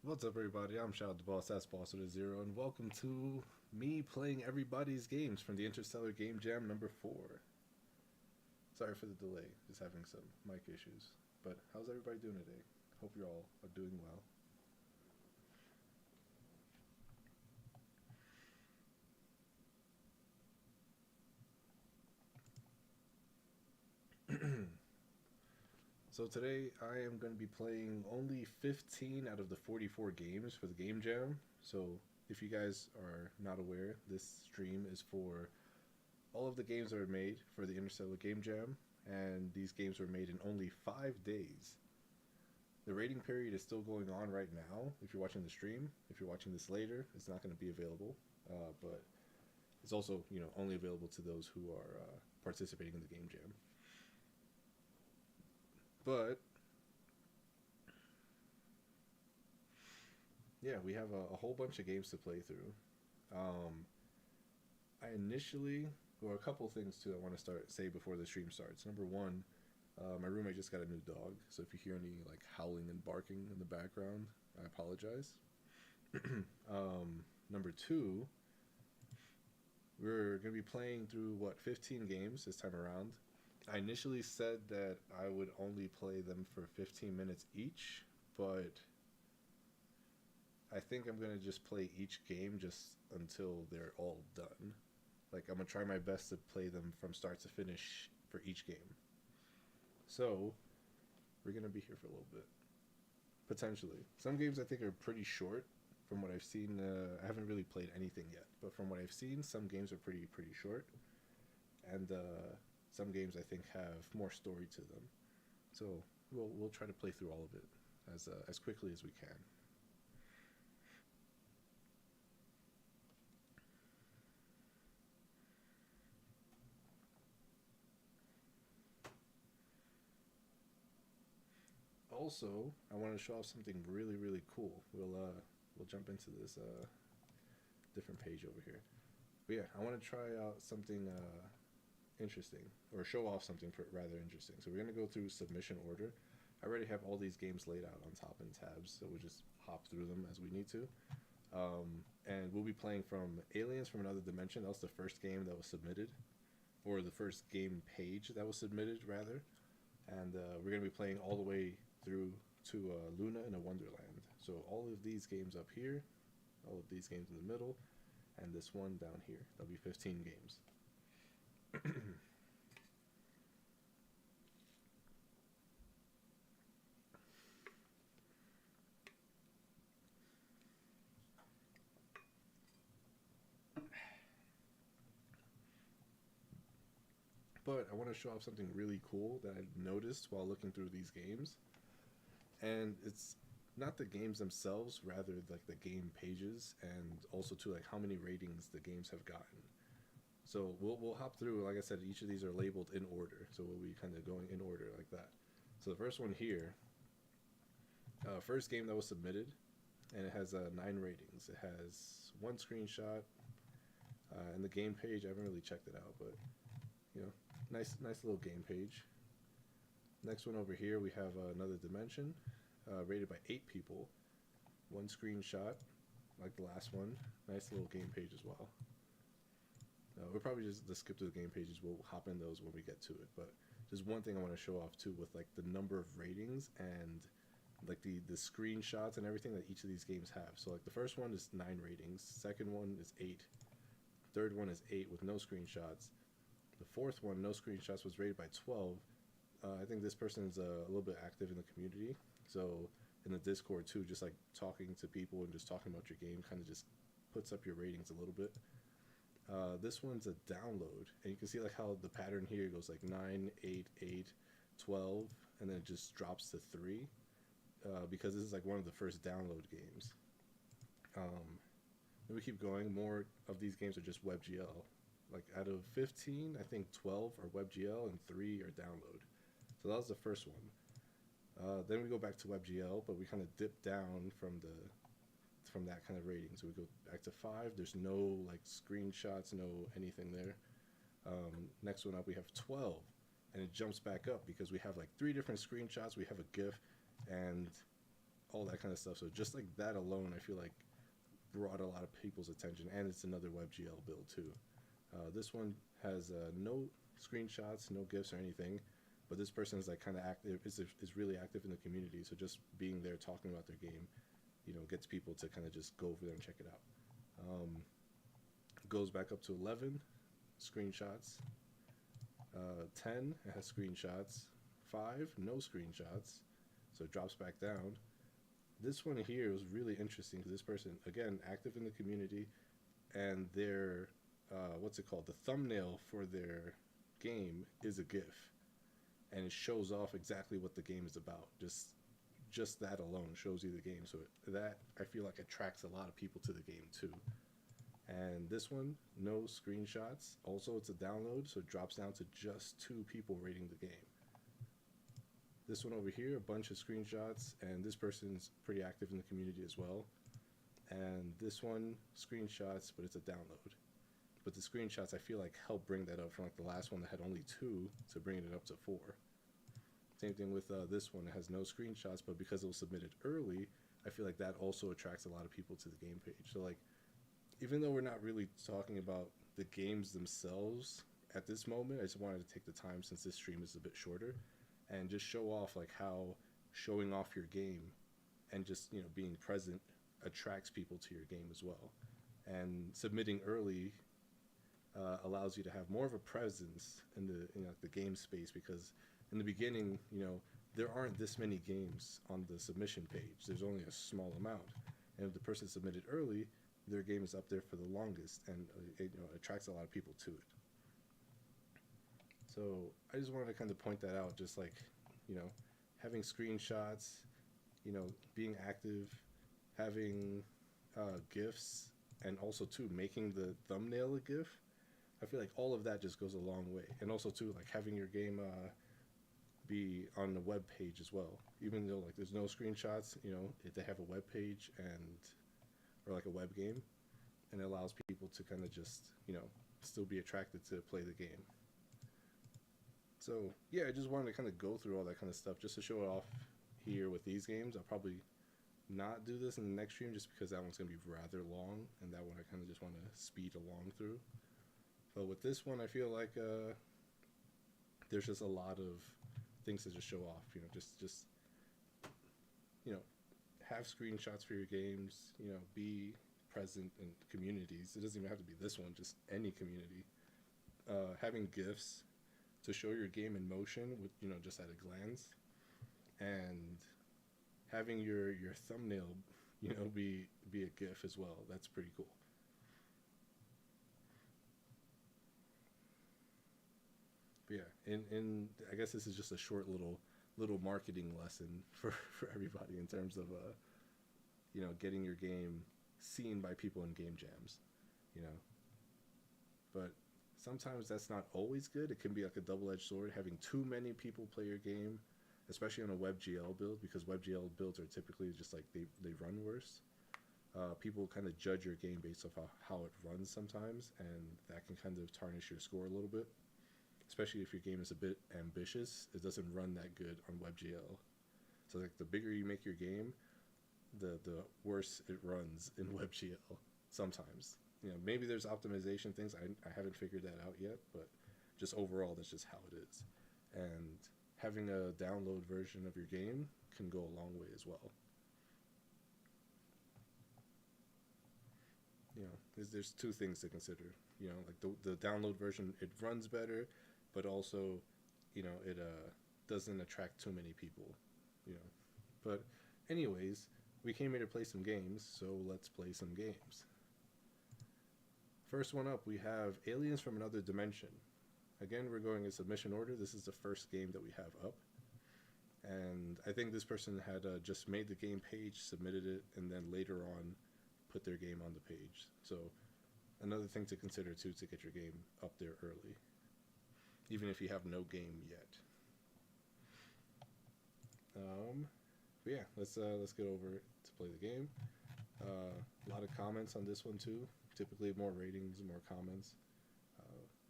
What's up, everybody? I'm Shout the Boss, that's Boss with a Zero, and welcome to me playing everybody's games from the Interstellar Game Jam number 4. Sorry for the delay, just having some mic issues. But how's everybody doing today? Hope you all are doing well. So today I am going to be playing only 15 out of the 44 games for the Game Jam. So if you guys are not aware, this stream is for all of the games that are made for the Interstellar Game Jam, and these games were made in only 5 days. The rating period is still going on right now. If you're watching the stream, if you're watching this later, it's not going to be available. But it's also, only available to those who are participating in the game jam. But yeah, we have a whole bunch of games to play through. Um, I initially, or a couple things too, I want to say before the stream starts. Number one, my roommate just got a new dog, so if you hear any like howling and barking in the background, I apologize. Number two, we're gonna be playing through 15 games this time around. I initially said that I would only play them for 15 minutes each, but I think I'm gonna just play each game just until they're all done. Like, I'm gonna try my best to play them from start to finish for each game. So we're gonna be here for a little bit, potentially. Some games I think are pretty short. From what I've seen, I haven't really played anything yet, but from what I've seen, some games are pretty short, and some games I think have more story to them. So we'll try to play through all of it as quickly as we can. Also, I want to show off something really cool. We'll jump into this different page over here. But yeah, I want to try out something interesting, or show off something rather interesting. So we're gonna go through submission order. I already have all these games laid out on top in tabs, so we'll just hop through them as we need to. And we'll be playing from Aliens from Another Dimension. That was the first game that was submitted, or the first game page that was submitted, rather. And we're going to be playing all the way through to Luna in a Wonderland. So all of these games up here, all of these games in the middle, and this one down here. That'll be 15 games. But I want to show off something really cool that I noticed while looking through these games. And it's not the games themselves, rather like the game pages, and also to like how many ratings the games have gotten. So we'll hop through. Like I said, each of these are labeled in order, so we'll be kind of going in order like that. So the first one here, first game that was submitted, and it has 9 ratings. It has one screenshot, and the game page. I haven't really checked it out, but nice little game page. Next one over here, we have Another Dimension, rated by 8 people. One screenshot, like the last one. Nice little game page as well. We'll probably just skip through the game pages. We'll hop in those when we get to it. But just one thing I want to show off too, with like the number of ratings and like the screenshots and everything that each of these games have. So like the first one is 9 ratings. Second one is 8. Third one is 8 with no screenshots. The fourth one, no screenshots, was rated by 12. I think this person is a little bit active in the community. So in the Discord too, just like talking to people and just talking about your game kind of just puts up your ratings a little bit. This one's a download, and you can see like how the pattern here goes like 9, 8, 8, 12, and then it just drops to 3, because this is like one of the first download games. And we keep going. More of these games are just WebGL. Like out of 15, I think 12 are WebGL and 3 are download. So that was the first one. Then we go back to WebGL, but we kind of dip down from that kind of rating. So we go back to 5. There's no like screenshots, no anything there. Next one up, we have 12, and it jumps back up because we have like 3 different screenshots. We have a GIF, and all that kind of stuff. So just like that alone, I feel like brought a lot of people's attention, and it's another WebGL build too. This one has no screenshots, no GIFs or anything, but this person is like kind of active, is really active in the community. So just being there talking about their game, gets people to kind of just go over there and check it out. Goes back up to 11 screenshots. 10, it has screenshots. 5, no screenshots. So it drops back down. This one here was really interesting because this person, again, active in the community, and their, what's it called? The thumbnail for their game is a GIF. And it shows off exactly what the game is about. Just that alone shows you the game. So that, I feel like, attracts a lot of people to the game too. And this one, no screenshots. Also, it's a download, so it drops down to just 2 people rating the game. This one over here, a bunch of screenshots, and this person's pretty active in the community as well. And this one, screenshots, but it's a download. But the screenshots, I feel like, help bring that up from like the last one that had only 2 to bringing it up to 4. Same thing with this one. It has no screenshots, but because it was submitted early, I feel like that also attracts a lot of people to the game page. So like, even though we're not really talking about the games themselves at this moment, I just wanted to take the time, since this stream is a bit shorter, and just show off like how showing off your game and just being present attracts people to your game as well. And submitting early allows you to have more of a presence in the game space, because in the beginning, there aren't this many games on the submission page. There's only a small amount, and if the person submitted early, their game is up there for the longest, and it attracts a lot of people to it. So I just wanted to kind of point that out, just like, having screenshots, being active, having GIFs, and also too making the thumbnail a GIF. I feel like all of that just goes a long way. And also too, like having your game be on the web page as well. Even though like there's no screenshots, if they have a web page or like a web game, and it allows people to kind of just, still be attracted to play the game. So yeah, I just wanted to kind of go through all that kind of stuff just to show it off here with these games. I'll probably not do this in the next stream just because that one's going to be rather long, and that one I kind of just want to speed along through. But with this one, I feel like there's just a lot of things to just show off. Just have screenshots for your games. Be present in communities. It doesn't even have to be this one, just any community. Having GIFs to show your game in motion with just at a glance, and having your thumbnail be a GIF as well. That's pretty cool. But yeah, in I guess this is just a short little marketing lesson for everybody in terms of getting your game seen by people in game jams. But sometimes that's not always good. It can be like a double-edged sword, having too many people play your game, especially on a WebGL build, because WebGL builds are typically just like they run worse. People kind of judge your game based off how it runs sometimes, and that can kind of tarnish your score a little bit, especially if your game is a bit ambitious. It doesn't run that good on WebGL. So like the bigger you make your game, the worse it runs in WebGL sometimes. Maybe there's optimization things. I haven't figured that out yet, but just overall, that's just how it is. And having a download version of your game can go a long way as well. There's 2 things to consider. Like the download version, it runs better, but also, it doesn't attract too many people. But anyways, we came here to play some games, so let's play some games. First one up, we have Aliens from Another Dimension. Again, we're going in submission order. This is the first game that we have up. And I think this person had just made the game page, submitted it, and then later on put their game on the page. So another thing to consider too, to get your game up there early, even if you have no game yet. But yeah, let's get over to play the game. A lot of comments on this one too. Typically more ratings, more comments.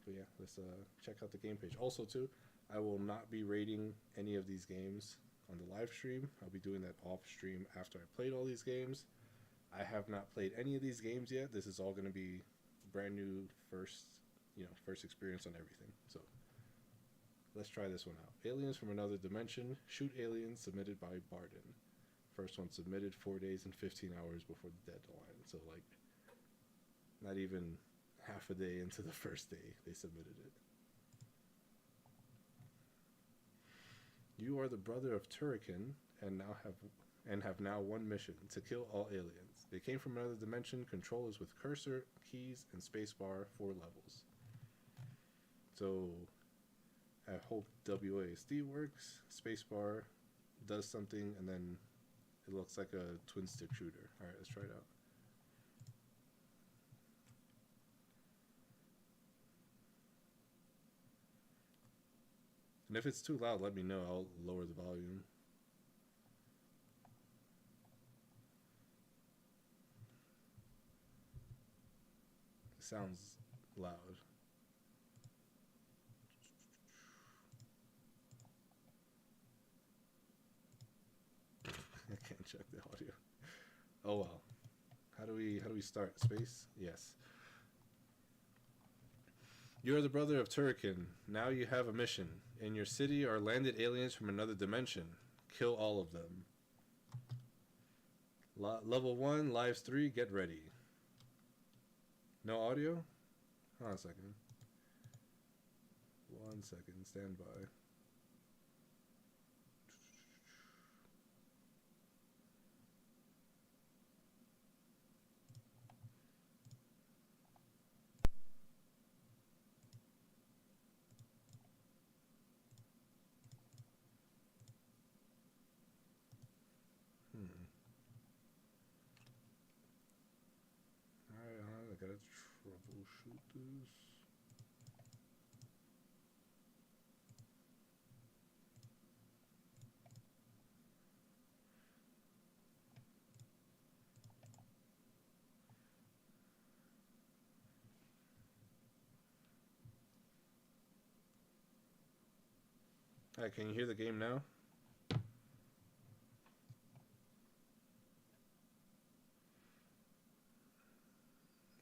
But yeah, let's check out the game page. Also too, I will not be rating any of these games on the live stream. I'll be doing that off stream after I played all these games. I have not played any of these games yet. This is all going to be brand new first experience on everything. So let's try this one out. Aliens from Another Dimension. Shoot Aliens, submitted by Barden. First one submitted 4 days and 15 hours before the deadline. So like not even half a day into the first day they submitted it. You are the brother of Turrican and have now one mission: to kill all aliens. They came from another dimension. Controllers with cursor, keys, and spacebar, 4 levels. So I hope WASD works. Spacebar does something, and then it looks like a twin stick shooter. All right, let's try it out. And if it's too loud, let me know. I'll lower the volume. It sounds loud. I can't check the audio. Oh well. How do we start? Space? Yes. You are the brother of Turrican. Now you have a mission. In your city are landed aliens from another dimension. Kill all of them. Level 1, lives 3, get ready. No audio? Hold on a second. 1 second, stand by. Alright, I gotta troubleshoot this. Alright, can you hear the game now?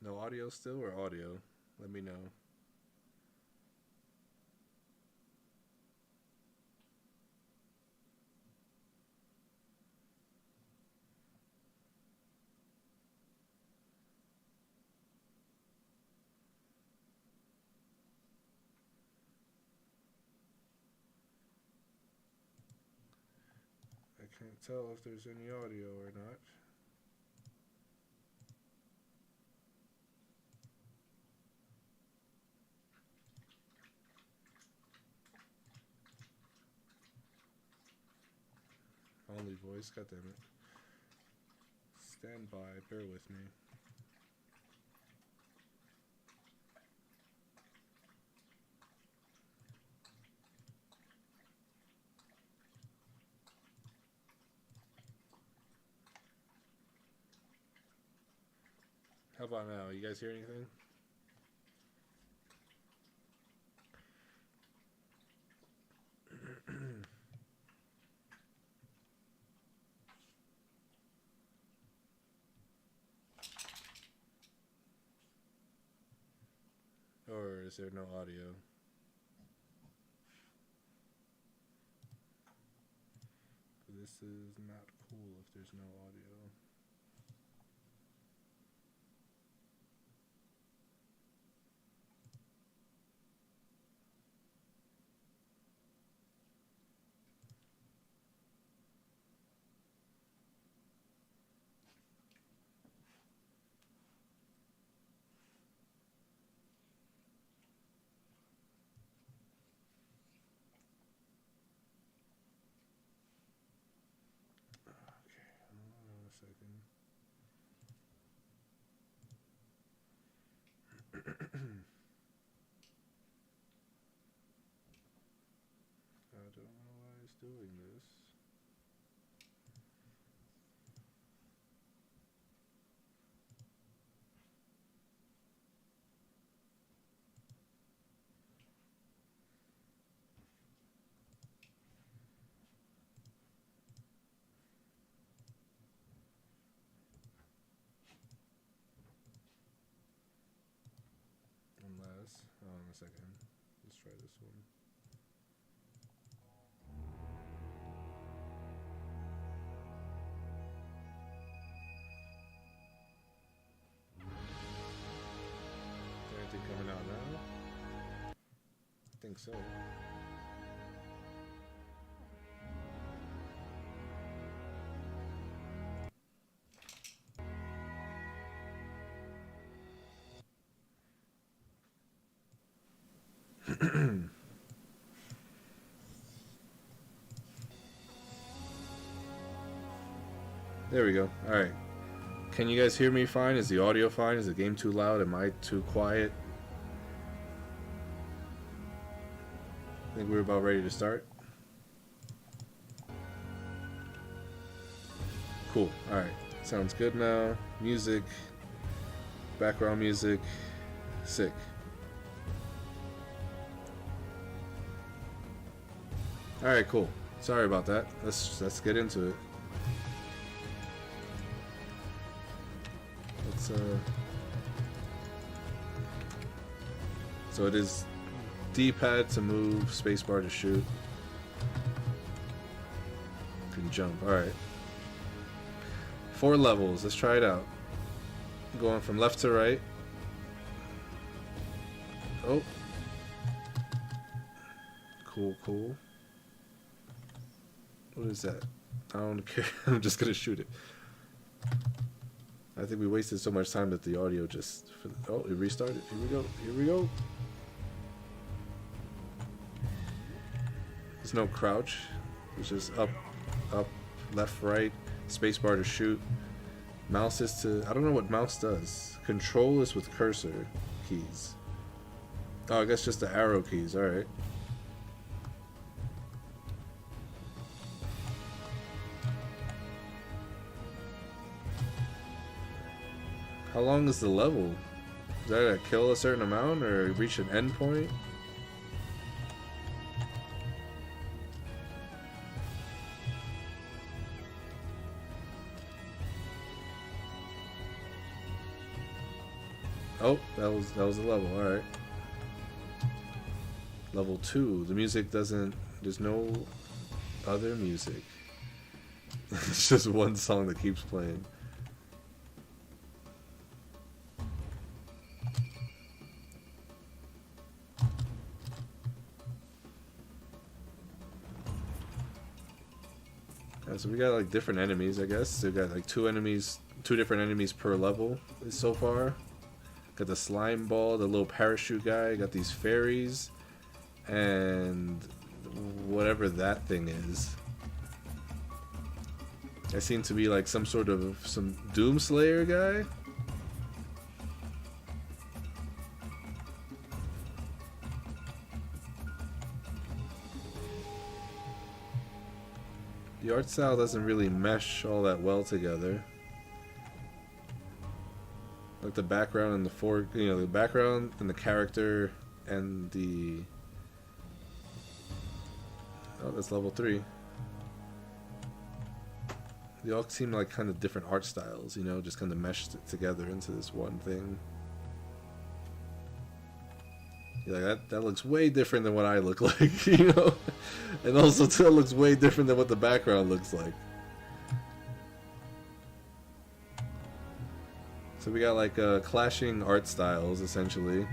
No audio still, or audio? Let me know. I can't tell if there's any audio or not. Only voice, goddammit. Stand by, bear with me. How about now? You guys hear anything? Or is there no audio? This is not cool if there's no audio. I don't know why it's doing this. this. Hold on a second. Let's try this one. Is there anything coming out now? I think so. There we go. Alright. Can you guys hear me fine? Is the audio fine? Is the game too loud? Am I too quiet? I think we're about ready to start. Cool. Alright. Sounds good now. Music. Background music. Sick. Alright, cool. Sorry about that. Let's get into it. So it is D-pad to move, spacebar to shoot. You can jump. Alright. 4 levels. Let's try it out. Going from left to right. Oh. Cool, cool. What is that? I don't care. I'm just gonna shoot it. I think we wasted so much time that the audio just... Oh, it restarted. Here we go. Here we go. There's no crouch. It's just up, up, left, right. Spacebar to shoot. Mouse is to... I don't know what mouse does. Control is with cursor keys. Oh, I guess just the arrow keys. Alright. How long is the level? Is that to kill a certain amount or reach an endpoint? Oh, that was the level. All right. Level 2. The music doesn't. There's no other music. It's just one song that keeps playing. So we got like different enemies, I guess. We got like 2 different enemies per level so far. Got the slime ball, the little parachute guy. Got these fairies, and whatever that thing is. I seem to be like some Doomslayer guy. The art style doesn't really mesh all that well together. Like the background and the background and the character and the... Oh, that's level 3. They all seem like kind of different art styles, you know, just kind of meshed together into this one thing. You're like, that looks way different than what I look like, you know? And also, too, it looks way different than what the background looks like. So we got like clashing art styles, essentially.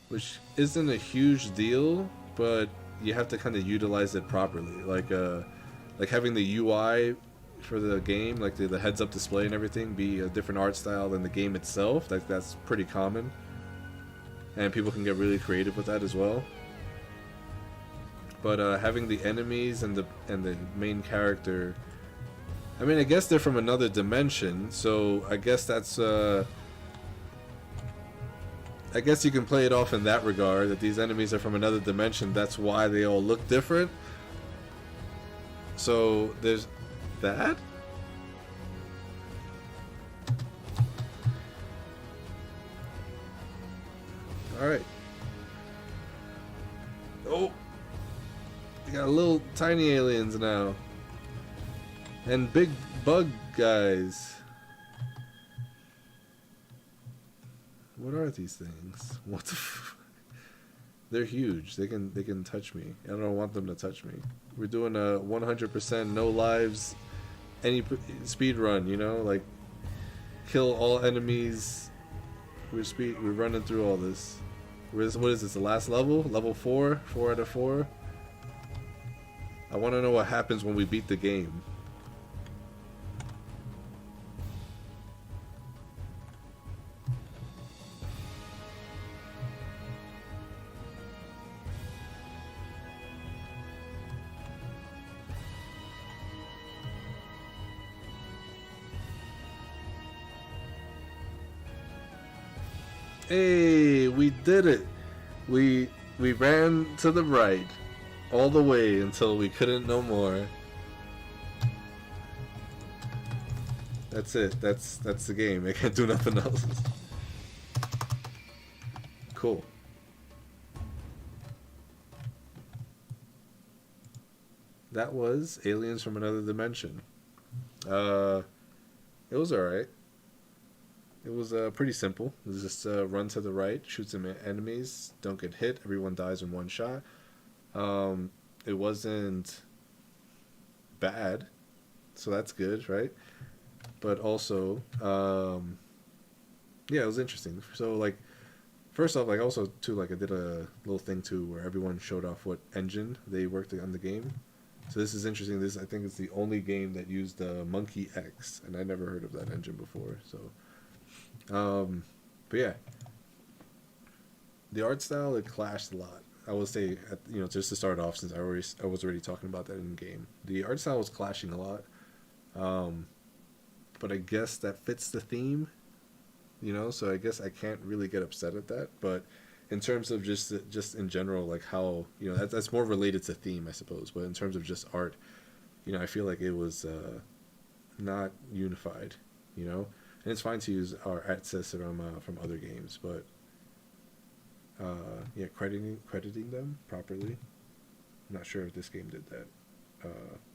Which isn't a huge deal, but you have to kind of utilize it properly. Like having the UI for the game, like the heads-up display and everything, be a different art style than the game itself. That's pretty common. And people can get really creative with that as well. But having the enemies and the main character, I mean, I guess they're from another dimension, so I guess that's I guess you can play it off in that regard, that these enemies are from another dimension. That's why they all look different. So there's that. Alright. Oh! You got little tiny aliens now. And big bug guys. What are these things? What the They're huge. They can touch me. I don't want them to touch me. We're doing a 100% no lives, any speed run. You know, like kill all enemies. We're running through all this. What is this? The last level? Level 4? 4 out of 4? I want to know what happens when we beat the game. Hey, we did it. We ran to the right all the way until we couldn't no more. That's it. That's the game. I can't do nothing else. Cool. That was Aliens from Another Dimension. It was alright. It was pretty simple. It was just run to the right, shoot some enemies, don't get hit, everyone dies in one shot. It wasn't bad, so that's good, right? But also, yeah, it was interesting. So like, first off, like also too, like I did a little thing too where everyone showed off what engine they worked on the game. So this is interesting. This I think is the only game that used the Monkey X, and I never heard of that engine before. So. But yeah, the art style, it clashed a lot. I will say, just to start off, since I was already talking about that in game, the art style was clashing a lot. But I guess that fits the theme, so I guess I can't really get upset at that. But in terms of just in general, like how, that's more related to theme, I suppose. But in terms of just art, I feel like it was, not unified, And it's fine to use our art system from other games, but yeah, crediting them properly. I'm not sure if this game did that.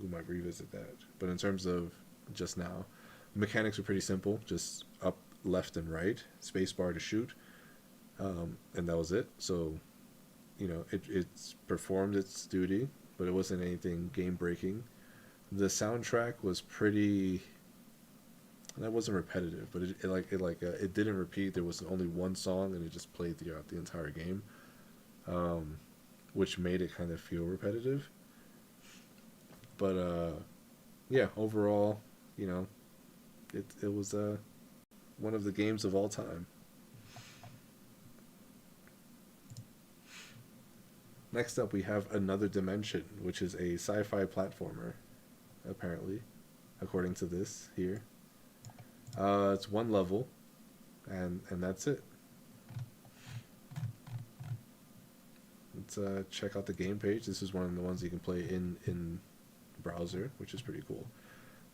We might revisit that. But in terms of just now, the mechanics are pretty simple. Just up, left, and right. Spacebar to shoot, and that was it. So, it's performed its duty, but it wasn't anything game breaking. The soundtrack was pretty. That wasn't repetitive, but it didn't repeat. There was only one song, and it just played throughout the entire game, which made it kind of feel repetitive. But yeah, overall, it was one of the games of all time. Next up, we have Another Dimension, which is a sci-fi platformer, apparently, according to this here. It's one level, and that's it. Let's check out the game page. This is one of the ones you can play in browser, which is pretty cool.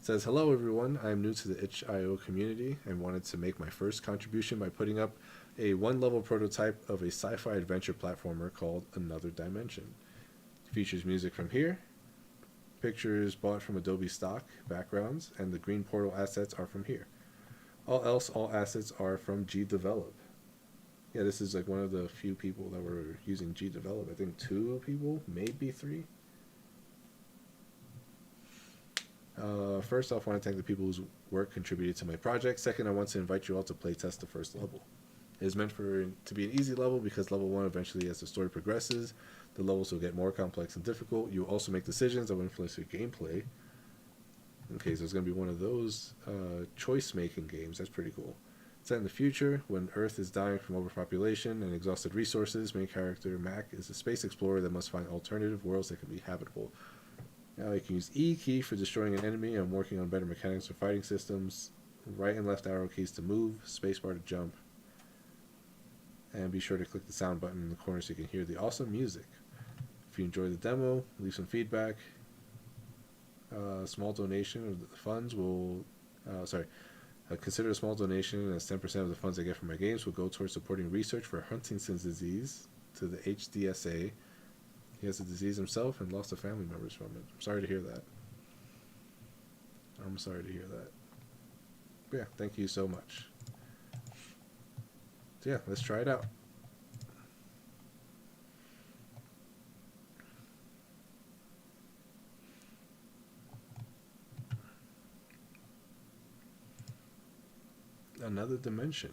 It says, "Hello everyone, I am new to the itch.io community and wanted to make my first contribution by putting up a one-level prototype of a sci-fi adventure platformer called Another Dimension. It features music from here, pictures bought from Adobe stock, backgrounds, and the green portal assets are from here. All assets are from GDevelop." Yeah, this is like one of the few people that were using GDevelop. I think 2 people, maybe 3. First off, I want to thank the people whose work contributed to my project. Second, I want to invite you all to play test the first level. It is meant to be an easy level because level 1 eventually, as the story progresses, the levels will get more complex and difficult. You will also make decisions that will influence your gameplay. Okay, so it's going to be one of those choice-making games. That's pretty cool. Set in the future, when Earth is dying from overpopulation and exhausted resources, main character Mac is a space explorer that must find alternative worlds that can be habitable. Now you can use E key for destroying an enemy and working on better mechanics for fighting systems. Right and left arrow keys to move, spacebar to jump. And be sure to click the sound button in the corner so you can hear the awesome music. If you enjoyed the demo, leave some feedback. A small donation of the funds will, consider a small donation as 10% of the funds I get from my games will go towards supporting research for Huntington's disease to the HDSA. He has the disease himself and lost a family members from it. I'm sorry to hear that. I'm sorry to hear that. But yeah, thank you so much. So yeah, let's try it out. Another dimension.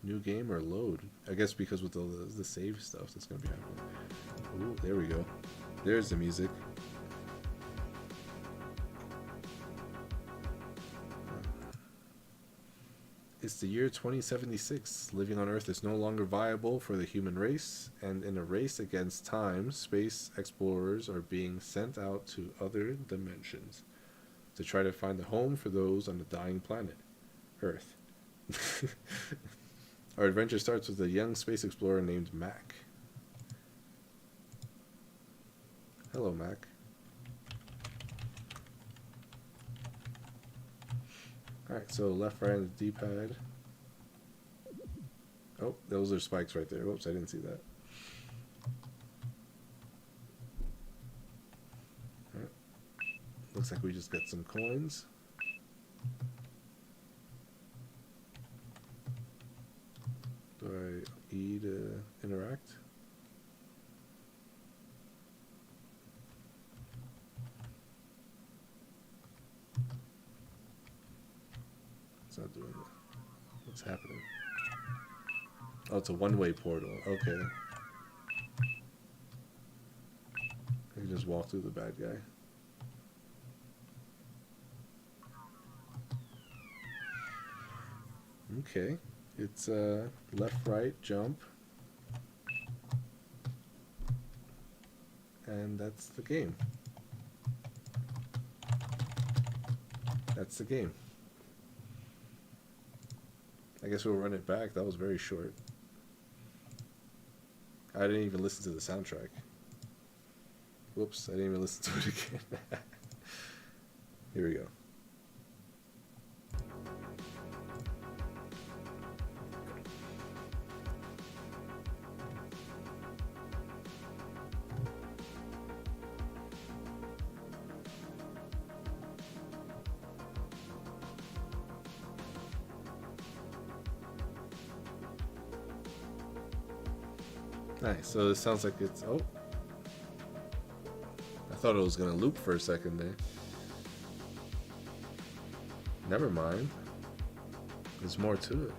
New game or load. I guess because with the save stuff that's going to be happening. Ooh, there we go. There's the music. It's the year 2076. Living on Earth is no longer viable for the human race, and in a race against time, space explorers are being sent out to other dimensions to try to find a home for those on the dying planet, Earth. Our adventure starts with a young space explorer named Mac. Hello, Mac. Alright, so left, right on the D-pad. Oh, those are spikes right there. Whoops, I didn't see that. Alright. Looks like we just got some coins. Do I E to interact? It's not doing that. What's happening? Oh, it's a one-way portal. Okay. I can just walk through the bad guy. Okay. It's left, right, jump. And that's the game. That's the game. I guess we'll run it back. That was very short. I didn't even listen to the soundtrack. Whoops, I didn't even listen to it again. Here we go. Nice, so it sounds like it's, oh. I thought it was going to loop for a second there. Never mind. There's more to it.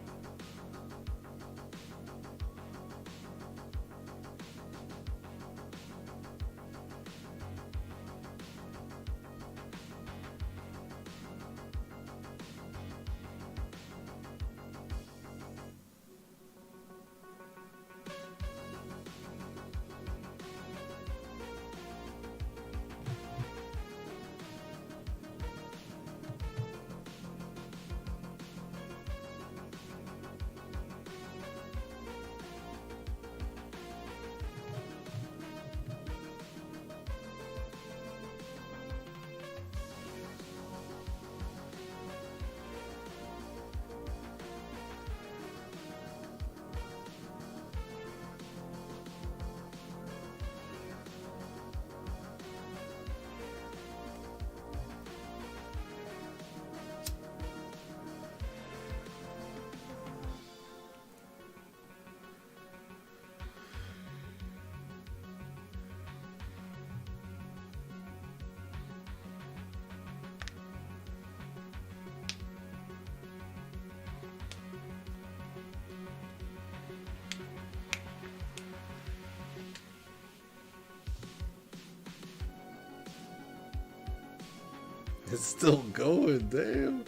It's still going, damn.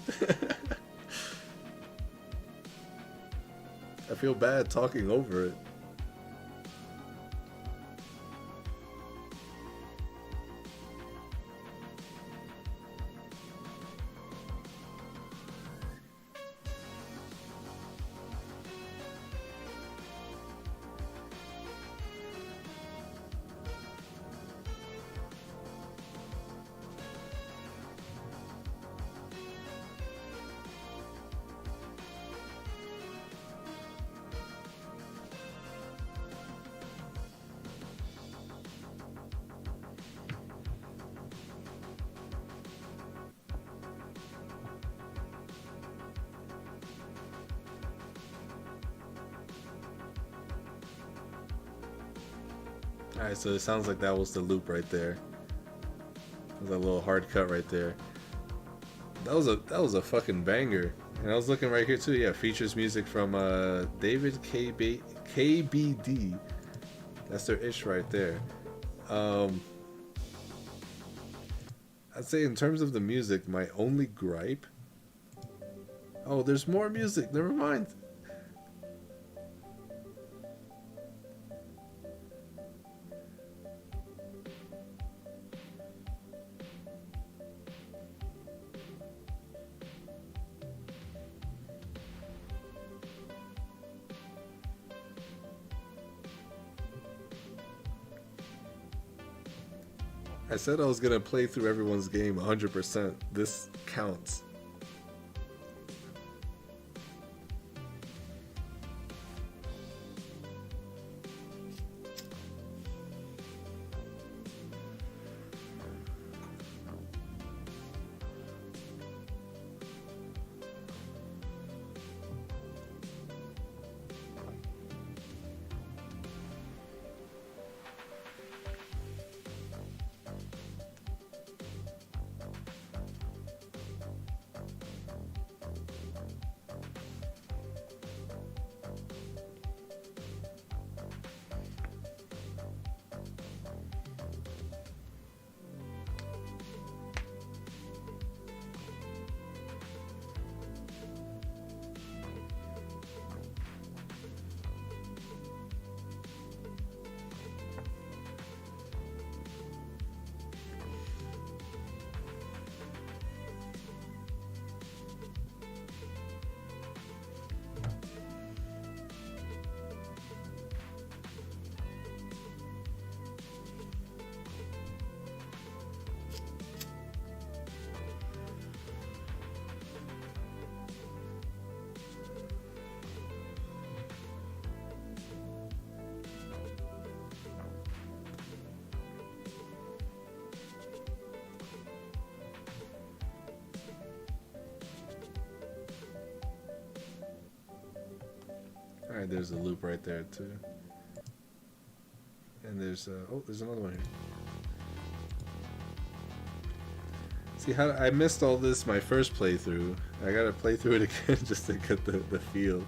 I feel bad talking over it. All right, so it sounds like that was the loop right there. That little hard cut right there. That was a fucking banger. And I was looking right here too. Yeah, features music from David KBD. That's their ish right there. Um, I'd say in terms of the music, my only gripe. Oh, there's more music. Never mind. I said I was gonna play through everyone's game 100%. This counts. All right, there's a loop right there too. And there's another one here. See how I missed all this my first playthrough. I gotta play through it again just to get the feel.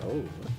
Oh, what?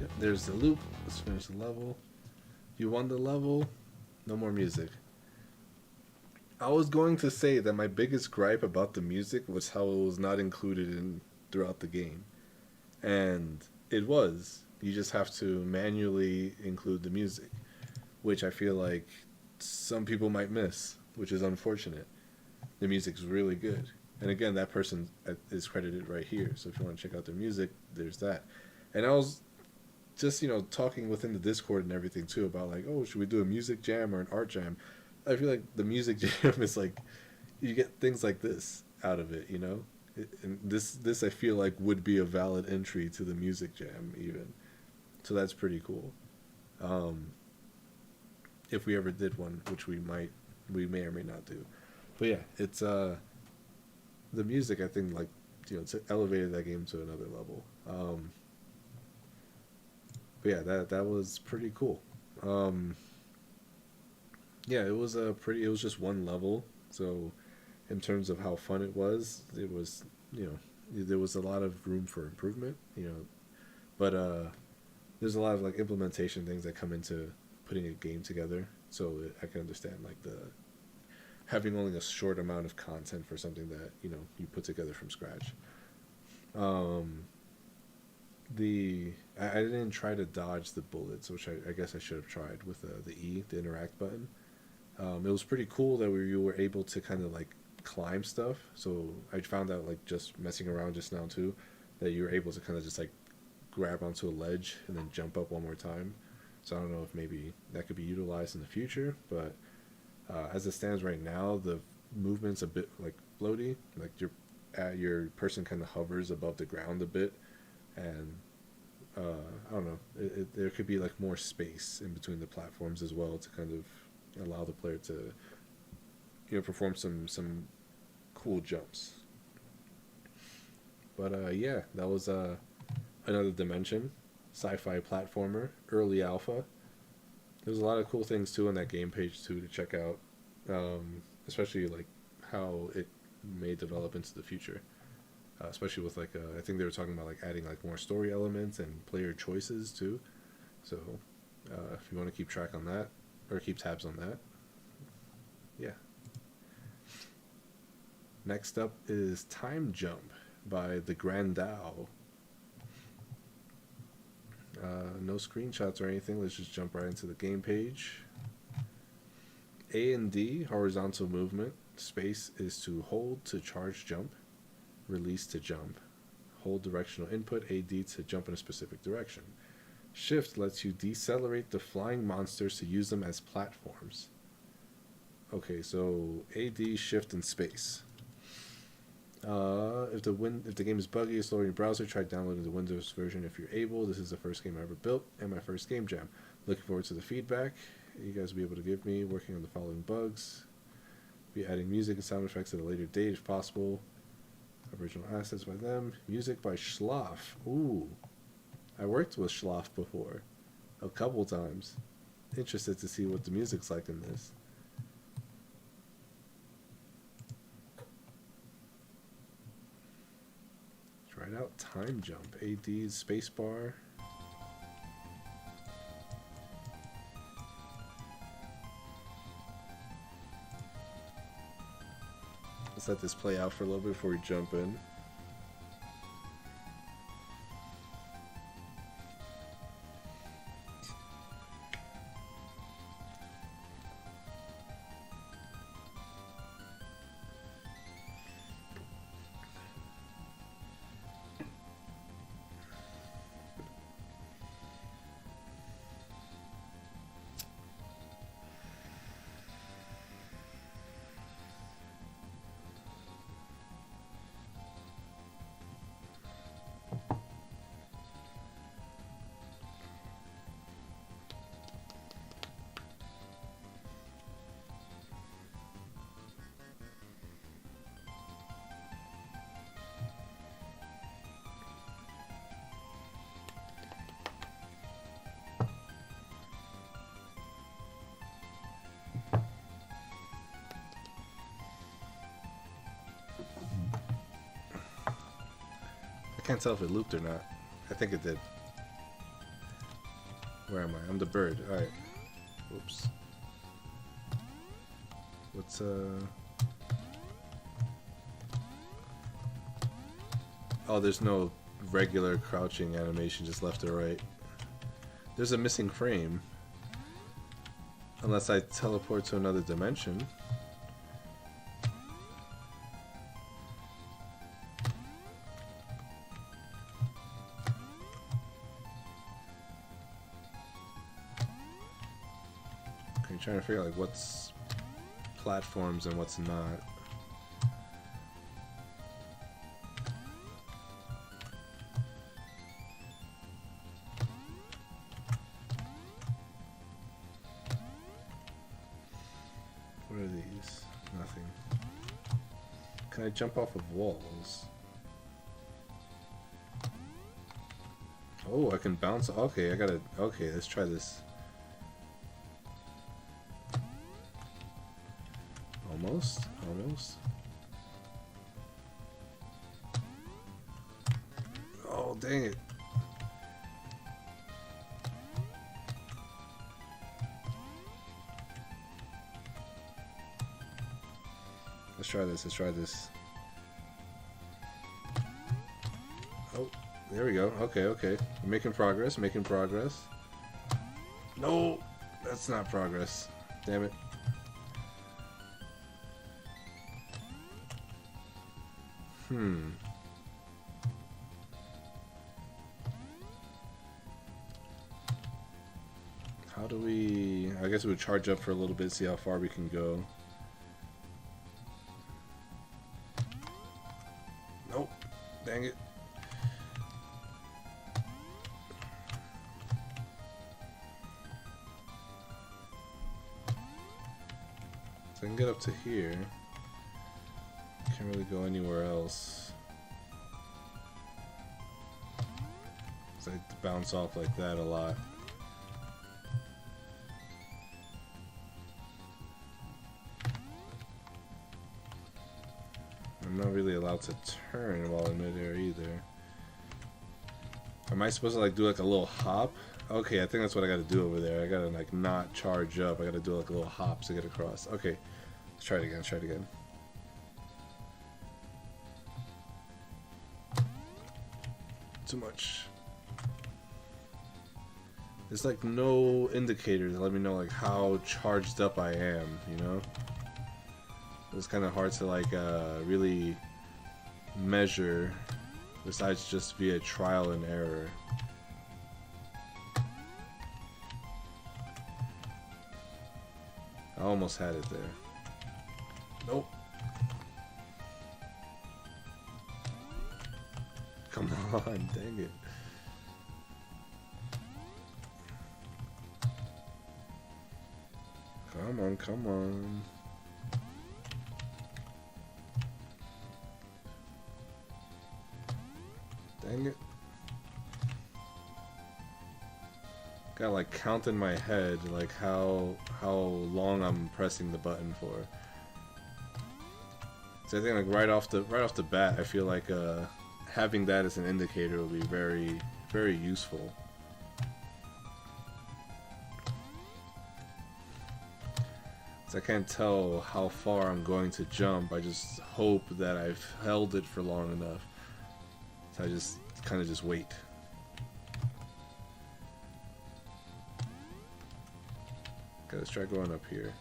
Yep, there's the loop. Let's finish the level. You won the level, no more music. I was going to say that my biggest gripe about the music was how it was not included in throughout the game. And it was. You just have to manually include the music, which I feel like some people might miss, which is unfortunate. The music's really good. And again, that person is credited right here. So if you want to check out their music, there's that. And I was just, talking within the Discord and everything too about like, oh, should we do a music jam or an art jam? I feel like the music jam is like, you get things like this out of it, And this I feel like would be a valid entry to the music jam even. So that's pretty cool. If we ever did one, which we may or may not do. But yeah, it's the music I think like elevated that game to another level. But yeah, that was pretty cool. Yeah, it was just one level. So in terms of how fun it was there was a lot of room for improvement. But there's a lot of like implementation things that come into putting a game together. So I can understand like the having only a short amount of content for something that you put together from scratch. I didn't try to dodge the bullets, which I guess I should have tried with the E, the interact button. It was pretty cool that you were able to kind of like climb stuff. So I found out like just messing around just now too, that you were able to kind of just like grab onto a ledge and then jump up one more time. So I don't know if maybe that could be utilized in the future, but as it stands right now, the movement's a bit like floaty. Like your person kind of hovers above the ground a bit, and I don't know. There could be like more space in between the platforms as well to kind of allow the player to perform some cool jumps. But yeah, that was another Dimension sci-fi platformer, early alpha. There's a lot of cool things too on that game page too to check out, especially like how it may develop into the future. Especially with like I think they were talking about like adding like more story elements and player choices too. So if you want to keep track on that or keep tabs on that, yeah. Next up is TimeJump by the Grandau. No screenshots or anything. Let's just jump right into the game page. A and D, horizontal movement. Space is to hold to charge jump. Release to jump. Hold directional input. AD to jump in a specific direction. Shift lets you decelerate the flying monsters to use them as platforms. Okay, so AD, shift, and space. If the game is buggy or slow in your browser, try downloading the Windows version if you're able. This is the first game I ever built and my first game jam. Looking forward to the feedback you guys will be able to give me. Working on the following bugs. Be adding music and sound effects at a later date if possible. Original assets by them. Music by Schlaf. Ooh, I worked with Schlaf before, a couple times. Interested to see what the music's like in this. Try it out. TimeJump. AD's spacebar. Let's let this play out for a little bit before we jump in. I can't tell if it looped or not. I think it did. Where am I? I'm the bird. Alright. Whoops. What's Oh, there's no regular crouching animation, just left or right. There's a missing frame. Unless I teleport to another dimension. Okay, trying to figure out like what's platforms and what's not. What are these? Nothing. Can I jump off of walls? Oh, I can bounce. Okay, I gotta. Okay, let's try this. Almost. Almost. Oh, dang it. Let's try this. Let's try this. Oh, there we go. Okay, okay. We're making progress. Making progress. No, that's not progress. Damn it. How do we... I guess we would charge up for a little bit, see how far we can go. Nope. Dang it. So I can get up to here. Can't really go anywhere else. So I bounce off like that a lot. I'm not really allowed to turn while in midair either. Am I supposed to like do like a little hop? Okay, I think that's what I gotta do over there. I gotta like not charge up. I gotta do like a little hop to get across. Okay, let's try it again. Let's try it again. Too much. There's like no indicator to let me know like how charged up I am, you know? It's kind of hard to like really measure besides just via trial and error. I almost had it there. Nope. Come on, dang it. Come on, come on. Dang it. Gotta like count in my head like how long I'm pressing the button for. So I think like right off the bat I feel like having that as an indicator would be very, very useful. So I can't tell how far I'm going to jump. I just hope that I've held it for long enough. So I just kind of just wait. Okay, let's try going up here.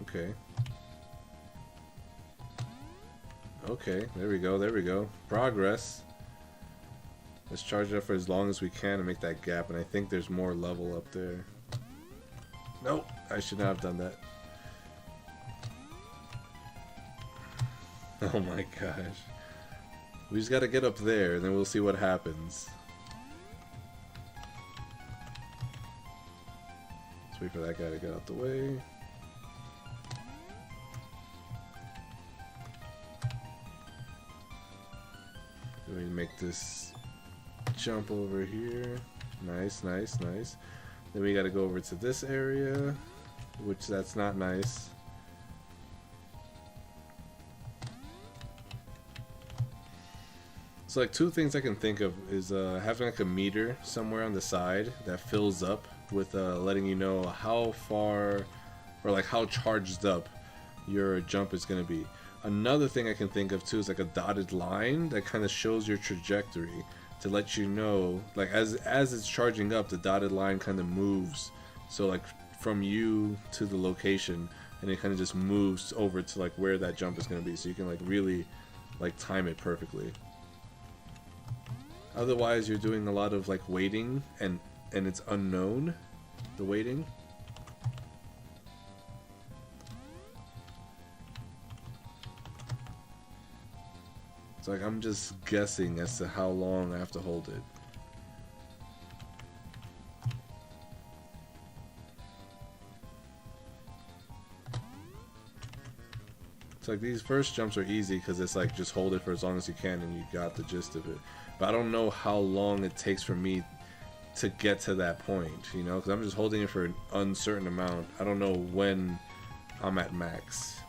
Okay. Okay, there we go, there we go. Progress. Let's charge it up for as long as we can and make that gap, and I think there's more level up there. Nope, I should not have done that. Oh my gosh. We just gotta get up there, and then we'll see what happens. Let's wait for that guy to get out the way. Then we make this jump over here. Nice, nice, nice. Then we gotta go over to this area, which that's not nice. So like two things I can think of is having like a meter somewhere on the side that fills up with letting you know how far or like how charged up your jump is going to be. Another thing I can think of too is like a dotted line that kind of shows your trajectory to let you know, like as it's charging up, the dotted line kind of moves. So like from you to the location, and it kind of just moves over to like where that jump is going to be, so you can like really like time it perfectly. Otherwise, you're doing a lot of like waiting, and it's unknown, the waiting. It's like I'm just guessing as to how long I have to hold it. It's like these first jumps are easy because it's like just hold it for as long as you can and you got the gist of it. But I don't know how long it takes for me to get to that point, you know, because I'm just holding it for an uncertain amount. I don't know when I'm at max.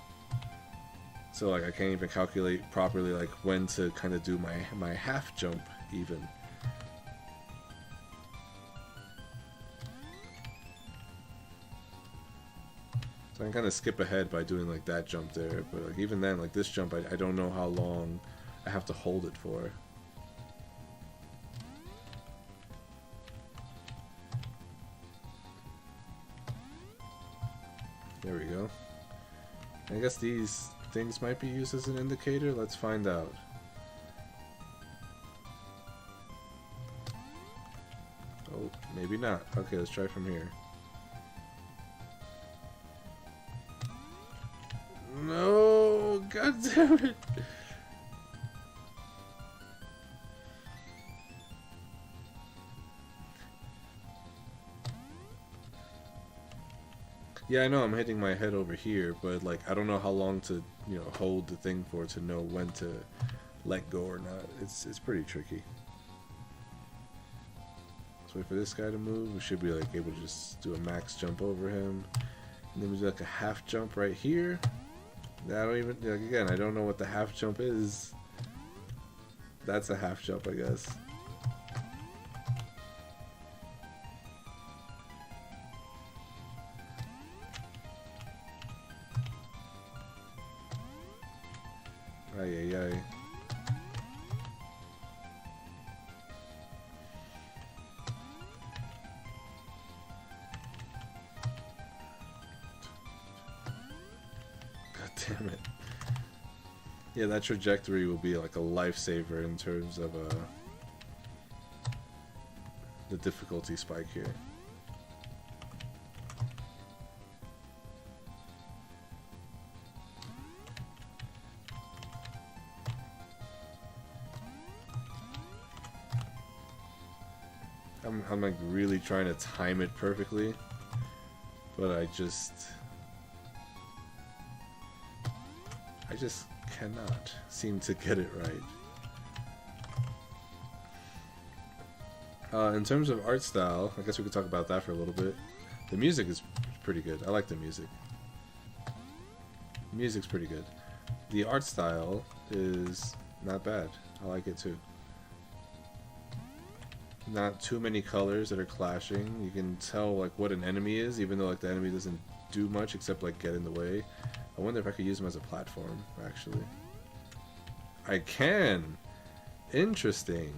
So like I can't even calculate properly like when to kind of do my half jump even. So I can kind of skip ahead by doing like that jump there, but like even then, like this jump, I don't know how long I have to hold it for. There we go. I guess these things might be used as an indicator. Let's find out. Oh, maybe not. Okay, let's try from here. No! God damn it! Yeah, I know I'm hitting my head over here, but like I don't know how long to, you know, hold the thing for to know when to let go or not. It's pretty tricky. Let's wait for this guy to move. We should be like able to just do a max jump over him. And then we do like a half jump right here. I don't even, like, again, I don't know what the half jump is. That's a half jump, I guess. Ay, ay, ay. God damn it. Yeah, that trajectory will be like a lifesaver in terms of the difficulty spike here. I'm like really trying to time it perfectly, but I just cannot seem to get it right. In terms of art style, I guess we could talk about that for a little bit. The music is pretty good. I like the music. The music's pretty good. The art style is not bad. I like it too. Not too many colors that are clashing. You can tell like what an enemy is, even though like the enemy doesn't do much except like get in the way. I wonder if I could use them as a platform, actually. I can! Interesting.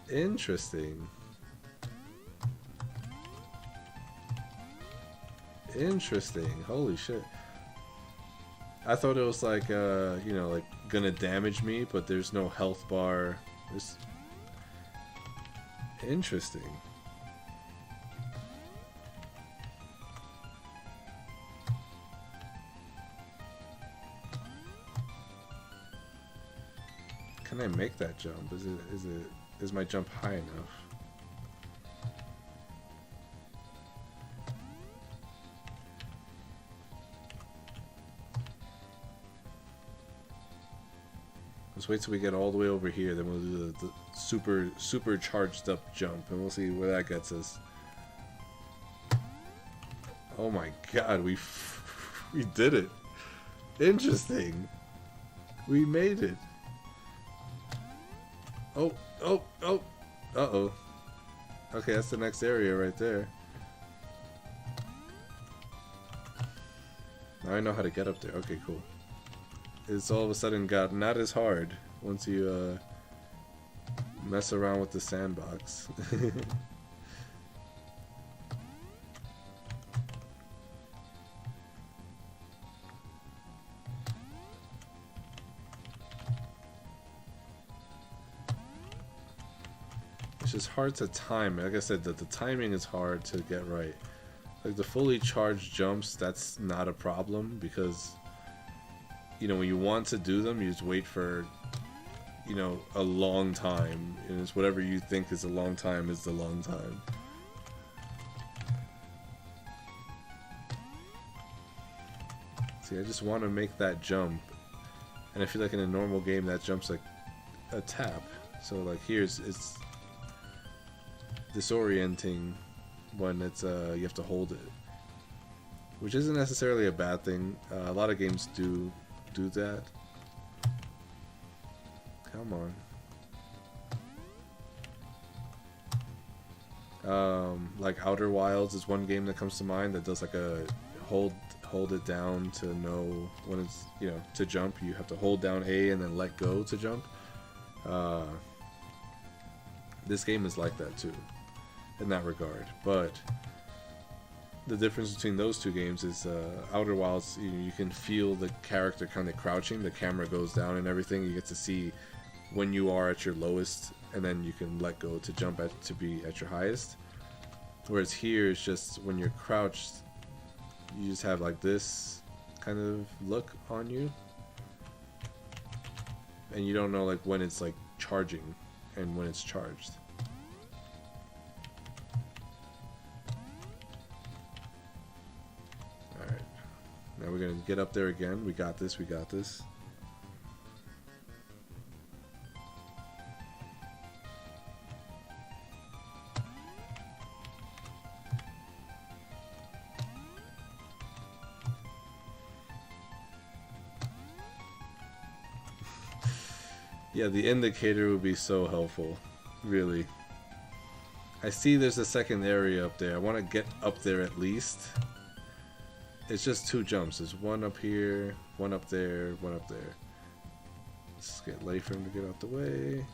Interesting. Interesting. Holy shit. I thought it was like, you know, like gonna damage me, but there's no health bar. There's... Interesting. Can I make that jump? Is my jump high enough? Let's wait till we get all the way over here, then we'll do the super charged up jump, and we'll see where that gets us. Oh my god, we did it. Interesting. We made it. Oh, oh, oh. Uh-oh. Okay, that's the next area right there. Now I know how to get up there. Okay, cool. It's all of a sudden got not as hard once you mess around with the sandbox. It's just hard to time. Like I said, the timing is hard to get right. Like the fully charged jumps, that's not a problem because, you know, when you want to do them, you just wait for, you know, a long time. And it's whatever you think is a long time is the long time. See, I just want to make that jump. And I feel like in a normal game, that jump's like a tap. So like here's, it's disorienting when it's you have to hold it, which isn't necessarily a bad thing. A lot of games do that. Come on. Like Outer Wilds is one game that comes to mind that does like a hold it down to know when it's, you know, to jump. You have to hold down A and then let go to jump. This game is like that too, in that regard. But the difference between those two games is Outer Wilds, you can feel the character kind of crouching, the camera goes down and everything. You get to see when you are at your lowest, and then you can let go to jump to be at your highest. Whereas here it's just when you're crouched, you just have like this kind of look on you, and you don't know like when it's like charging and when it's charged. Now we're gonna get up there again. We got this, we got this. Yeah, the indicator would be so helpful, really. I see there's a second area up there. I want to get up there at least. It's just two jumps. There's one up here, one up there, one up there. Let's get late for him to get out the way.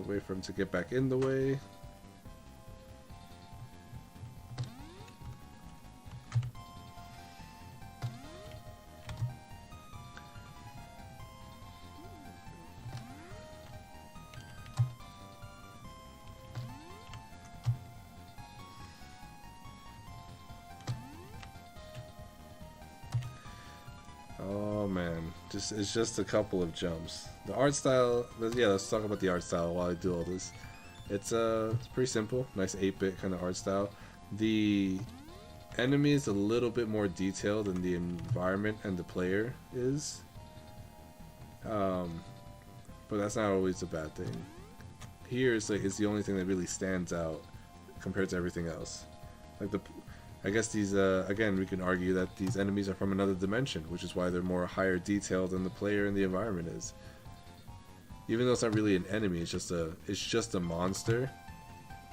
Wait for him to get back in the way. It's just a couple of jumps. The art style, yeah, let's talk about the art style while I do all this. It's pretty simple, nice 8-bit kind of art style. The enemy is a little bit more detailed than the environment and the player is, but that's not always a bad thing. Here it's like it's the only thing that really stands out compared to everything else. Like I guess these, again, we can argue that these enemies are from another dimension, which is why they're more higher detail than the player and the environment is. Even though it's not really an enemy, it's just a monster,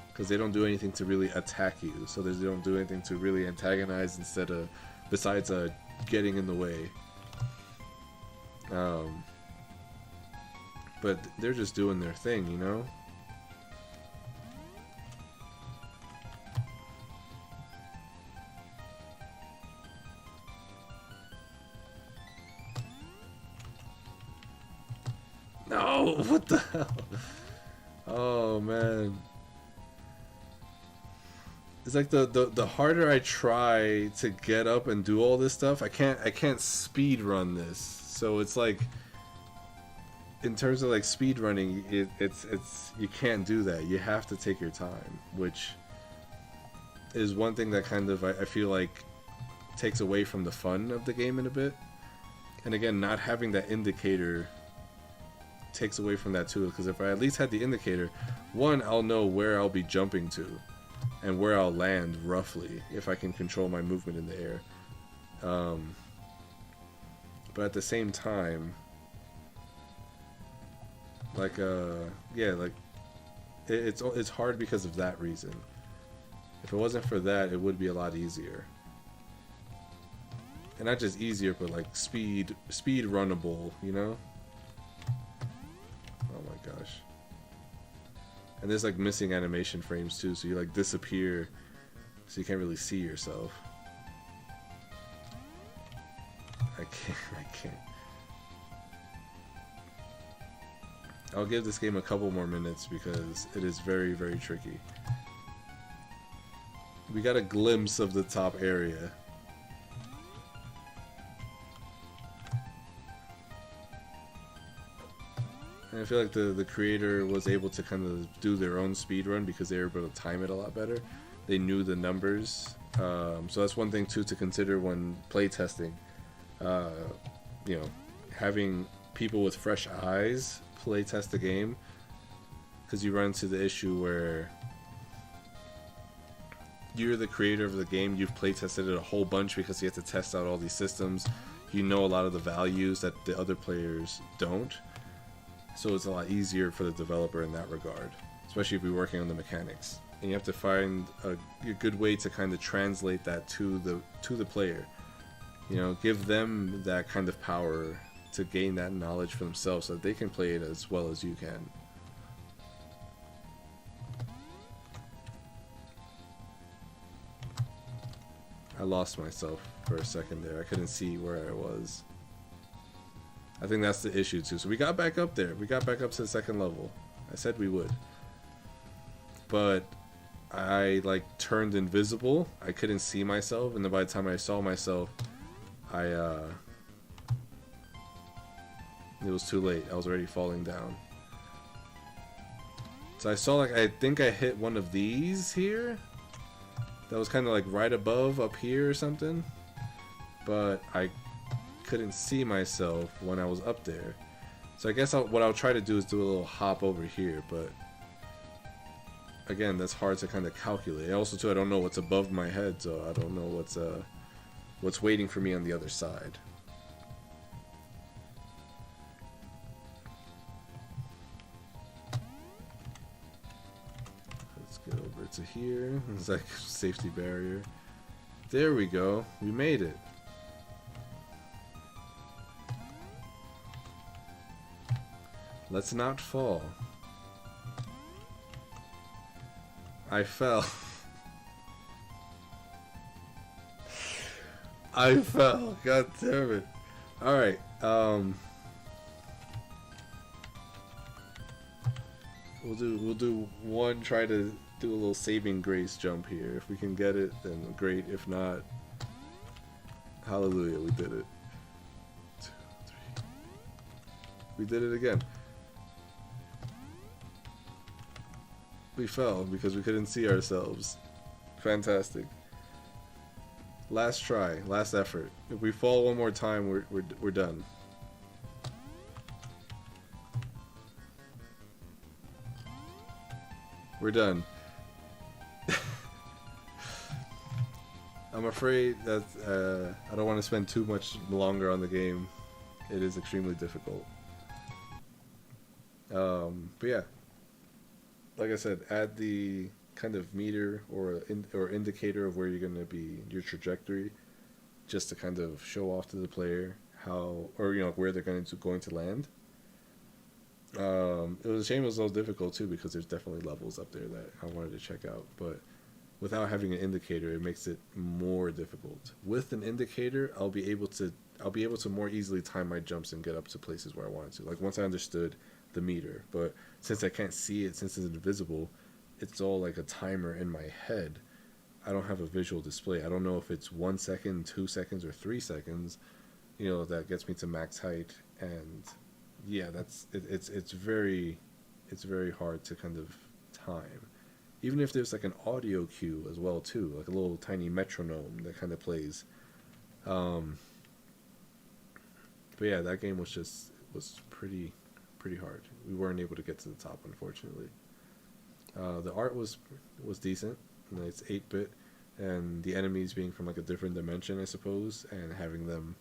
because they don't do anything to really attack you. So they don't do anything to really antagonize besides getting in the way. But they're just doing their thing, you know? No, what the hell? Oh man. It's like the harder I try to get up and do all this stuff, I can't speed run this. So it's like, in terms of like speed running, it's you can't do that. You have to take your time, which is one thing that kind of I feel like takes away from the fun of the game in a bit. And again, not having that indicator takes away from that too, because if I at least had the indicator, one, I'll know where I'll be jumping to and where I'll land roughly if I can control my movement in the air. But at the same time, Like yeah, like it's hard because of that reason. If it wasn't for that, it would be a lot easier. And not just easier, but like speed runnable, you know? Oh my gosh. And there's like missing animation frames too, so you like disappear, so you can't really see yourself. I can't. I'll give this game a couple more minutes because it is very, very tricky. We got a glimpse of the top area. And I feel like the creator was able to kind of do their own speed run because they were able to time it a lot better. They knew the numbers. So that's one thing too to consider when playtesting. You know, having people with fresh eyes play test the game, because you run into the issue where you're the creator of the game, you've play tested it a whole bunch because you have to test out all these systems, you know a lot of the values that the other players don't, so it's a lot easier for the developer in that regard, especially if you're working on the mechanics, and you have to find a good way to kind of translate that to the player, you know, give them that kind of power to gain that knowledge for themselves so that they can play it as well as you can. I lost myself for a second there. I couldn't see where I was. I think that's the issue too. So we got back up there. We got back up to the second level. I said we would. But I like turned invisible. I couldn't see myself, and then by the time I saw myself, it was too late. I was already falling down. So I saw, like, I think I hit one of these here. That was kind of like right above up here or something. But I couldn't see myself when I was up there. So I guess what I'll try to do is do a little hop over here. But again, that's hard to kind of calculate. Also, too, I don't know what's above my head. So I don't know what's waiting for me on the other side. Get over to here. It's like safety barrier. There we go. We made it. Let's not fall. I fell. I fell. God damn it. Alright. We'll do one, try to do a little saving grace jump here. If we can get it, then great. If not, hallelujah, we did it. 2, 3. We did it again. We fell because we couldn't see ourselves. Fantastic. Last try, last effort. If we fall one more time, we're done. We're done. I'm afraid that I don't want to spend too much longer on the game. It is extremely difficult. But yeah, like I said, add the kind of meter or indicator of where you're going to be, your trajectory, just to kind of show off to the player how, or you know, where they're going to land. It was a shame it was so difficult too, because there's definitely levels up there that I wanted to check out, but without having an indicator, it makes it more difficult. With an indicator, I'll be able to more easily time my jumps and get up to places where I wanted to. Like once I understood the meter, but since I can't see it, since it's invisible, it's all like a timer in my head. I don't have a visual display. I don't know if it's 1 second, 2 seconds, or 3 seconds. You know, that gets me to max height, and yeah, it's very hard to kind of time. Even if there's like an audio cue as well too, like a little tiny metronome that kind of plays. But yeah, that game was pretty hard. We weren't able to get to the top, unfortunately. The art was decent. You know, it's 8-bit, and the enemies being from like a different dimension, I suppose, and having them,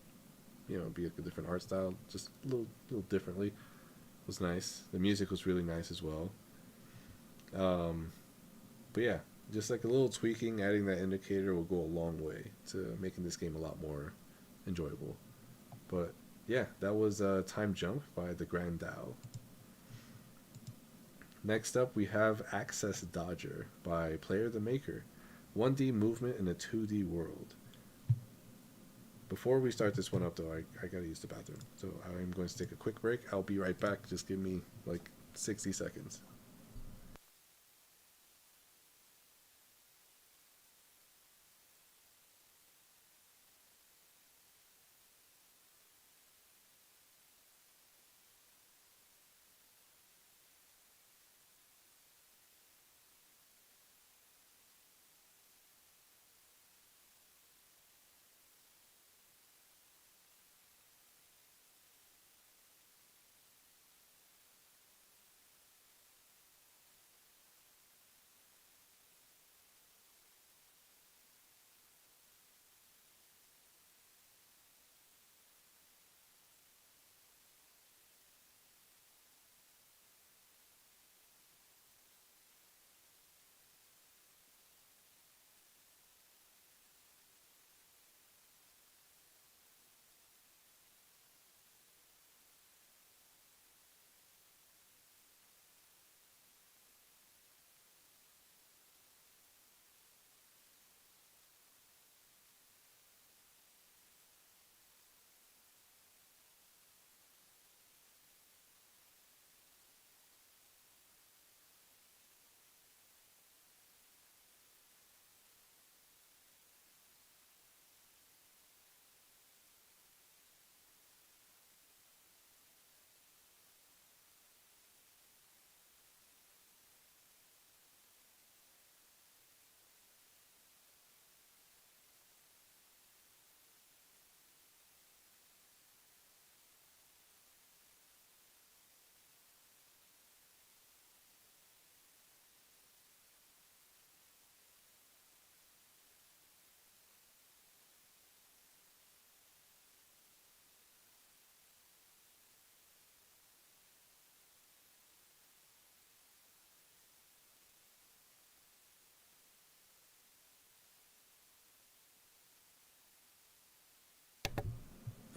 you know, be like a different art style, just a little differently. was nice. The music was really nice as well. Um, but yeah, just like a little tweaking, adding that indicator will go a long way to making this game a lot more enjoyable. But yeah, that was Time Jump by the Grand Dao. Next up, we have Access Dodger by Player the Maker. 1D movement in a 2D world. Before we start this one up, though, I gotta use the bathroom. So I'm going to take a quick break. I'll be right back. Just give me like 60 seconds.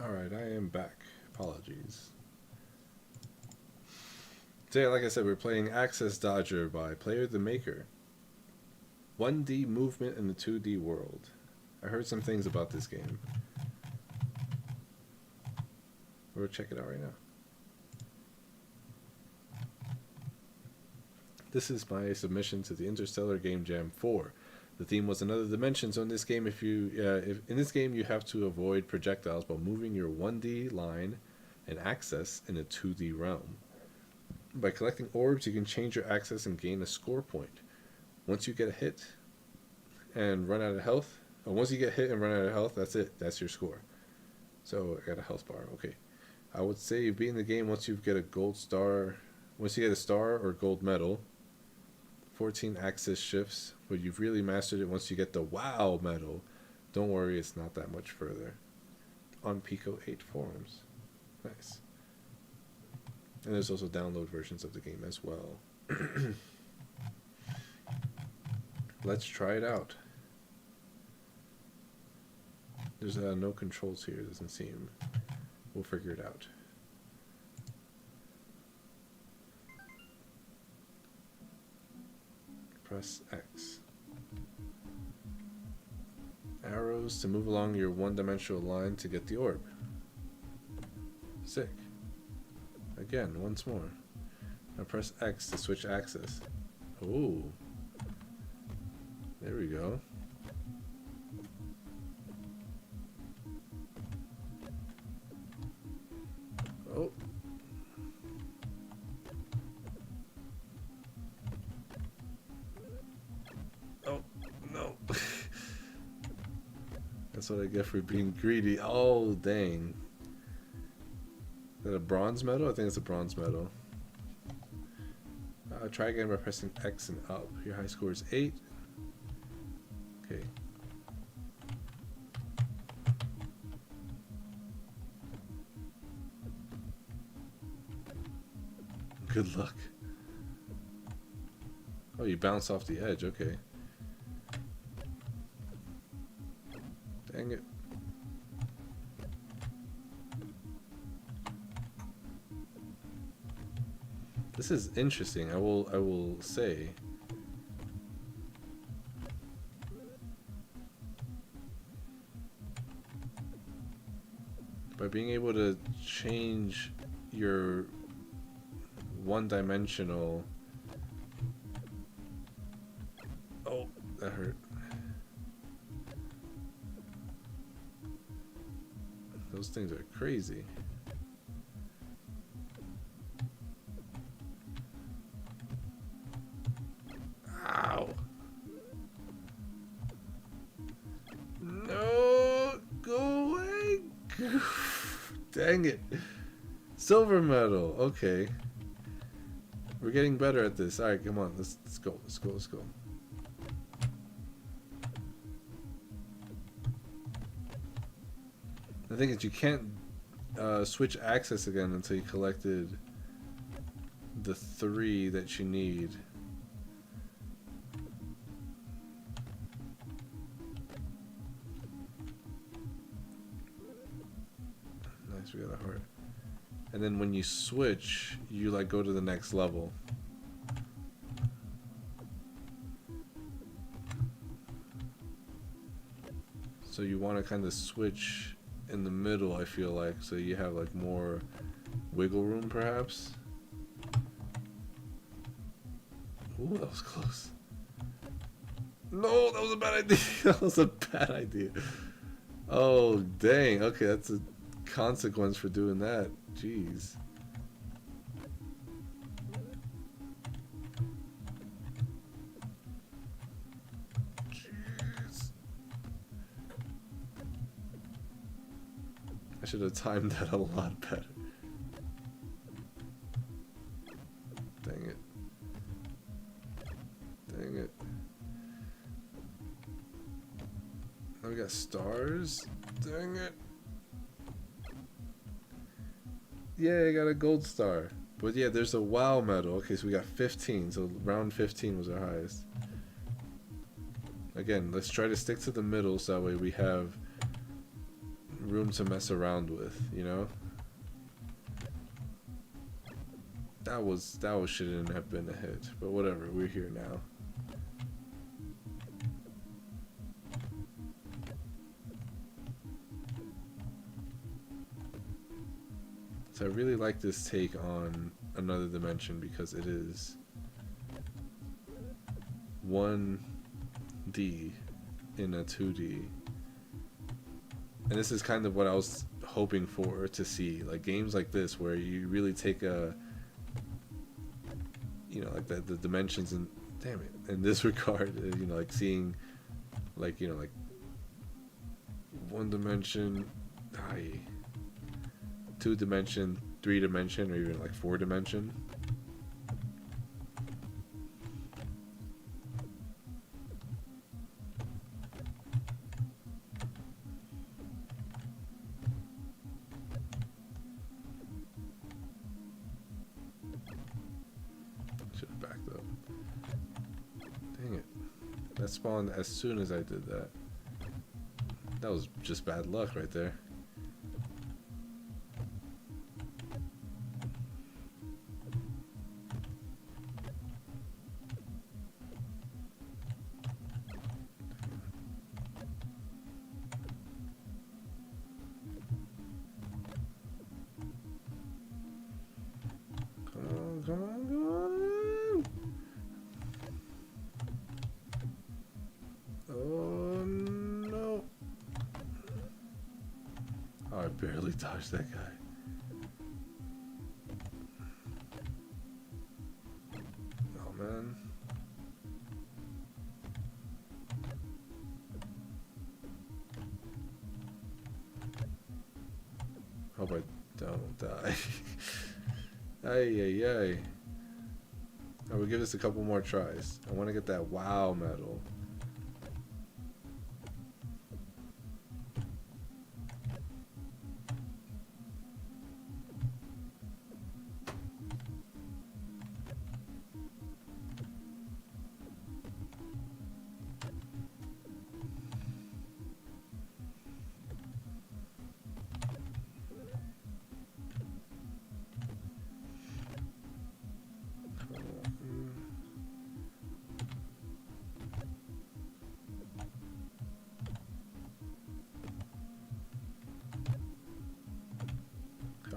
All right, I am back. Apologies. Today, like I said, we're playing Access Dodger by Player the Maker. 1D movement in the 2D world. I heard some things about this game. We'll check it out right now. This is my submission to the Interstellar Game Jam 4. The theme was another dimension. So in this game, if in this game you have to avoid projectiles by moving your 1D line and access in a 2D realm. By collecting orbs, you can change your access and gain a score point. Once you get a hit and run out of health, once you get hit and run out of health, that's it. That's your score. So I got a health bar. Okay. I would say you've beaten the game once you get a gold star. Once you get a star or gold medal. 14 axis shifts, but you've really mastered it once you get the wow medal. Don't worry, it's not that much further. On Pico 8 forums. Nice. And there's also download versions of the game as well. Let's try it out. There's no controls here, it doesn't seem. We'll figure it out. Press X. Arrows to move along your one-dimensional line to get the orb. Sick. Again, once more. Now press X to switch axis. Oh. There we go. Oh. Oh, no. That's what I get for being greedy. Oh, dang. Is that a bronze medal? I think it's a bronze medal. Try again by pressing X and up. Your high score is 8. Okay. Good luck. Oh, you bounce off the edge. Okay. Dang it. This is interesting. I will say. By being able to change your one-dimensional... Oh, that hurt. Those things are crazy. Ow. No, go away. Dang it. Silver medal. Okay. We're getting better at this. Alright, come on. Let's go. Let's go. Let's go. The thing is, you can't switch access again until you collected the 3 that you need. Nice, we got a heart. And then when you switch, you like go to the next level. So you want to kind of switch in the middle, I feel like, so you have like more wiggle room perhaps. Ooh, that was close. No, that was a bad idea. That was a bad idea. Oh, dang. Okay, that's a consequence for doing that. Jeez. Jeez. I should have timed that a lot better. Dang it. Dang it. Now we got stars. Dang it. Yeah, I got a gold star. But yeah, there's a wow medal. Okay, so we got 15. So round 15 was our highest. Again, let's try to stick to the middle so that way we have room to mess around with, you know? That shouldn't have been a hit. But whatever, we're here now. So I really like this take on another dimension because it is 1D in a 2D. And this is kind of what I was hoping for to see. Like games like this where you really take a, you know, like the dimensions and, damn it, in this regard, you know, like seeing, like, you know, like 1 dimension, 2 dimension, 3 dimension, or even like 4 dimension. Should have backed up. Dang it. That spawned as soon as I did that. That was just bad luck right there. Come on. Oh no. Oh, I barely dodged that guy. Oh man. Hope I don't die. Ay, ay, ay. I will give this a couple more tries. I want to get that wow medal.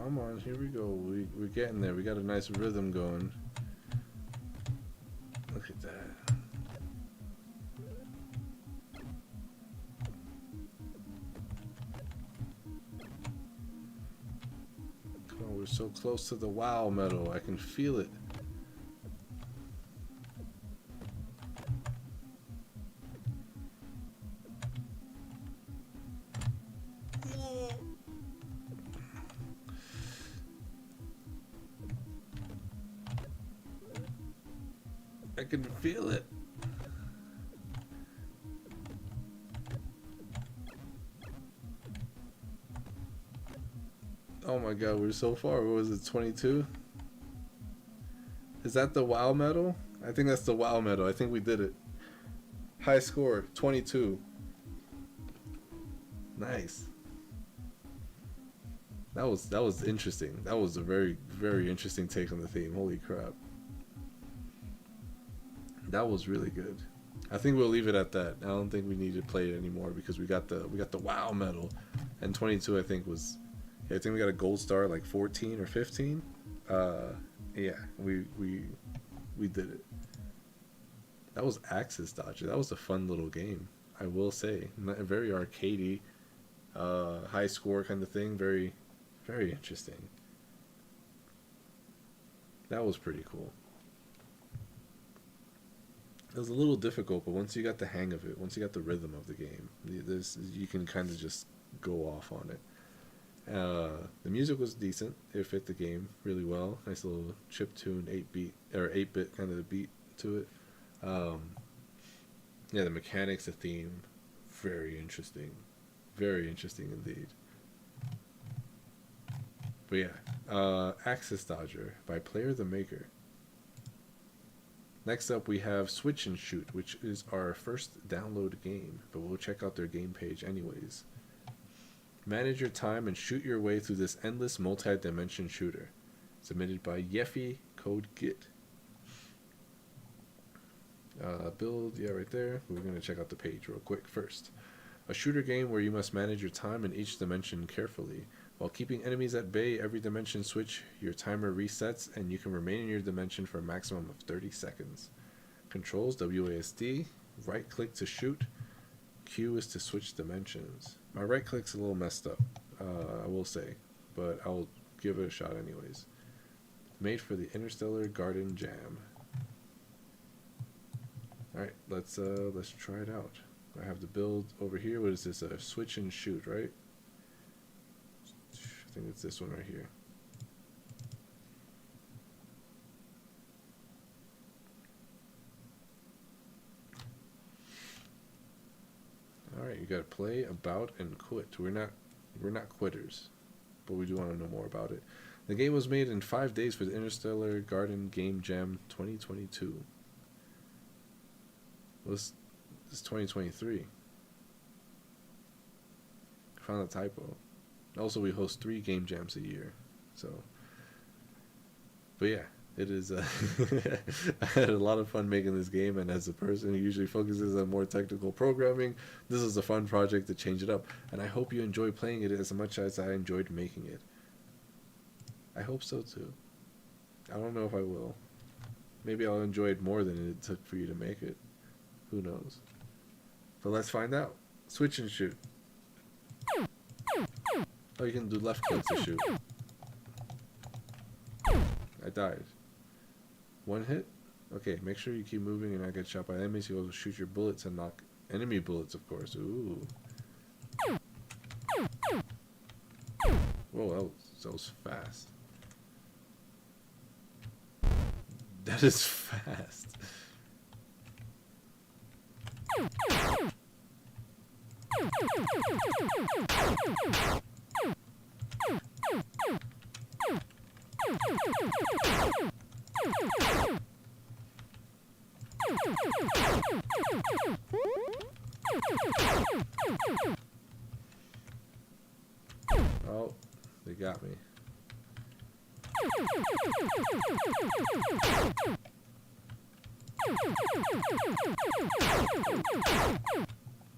Come on, here we go. We're getting there. We got a nice rhythm going. Look at that. Come on, we're so close to the wow medal. I can feel it. I can feel it. Oh my god, we're so far. What was it, 22? Is that the WoW medal? I think that's the WoW medal. I think we did it. High score, 22. Nice. That was interesting. That was a very, very interesting take on the theme. Holy crap. That was really good. I think we'll leave it at that. I don't think we need to play it anymore because we got the WoW medal, and 22 I think was, yeah, I think we got a gold star like 14 or 15. Yeah, we did it. That was Axis Dodger. That was a fun little game, I will say. Very arcadey, high score kind of thing. Very, very interesting. That was pretty cool. It was a little difficult, but once you got the hang of it, once you got the rhythm of the game, you can kind of just go off on it. The music was decent. It fit the game really well. Nice little chiptune 8-bit kind of beat to it. Yeah, the mechanics, the theme, very interesting. Very interesting indeed. But yeah, Axis Dodger by Player the Maker. Next up we have Switch and Shoot, which is our first download game, but we'll check out their game page anyways. Manage your time and shoot your way through this endless multi-dimension shooter. Submitted by Yeffy Code Git. Build, yeah, right there. We're going to check out the page real quick first. A shooter game where you must manage your time in each dimension carefully. While keeping enemies at bay, every dimension switch, your timer resets, and you can remain in your dimension for a maximum of 30 seconds. Controls, WASD, right click to shoot, Q is to switch dimensions. My right click's a little messed up, I will say, but I'll give it a shot anyways. Made for the Interstellar Game Jam. Alright, let's try it out. I have the build over here. What is this? A switch and shoot, right? I think it's this one right here. All right, you got to play, about, and quit. We're not quitters, but we do want to know more about it. The game was made in 5 days for the Interstellar Game Jam 2022. This is 2023. I found a typo. Also, we host 3 game jams a year, so. But yeah, it is. I had a lot of fun making this game, and as a person who usually focuses on more technical programming, this is a fun project to change it up. And I hope you enjoy playing it as much as I enjoyed making it. I hope so too. I don't know if I will. Maybe I'll enjoy it more than it took for you to make it. Who knows? But let's find out. Switch and shoot. Oh, you can do left click to shoot. I died. One hit? Okay, make sure you keep moving and not get shot by enemies. You also shoot your bullets and knock enemy bullets, of course. Ooh. Whoa, that was fast. That is fast. Oh, they got me.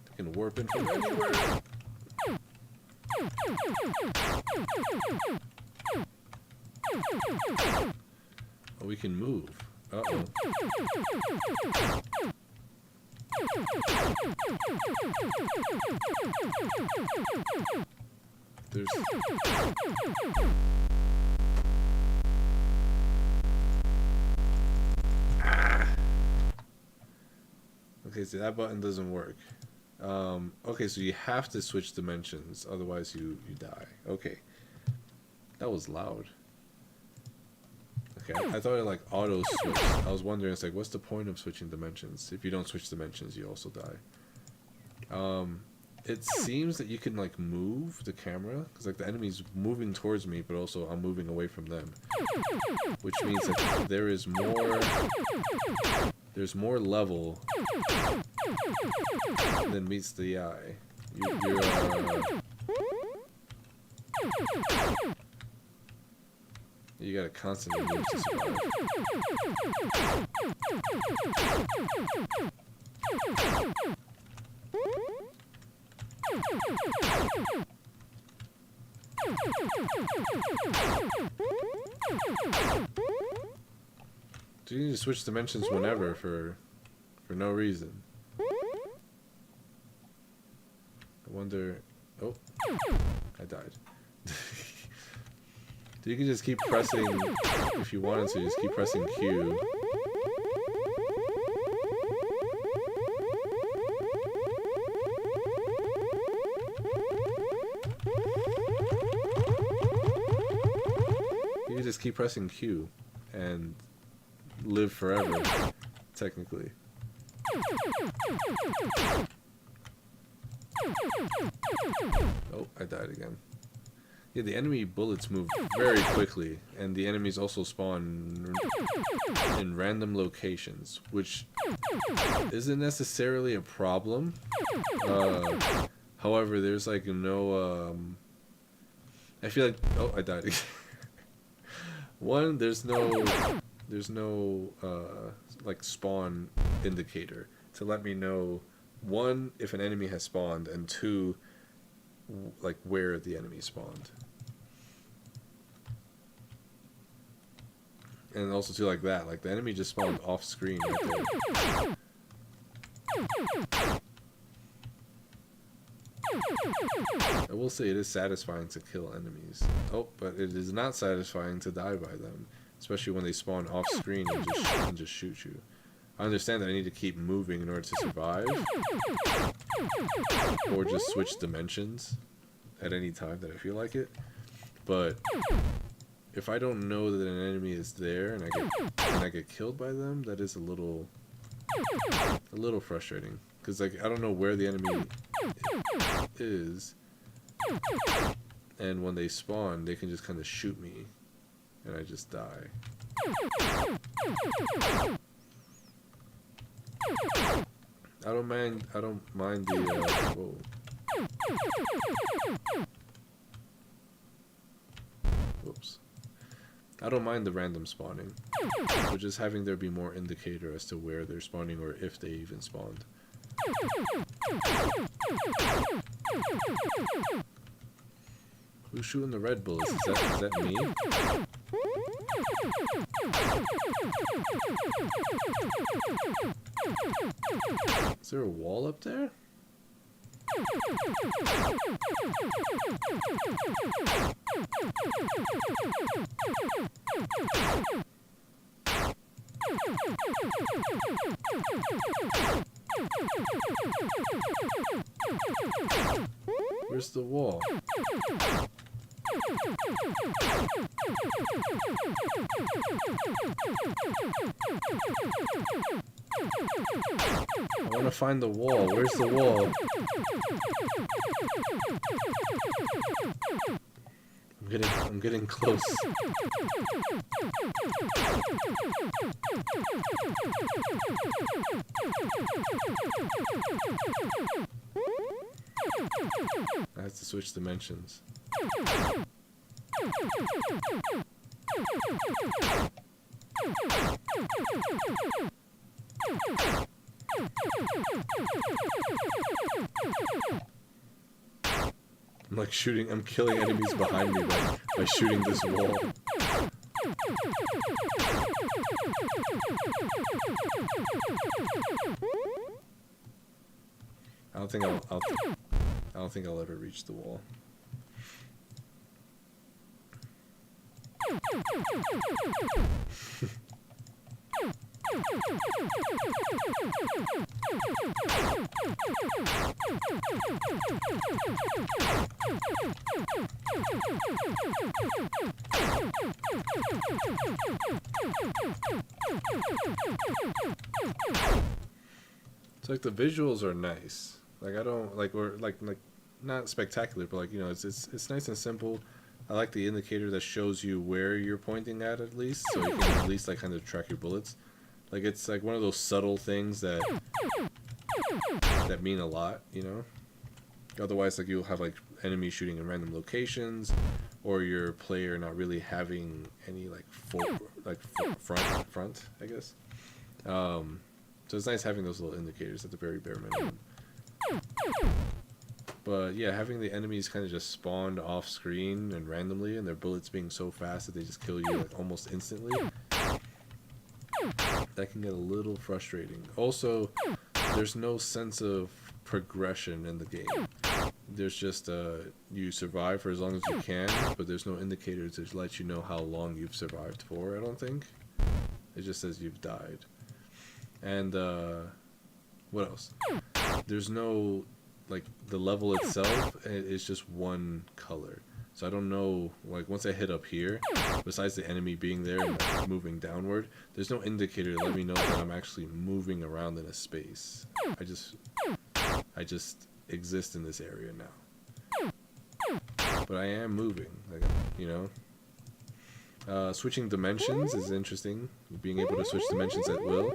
They can warp in from anywhere. Oh, we can move. Uh-oh. There's... Ah! Okay, so that button doesn't work. Okay, so you have to switch dimensions, otherwise you die. Okay. That was loud. Okay, I thought it like auto switched. I was wondering, it's like, what's the point of switching dimensions? If you don't switch dimensions, you also die. It seems that you can like move the camera, because like the enemy's moving towards me, but also I'm moving away from them. Which means that there's more level than meets the eye. You gotta constantly move to survive. So you need to switch dimensions whenever for no reason. I wonder... Oh, I died. You can just keep pressing, if you wanted to, just keep pressing Q. You can just keep pressing Q and live forever, technically. Oh, I died again. Yeah, the enemy bullets move very quickly, and the enemies also spawn in random locations, which isn't necessarily a problem. However, there's like no, I feel like, oh, I died again. One, there's no like spawn indicator to let me know, one, if an enemy has spawned, and two, like where the enemy spawned. And also too, like that, like the enemy just spawned off screen right there. I will say it is satisfying to kill enemies. Oh, but it is not satisfying to die by them, especially when they spawn off screen and just shoot you. I understand that I need to keep moving in order to survive, or just switch dimensions at any time that I feel like it. But if I don't know that an enemy is there and I get killed by them, that is a little frustrating. Because like I don't know where the enemy is, and when they spawn, they can just kind of shoot me, and I just die. I don't mind the whoa. Whoops. I don't mind the random spawning, but just having there be more indicator as to where they're spawning or if they even spawned. Who's shooting the red bullets? Is that me? Is there a wall up there? Where's the wall? I want to find the wall. Where's the wall? I'm getting close. I have to switch dimensions. I'm like shooting, I'm killing enemies behind me by shooting this wall. I don't think I'll ever reach the wall. It's like the visuals are nice. Like I don't like or like not spectacular, but like, you know, it's nice and simple. I like the indicator that shows you where you're pointing at least, so you can at least like kind of track your bullets. Like it's like one of those subtle things that mean a lot, you know. Otherwise, like you'll have like enemies shooting in random locations, or your player not really having any like front, I guess. So it's nice having those little indicators at the very bare minimum. But yeah, having the enemies kind of just spawned off screen and randomly, and their bullets being so fast that they just kill you like almost instantly, that can get a little frustrating. Also, there's no sense of progression in the game. There's just you survive for as long as you can, but there's no indicator to let you know how long you've survived for, I don't think. It just says you've died. And what else? There's no, like, the level itself is just one color. So I don't know, like, once I hit up here, besides the enemy being there and like, moving downward, there's no indicator to let me know that I'm actually moving around in a space. I just exist in this area now. But I am moving, like, you know. Switching dimensions is interesting, being able to switch dimensions at will.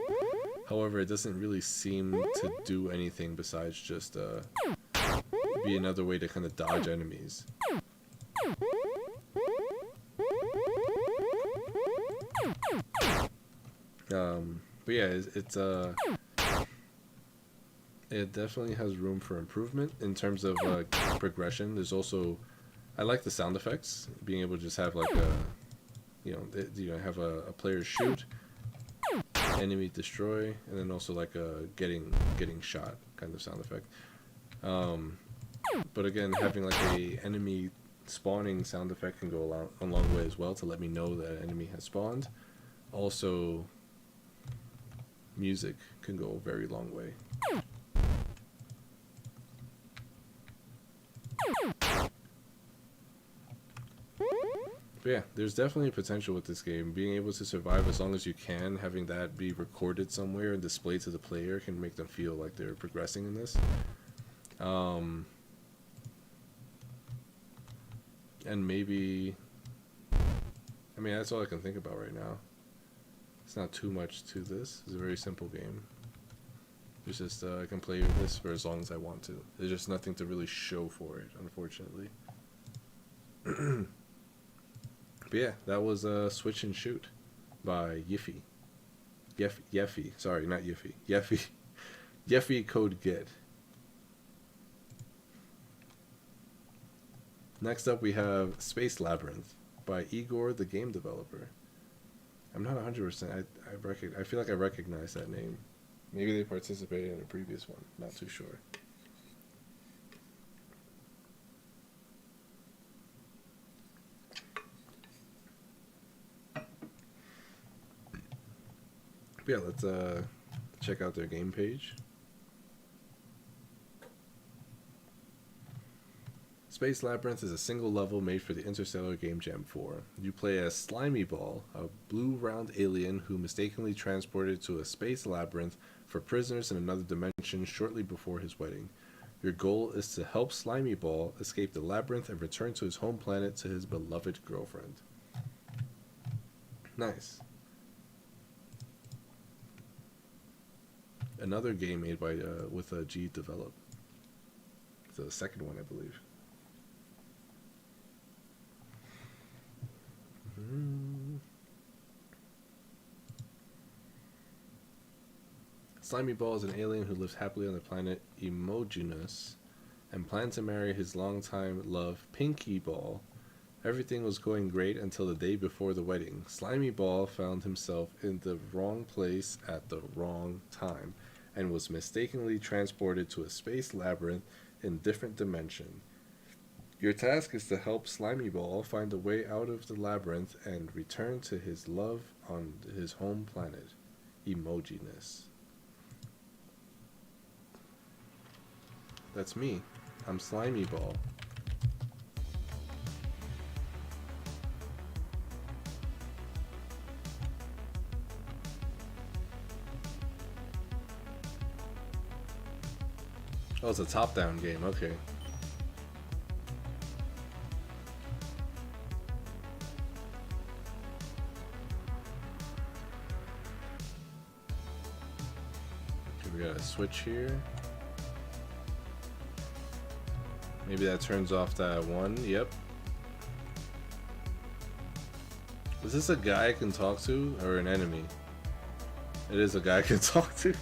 However, it doesn't really seem to do anything besides just be another way to kind of dodge enemies. But yeah, it definitely has room for improvement in terms of progression. There's also, I like the sound effects, being able to just have like have a player shoot, enemy destroy, and then also like a getting shot kind of sound effect. But again, having like a enemy spawning sound effect can go a long way as well to let me know that an enemy has spawned. Also, music can go a very long way. But yeah, there's definitely potential with this game. Being able to survive as long as you can, having that be recorded somewhere and displayed to the player can make them feel like they're progressing in this. And maybe, I mean, that's all I can think about right now. It's not too much to this. It's a very simple game. It's just I can play this for as long as I want to. There's just nothing to really show for it, unfortunately. But yeah, that was Switch and Shoot by Yiffy. Yeffy. Sorry, not Yiffy. Yeffy. Yeffy Code Get. Next up, we have Space Labyrinth by Igor, the game developer. I'm not 100%. I feel like I recognize that name. Maybe they participated in a previous one. Not too sure. But yeah, let's check out their game page. Space Labyrinth is a single level made for the Interstellar Game Jam 4. You play as Slimy Ball, a blue round alien who mistakenly transported to a space labyrinth for prisoners in another dimension shortly before his wedding. Your goal is to help Slimy Ball escape the labyrinth and return to his home planet to his beloved girlfriend. Nice. Another game made by with G Develop. It's the second one, I believe. Slimy Ball is an alien who lives happily on the planet Emogenus and plans to marry his longtime love, Pinky Ball, Everything was going great until the day before the wedding. Slimy Ball found himself in the wrong place at the wrong time and was mistakenly transported to a space labyrinth in different dimension. Your task is to help Slimy Ball find a way out of the labyrinth and return to his love on his home planet. Emojiness. That's me. I'm Slimy Ball. Oh, it's a top-down game. Okay. Okay, we got a switch here. Maybe that turns off that one. Yep. Is this a guy I can talk to or an enemy? It is a guy I can talk to.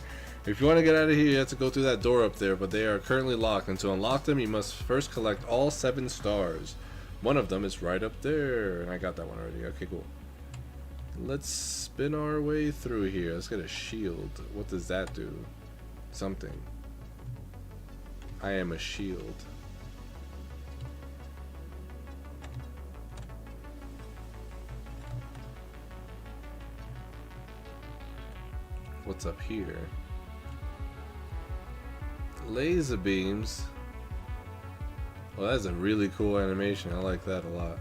If you want to get out of here, you have to go through that door up there, but they are currently locked, and to unlock them, you must first collect all 7 stars. One of them is right up there, and I got that one already. Okay, cool. Let's spin our way through here. Let's get a shield. What does that do? Something. I am a shield. What's up here? Laser beams. Well, that's a really cool animation. I like that a lot.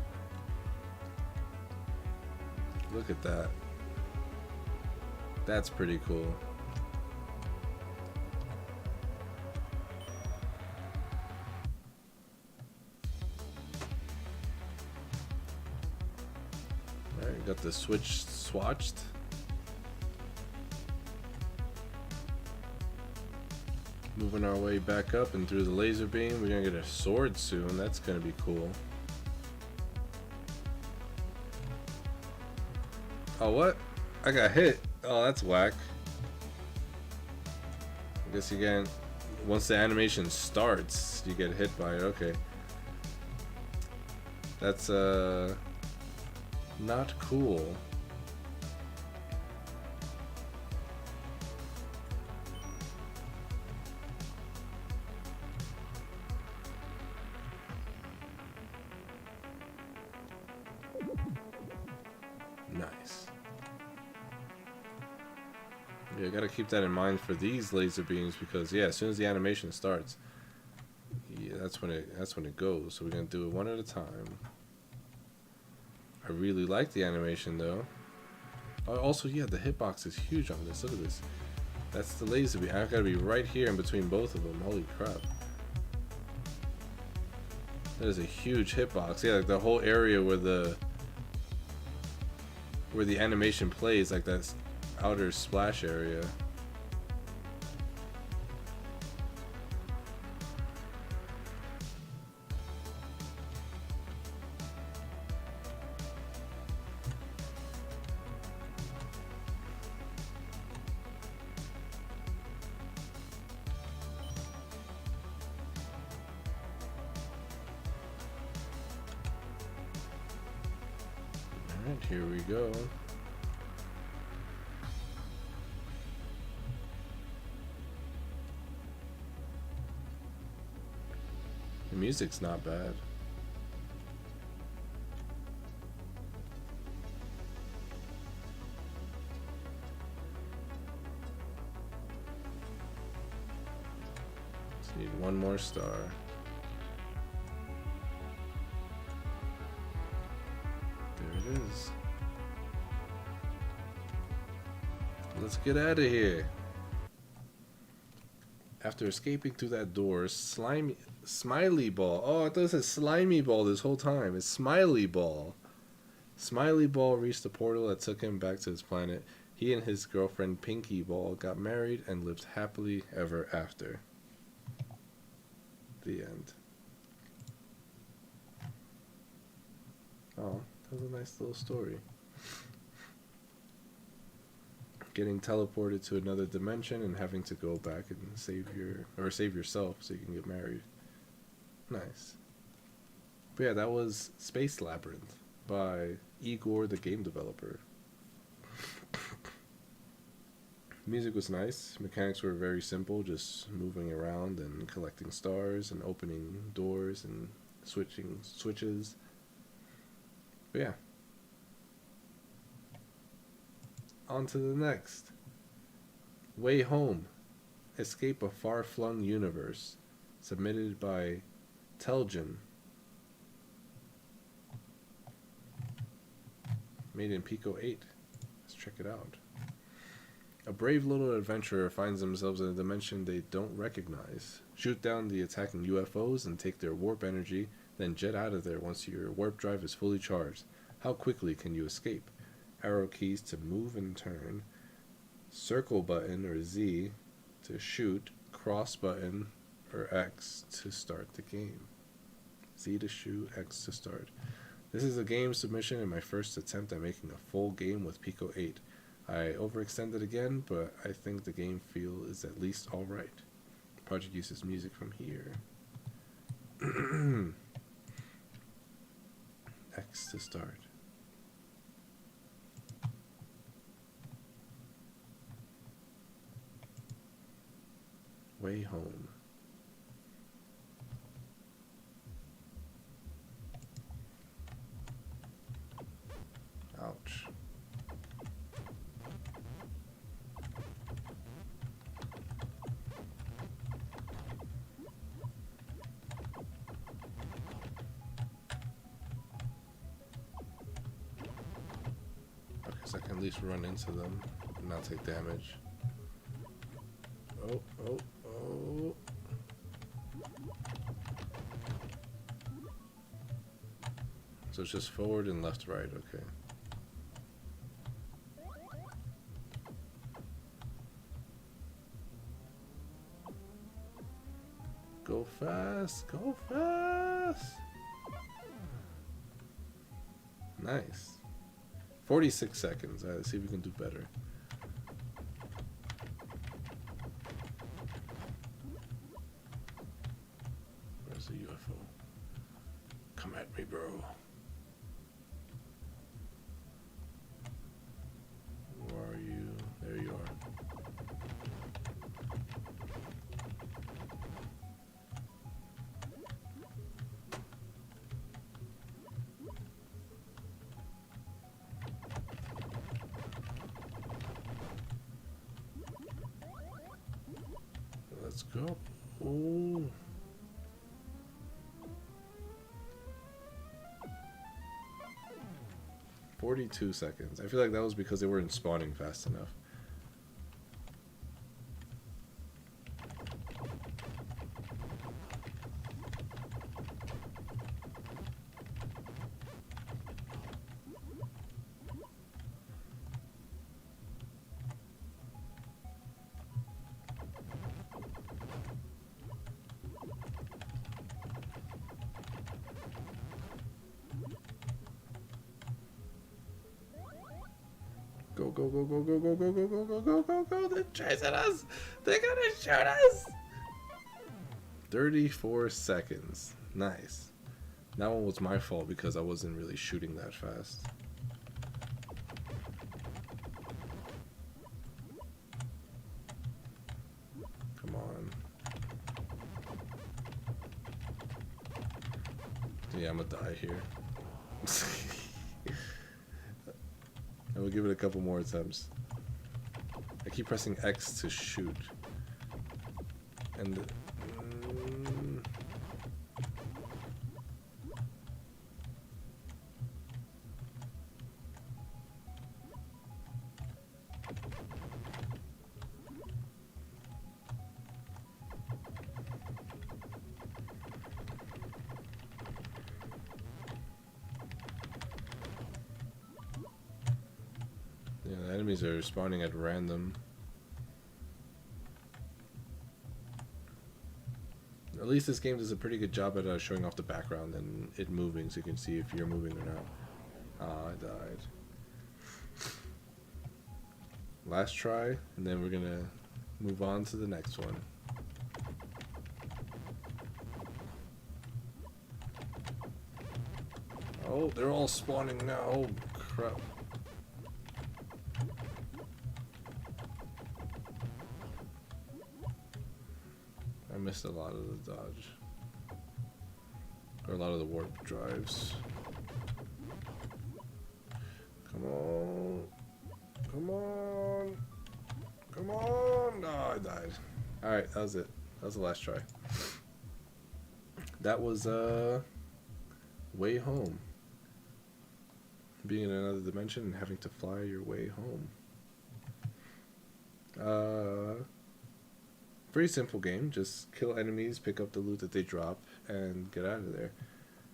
Look at that. That's pretty cool. Alright, got the switch swatched. Moving our way back up and through the laser beam. We're gonna get a sword soon. That's gonna be cool. Oh, what? I got hit. Oh, that's whack. I guess you get, once the animation starts, you get hit by it. Okay. That's not cool. Nice. Yeah, gotta keep that in mind for these laser beams because yeah, as soon as the animation starts, yeah, that's when it goes. So we're gonna do it one at a time. I really like the animation though. Also, yeah, the hitbox is huge on this. Look at this. That's the laser beam. I've got to be right here in between both of them. Holy crap. That is a huge hitbox. Yeah, like the whole area where the animation plays, like that outer splash area. Alright, here we go. The music's not bad. Just need one more star. There it is. Let's get out of here. After escaping through that door, Smiley Ball. Oh, I thought it said Slimy Ball this whole time. It's Smiley Ball. Smiley Ball reached the portal that took him back to his planet. He and his girlfriend Pinky Ball got married and lived happily ever after. The end. Oh, that was a nice little story. Getting teleported to another dimension and having to go back and save yourself so you can get married. Nice. But yeah, that was Space Labyrinth by Igor, the game developer. Music was nice. Mechanics were very simple, just moving around and collecting stars and opening doors and switching switches. But yeah. On to the next. WayHome. Escape a Far-Flung Universe. Submitted by TimeJump. Made in Pico 8. Let's check it out. A brave little adventurer finds themselves in a dimension they don't recognize. Shoot down the attacking UFOs and take their warp energy, then jet out of there once your warp drive is fully charged. How quickly can you escape? Arrow keys to move and turn. Circle button or Z to shoot. Cross button or X to start the game. Z to shoot, X to start. This is a game submission and my first attempt at making a full game with Pico 8. I overextended again, but I think the game feel is at least alright. Project uses music from here. X to start. WayHome. Ouch. I can at least run into them and not take damage. Oh, oh, oh. So it's just forward and left, right, okay. Go fast, go fast. Nice. 46 seconds. All right, let's see if we can do better. Where's the UFO? Come at me, bro. Where are you? There you are. Let's go. Oh. "42 seconds. I feel like that was because they weren't spawning fast enough. Go, go, go, go, go, go, go, go, go, go, go, go, go. They're chasing us. They're gonna shoot us. 34 seconds. Nice. That one was my fault because I wasn't really shooting that fast. Come on. Yeah, I'm gonna die here. And we'll give it a couple more attempts. I keep pressing X to shoot. And yeah, the enemies are spawning at random. At least this game does a pretty good job at showing off the background and it moving so you can see if you're moving or not. Ah, I died. Last try, and then we're gonna move on to the next one. Oh, they're all spawning now. Oh, crap. I missed a lot of the dodge. Or a lot of the warp drives. Come on. Come on. Come on. Oh, I died. Alright, that was it. That was the last try. That was, WayHome. Being in another dimension and having to fly your way home. Pretty simple game. Just kill enemies, pick up the loot that they drop, and get out of there.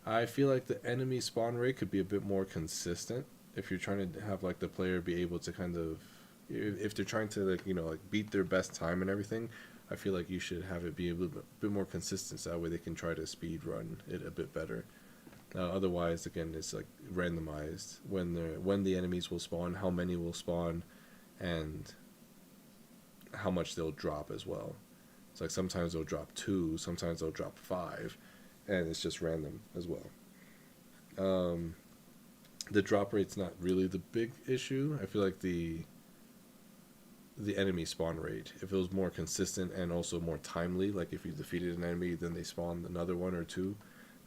I feel like the enemy spawn rate could be a bit more consistent if you're trying to have like the player be able to kind of, if they're trying to like, you know, like beat their best time and everything. I feel like you should have it be a bit more consistent, so that way they can try to speed run it a bit better. Otherwise, again, it's like randomized when the enemies will spawn, how many will spawn, and how much they'll drop as well. It's like sometimes they'll drop 2, sometimes they'll drop 5, and it's just random as well. The drop rate's not really the big issue. I feel like the enemy spawn rate, if it was more consistent and also more timely, like if you defeated an enemy then they spawn another 1 or 2,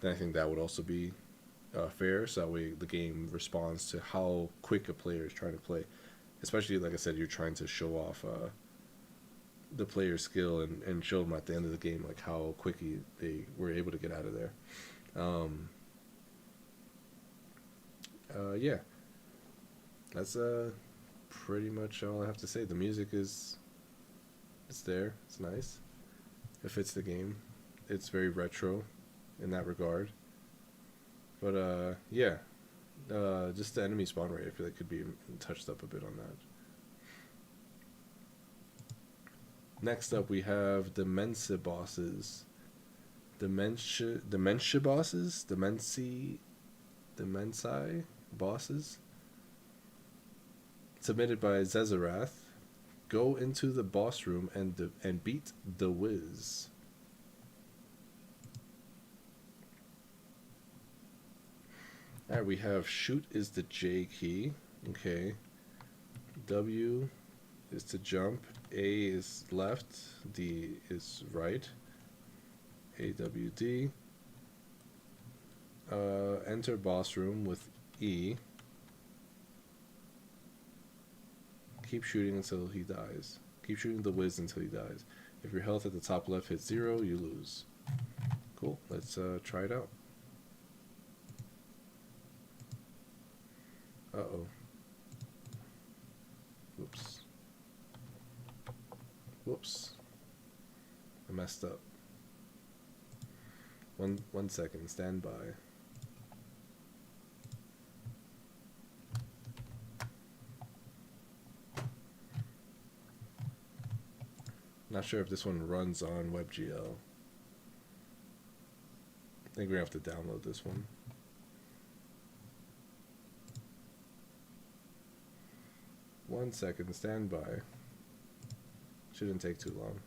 then I think that would also be fair, so that way the game responds to how quick a player is trying to play. Especially, like I said, you're trying to show off the player's skill and show them at the end of the game like how quickly they were able to get out of there. Yeah, that's pretty much all I have to say. The music it's there, it's nice, it fits the game, it's very retro in that regard. But yeah, just the enemy spawn rate, I feel like could be touched up a bit on that. Next up we have DimensiBosses. DimensiBosses? DimensiBosses? Submitted by Zezerath. Go into the boss room and beat the Wiz. Alright, we have shoot is the J key. Okay. W is to jump. A is left. D is right. AWD. Enter boss room with E. Keep shooting until he dies. Keep shooting the Wiz until he dies. If your health at the top left hits 0, you lose. Cool. Let's try it out. Uh-oh. Whoops. Whoops. I messed up. One second. Stand by. Not sure if this one runs on WebGL. I think we're gonna have to download this one. One second, stand by. Shouldn't take too long.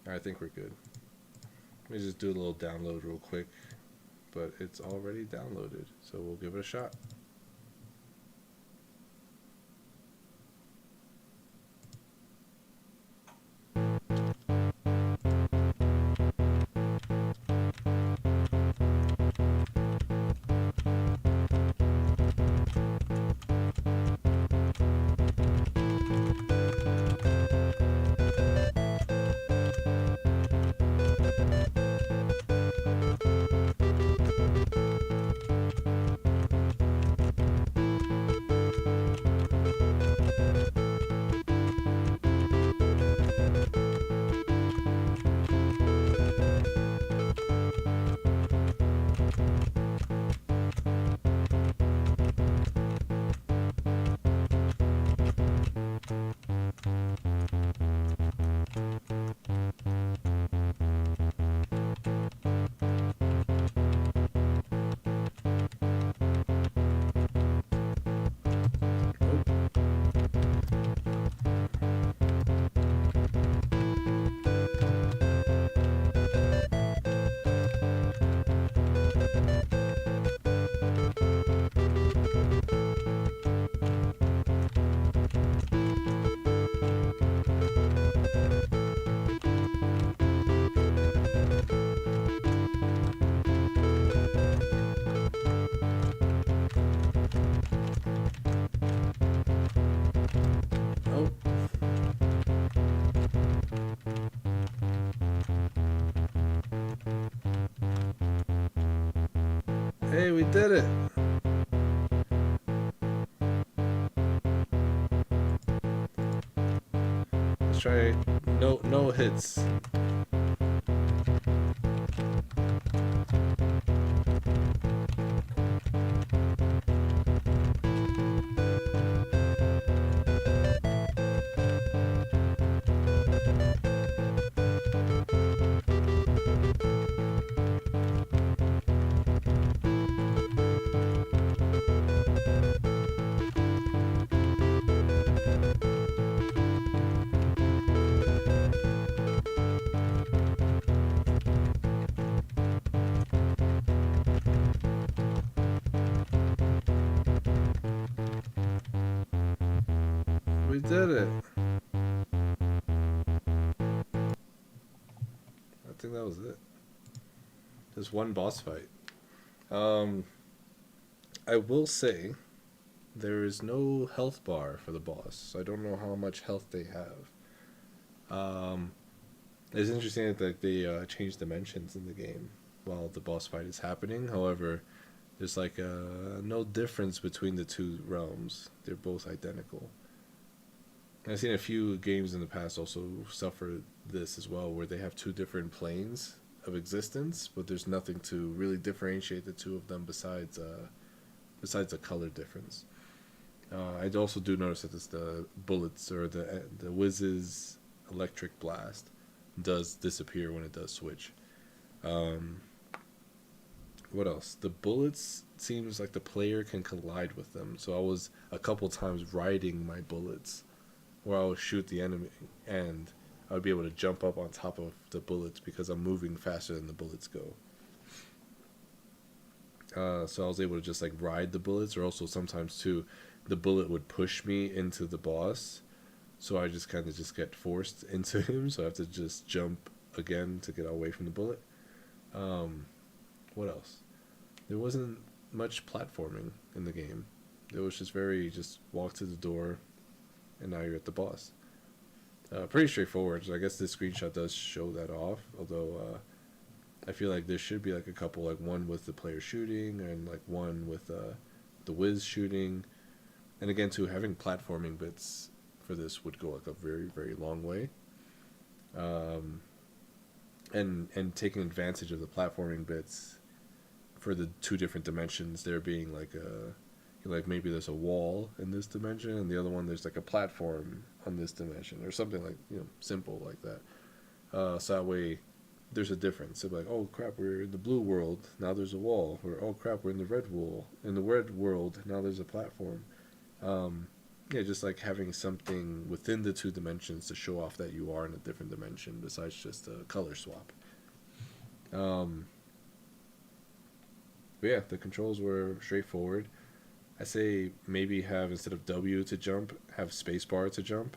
I think we're good. Let me just do a little download real quick, but it's already downloaded, so we'll give it a shot. Hey, we did it! Let's try no hits. We did it. I think that was it. Just one boss fight. Um, I will say there is no health bar for the boss, so I don't know how much health they have. It's interesting that like, they change dimensions in the game while the boss fight is happening. However, there's like no difference between the two realms. They're both identical. I've seen a few games in the past also suffer this as well, where they have two different planes of existence, but there's nothing to really differentiate the two of them besides a color difference. I also do notice that it's the bullets or the Wiz's electric blast does disappear when it does switch. Um, what else? The bullets seems like the player can collide with them. So I was a couple times riding my bullets where I would shoot the enemy and I would be able to jump up on top of the bullets because I'm moving faster than the bullets go. So I was able to just like ride the bullets, or also sometimes too, the bullet would push me into the boss, so I just kind of just get forced into him. So I have to just jump again to get away from the bullet. What else? There wasn't much platforming in the game. It was just very just walk to the door, and now you're at the boss. Pretty straightforward. So I guess this screenshot does show that off. Although I feel like there should be like a couple, like one with the player shooting and like one with the Wiz shooting. And again, too, having platforming bits for this would go like a very very long way. And taking advantage of the platforming bits for the two different dimensions, there being like maybe there's a wall in this dimension and the other one there's like a platform on this dimension or something, like simple like that. So that way there's a difference. So like, oh crap, we're in the blue world, now there's a wall. Or oh crap, we're in the red world, now there's a platform. Yeah, just like having something within the two dimensions to show off that you are in a different dimension besides just a color swap. But yeah, the controls were straightforward. I say maybe have, instead of W to jump, have spacebar to jump.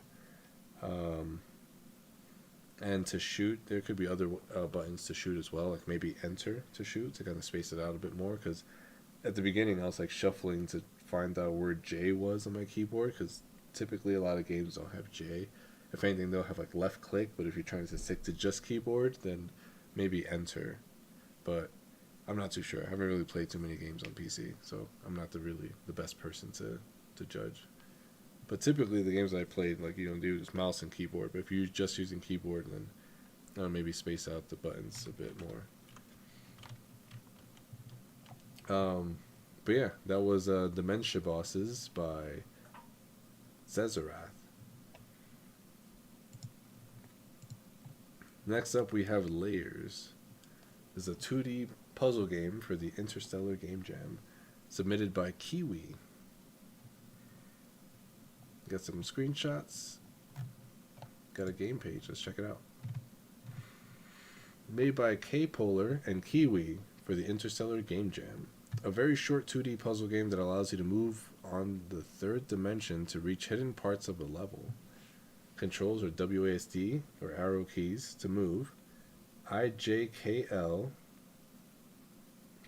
And to shoot, there could be other buttons to shoot as well, like maybe enter to shoot to kind of space it out a bit more. Because at the beginning, I was like shuffling to find out where J was on my keyboard, because typically a lot of games don't have J. If anything, they'll have like left click, but if you're trying to stick to just keyboard, then maybe enter. But I'm not too sure. I haven't really played too many games on PC, so I'm not really the best person to judge. But typically the games I played, like do is mouse and keyboard. But if you're just using keyboard, then maybe space out the buttons a bit more. But yeah, that was DimensiBosses by Zezerath. Next up, we have Layers. This is a 2D puzzle game for the Interstellar Game Jam, submitted by Kiwi. Got some screenshots. Got a game page. Let's check it out. Made by K-Polar and Kiwi for the Interstellar Game Jam. A very short 2D puzzle game that allows you to move on the third dimension to reach hidden parts of a level. Controls are WASD, or arrow keys, to move. IJKL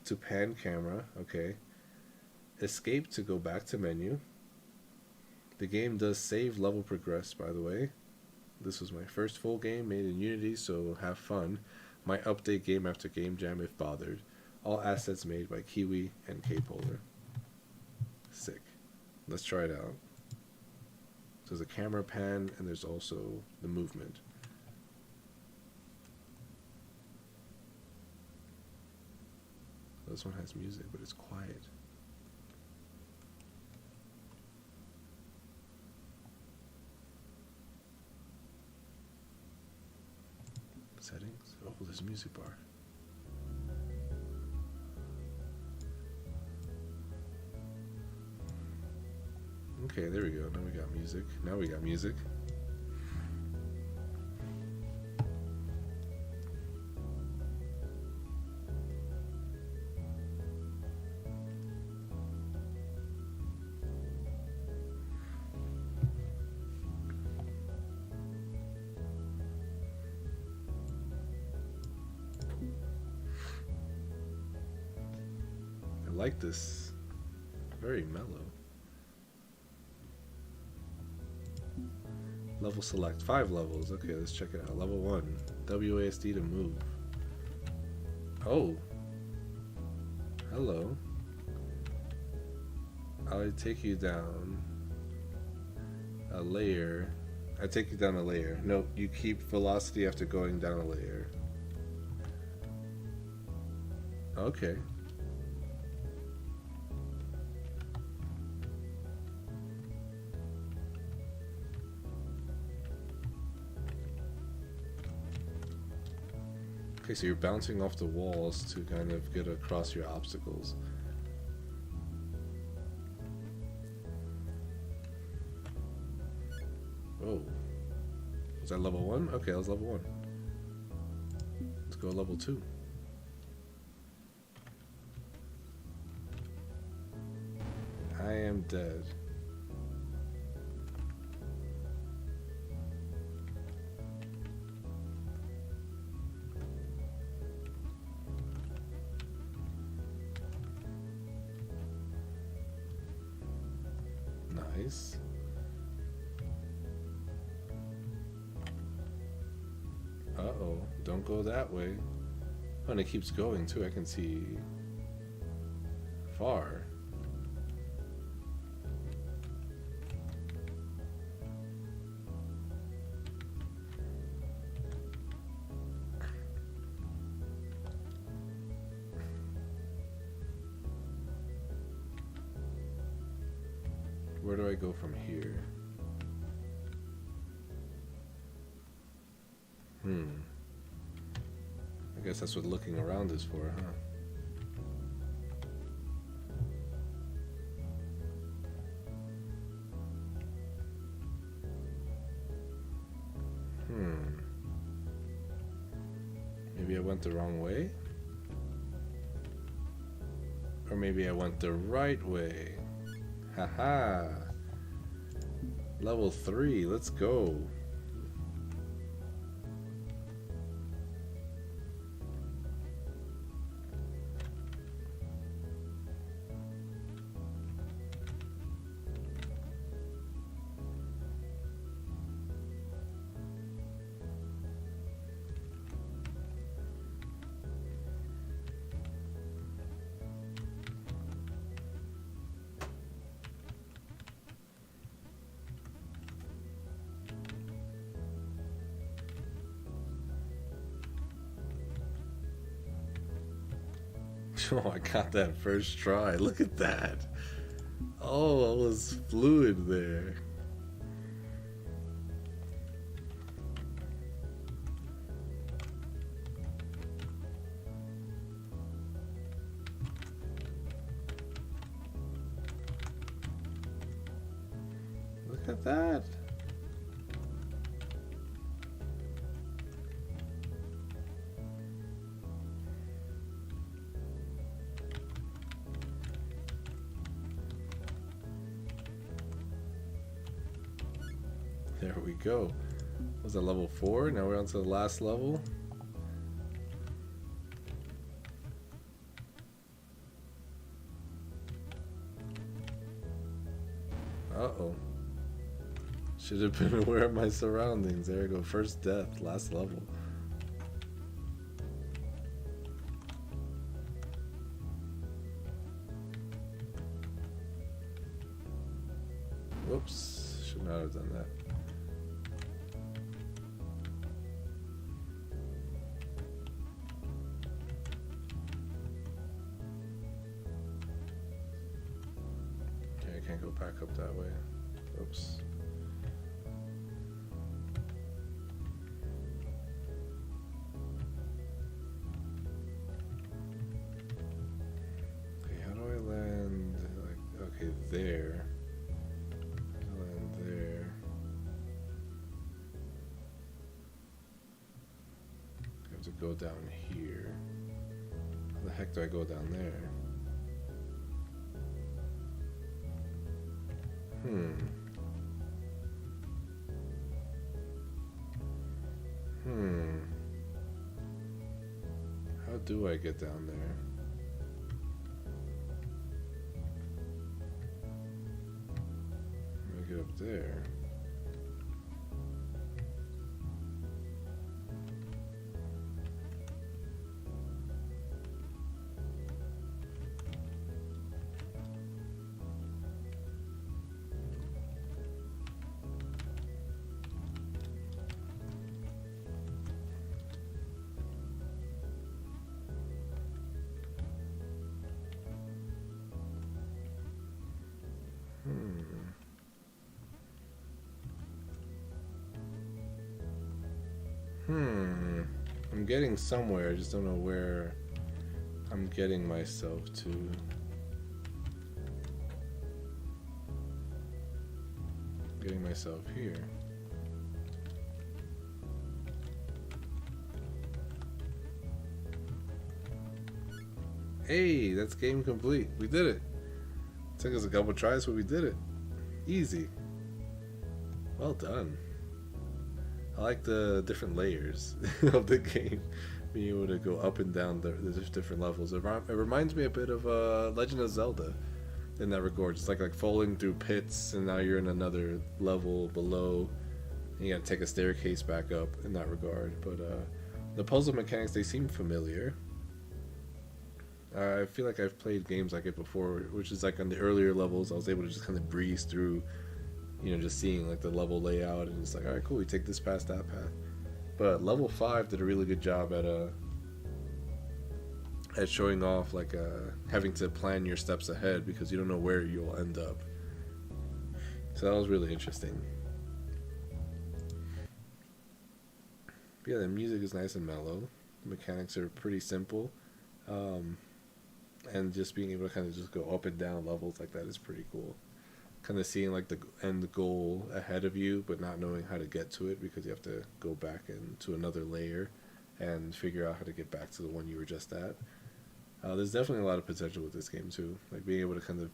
to pan camera, okay. Escape to go back to menu. The game does save level progress, by the way. This was my first full game made in Unity, so have fun. Might update game after game jam if bothered. All assets made by Kiwi and K-Polar. Sick. Let's try it out. So there's a camera pan and there's also the movement. This one has music, but it's quiet. Settings? Oh, there's a music bar. Okay, there we go. Now we got music. Now we got music. I like this. Very mellow. Level select. 5 levels. Okay, let's check it out. Level 1. WASD to move. Oh. Hello. I take you down a layer. I take you down a layer. Nope, you keep velocity after going down a layer. Okay. Okay, so you're bouncing off the walls to kind of get across your obstacles. Oh. Was that level 1? Okay, that was level 1. Let's go level 2. I am dead. Nice. Uh-oh, don't go that way. Oh, and it keeps going too. I can see far. Where do I go from here? I guess that's what looking around is for, huh? Maybe I went the wrong way? Or maybe I went the right way. Haha. Level 3, let's go. Oh, I got that first try. Look at that. Oh, I was fluid there. Look at that. There we go. Was that level 4? Now we're on to the last level. Uh-oh. Should have been aware of my surroundings. There we go. First death, last level. Oops, should not have done that. Okay, I can't go back up that way. Oops. There. Land there. I have to go down here. How the heck do I go down there? How do I get down there? Up there. I'm getting somewhere, I just don't know where I'm getting myself to. Getting myself here. Hey, that's game complete. We did it. Took us a couple tries, but we did it. Easy. Well done. I like the different layers of the game, being able to go up and down the different levels. It reminds me a bit of Legend of Zelda in that regard. It's like falling through pits, and now you're in another level below, and you gotta take a staircase back up in that regard. But the puzzle mechanics, they seem familiar. I feel like I've played games like it before, which is like on the earlier levels, I was able to just kind of breeze through, you know, just seeing like the level layout, and it's like, all right, cool, we take this past that path. But level 5 did a really good job at showing off like having to plan your steps ahead, because you don't know where you'll end up. So that was really interesting. But yeah, the music is nice and mellow. The mechanics are pretty simple. And just being able to kind of just go up and down levels like that is pretty cool. Kind of seeing like the end goal ahead of you, but not knowing how to get to it, because you have to go back into another layer and figure out how to get back to the one you were just at. There's definitely a lot of potential with this game too, like being able to kind of,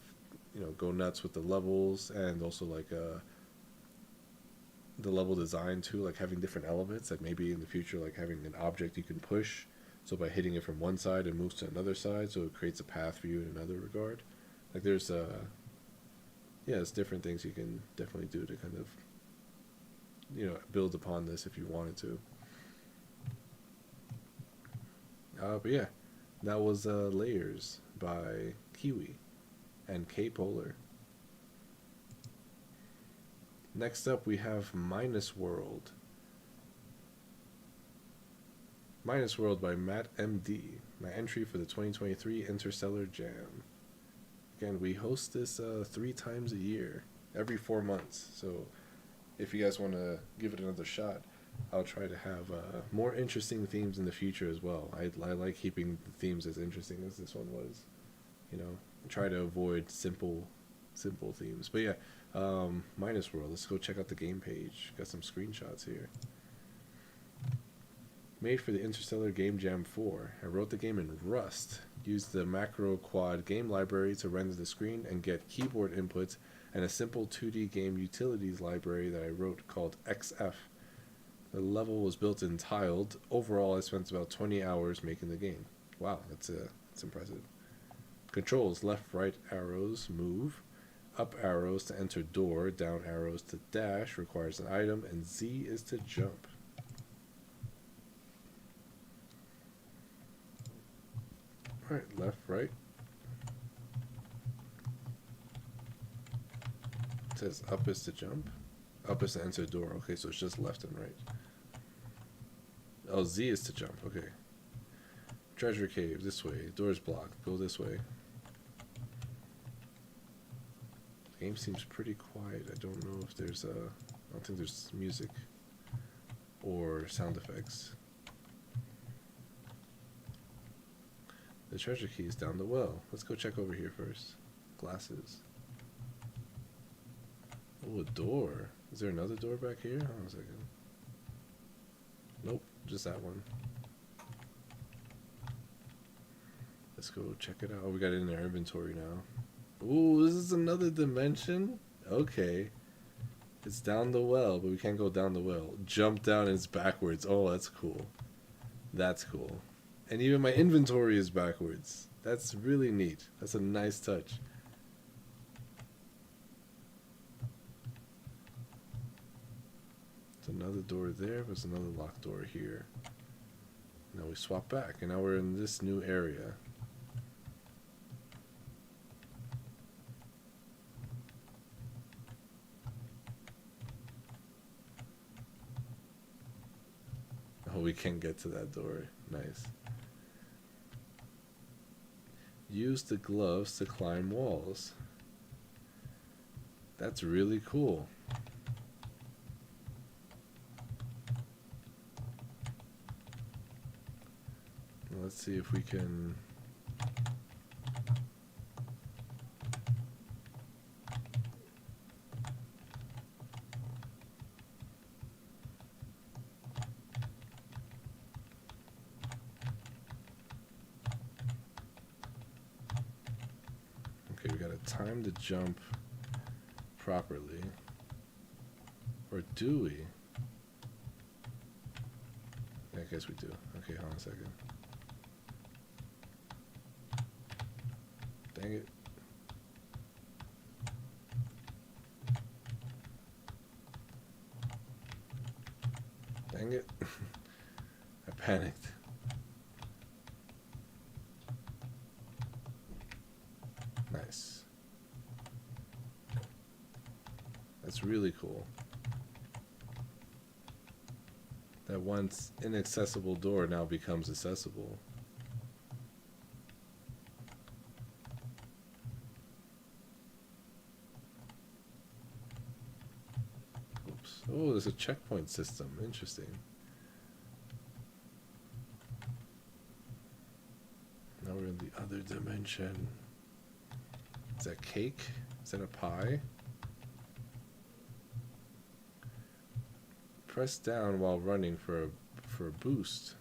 you know, go nuts with the levels, and also like the level design too, like having different elements, like maybe in the future like having an object you can push, so by hitting it from one side it moves to another side, so it creates a path for you in another regard. Like there's yeah, it's different things you can definitely do to kind of, you know, build upon this if you wanted to. But yeah, that was Layers by Kiwi and K-Polar. Next up we have Minus World. Minus World by Matt MD, my entry for the 2023 Interstellar Jam. Again, we host this 3 times a year, every 4 months. So if you guys want to give it another shot, I'll try to have more interesting themes in the future as well. I like keeping the themes as interesting as this one was. You know, try to avoid simple themes. But yeah, Minus World. Let's go check out the game page. Got some screenshots here. Made for the Interstellar Game Jam 4. I wrote the game in Rust. Used the macro quad game library to render the screen and get keyboard inputs, and a simple 2D game utilities library that I wrote called XF. The level was built in tiled. Overall, I spent about 20 hours making the game. Wow, that's impressive. Controls: left, right arrows move, up arrows to enter door, down arrows to dash, requires an item, and Z is to jump. Right, left, right. It says up is to jump. Up is to enter the door. Okay, so it's just left and right. Oh, Z is to jump. Okay. Treasure cave, this way. Door's blocked. Go this way. The game seems pretty quiet. I don't know if there's I don't think there's music or sound effects. The treasure key is down the well. Let's go check over here first. Glasses. Oh, a door. Is there another door back here? Hold on a second. Nope, just that one. Let's go check it out. Oh, we got it in our inventory now. Ooh, this is another dimension? Okay. It's down the well, but we can't go down the well. Jump down and it's backwards. Oh, that's cool. That's cool. And even my inventory is backwards. That's really neat. That's a nice touch. There's another door there. There's another locked door here. Now we swap back, and now we're in this new area. Oh, we can get to that door. Nice. Use the gloves to climb walls. That's really cool. Let's see if we can... Okay, we gotta time the jump properly. Or do we? Yeah, I guess we do. Okay, hold on a second. Dang it. Dang it. I panicked. Nice. That's really cool. That once inaccessible door now becomes accessible. Oops. Oh, there's a checkpoint system. Interesting. Now we're in the other dimension. Is that cake? Is that a pie? Press down while running for a boost.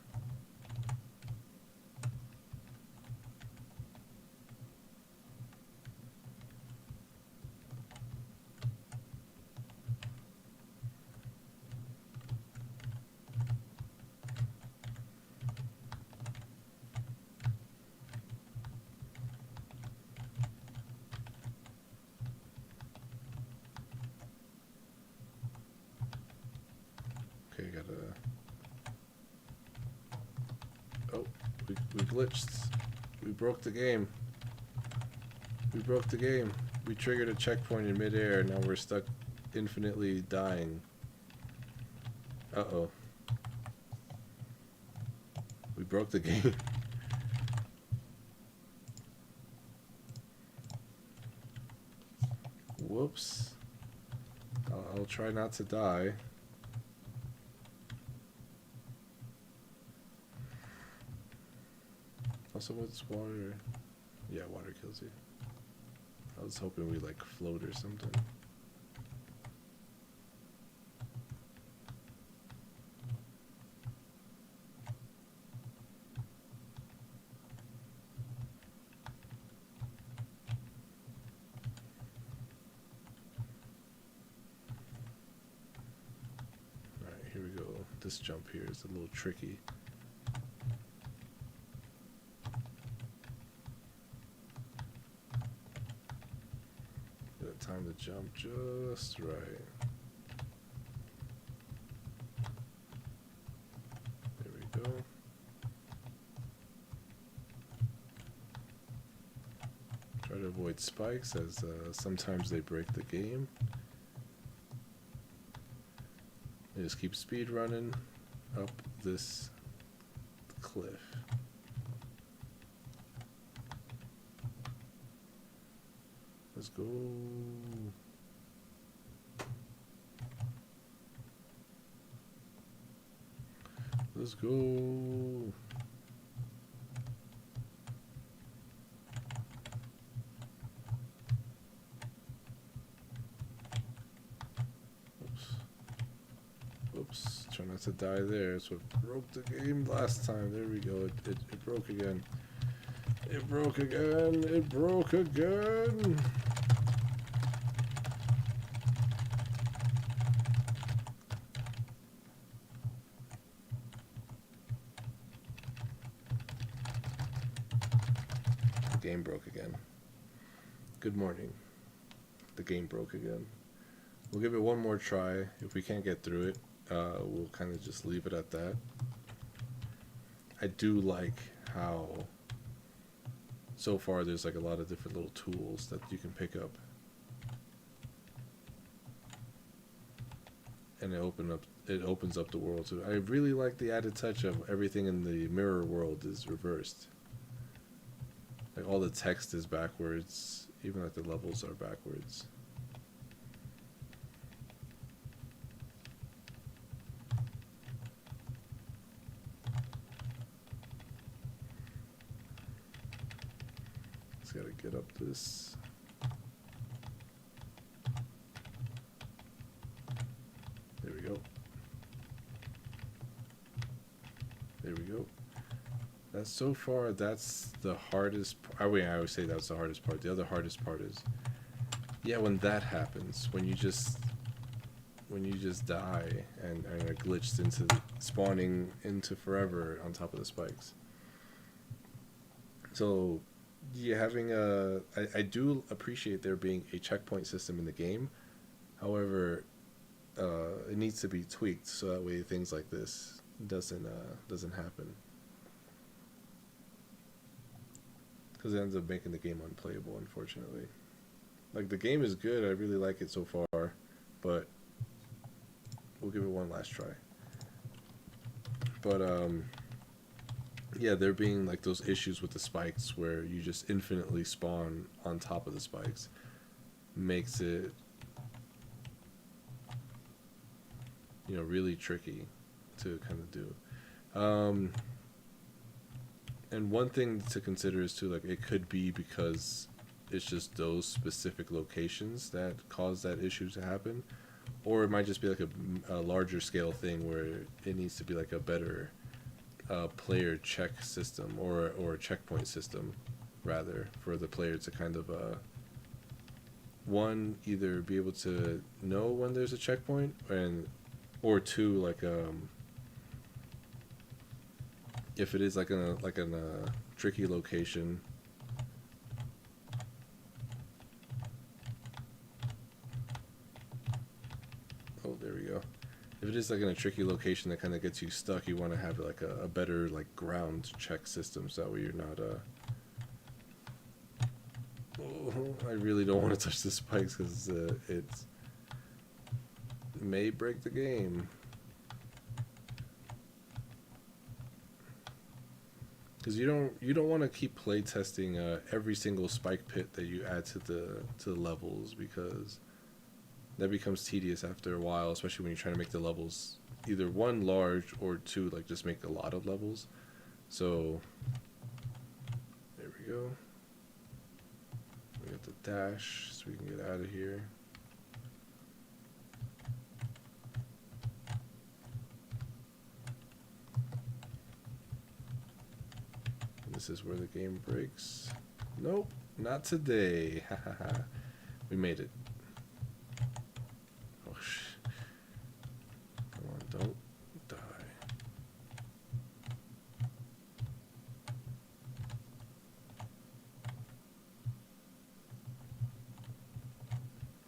Okay, gotta... Oh, we glitched. We broke the game. We broke the game. We triggered a checkpoint in midair. Now we're stuck infinitely dying. Uh-oh. We broke the game. Whoops. I'll try not to die. Also, what's water? Yeah, water kills you. I was hoping we like float or something. Alright, here we go. This jump here is a little tricky. Time to jump just right. There we go. Try to avoid spikes as sometimes they break the game. I just keep speed running up this cliff. Let's go. Let's go. Oops, try not to die there. It's what broke the game last time. There we go. It broke again. It broke again. It broke again. The game broke again. Good morning. The game broke again. We'll give it one more try. If we can't get through it, we'll kind of just leave it at that. I do like how so far there's like a lot of different little tools that you can pick up, and it opens up the world too. I really like the added touch of everything in the mirror world is reversed. Like all the text is backwards, even like the levels are backwards. Just gotta get up this. There we go. There we go. That's so far, that's the hardest. I always say that's the hardest part. The other hardest part is, yeah, when that happens, when you just die and are glitched into spawning into forever on top of the spikes. So, yeah, having I do appreciate there being a checkpoint system in the game. However, it needs to be tweaked so that way things like this doesn't happen. Because it ends up making the game unplayable, unfortunately. Like, the game is good, I really like it so far, but we'll give it one last try. But, yeah, there being, like, those issues with the spikes where you just infinitely spawn on top of the spikes makes it, you know, really tricky to kind of do. And one thing to consider is too, like, it could be because it's just those specific locations that cause that issue to happen, or it might just be like a larger scale thing where it needs to be like a better player check system or a checkpoint system, rather, for the player to kind of one, either be able to know when there's a checkpoint, or two, like if it is like in a tricky location, oh, there we go. If it is like in a tricky location that kind of gets you stuck, you want to have like a better like ground check system, so that way you're not oh, I really don't want to touch the spikes because it may break the game. Because you don't want to keep play testing every single spike pit that you add to the levels, because that becomes tedious after a while, especially when you're trying to make the levels either one large or two, like just make a lot of levels. So there we go. We got the dash so we can get out of here. This is where the game breaks. Nope, not today. We made it. Oh, come on, don't die.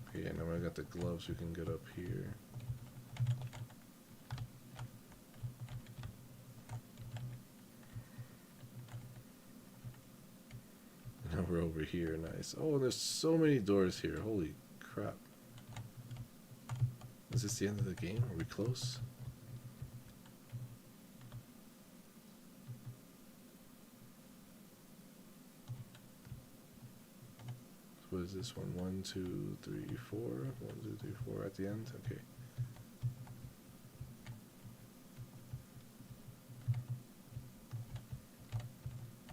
Okay, yeah, now I got the gloves, we can get up here. We're over here, nice. Oh, there's so many doors here, holy crap. Is this the end of the game? Are we close? What is this one? 1, 2, 3, 4. 1, 2, 3, 4 at the end? Okay.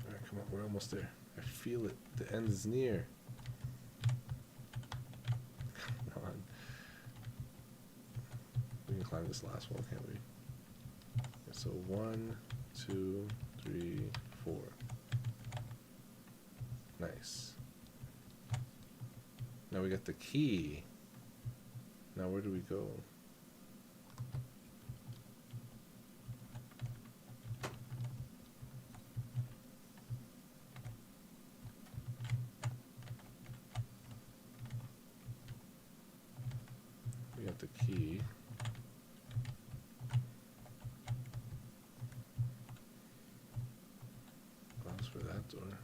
Alright, come on, we're almost there. I feel it. The end is near. Come on. We can climb this last one, can't we? So 1, 2, 3, 4. Nice. Now we got the key. Now where do we go? We got the key. Glass for that door.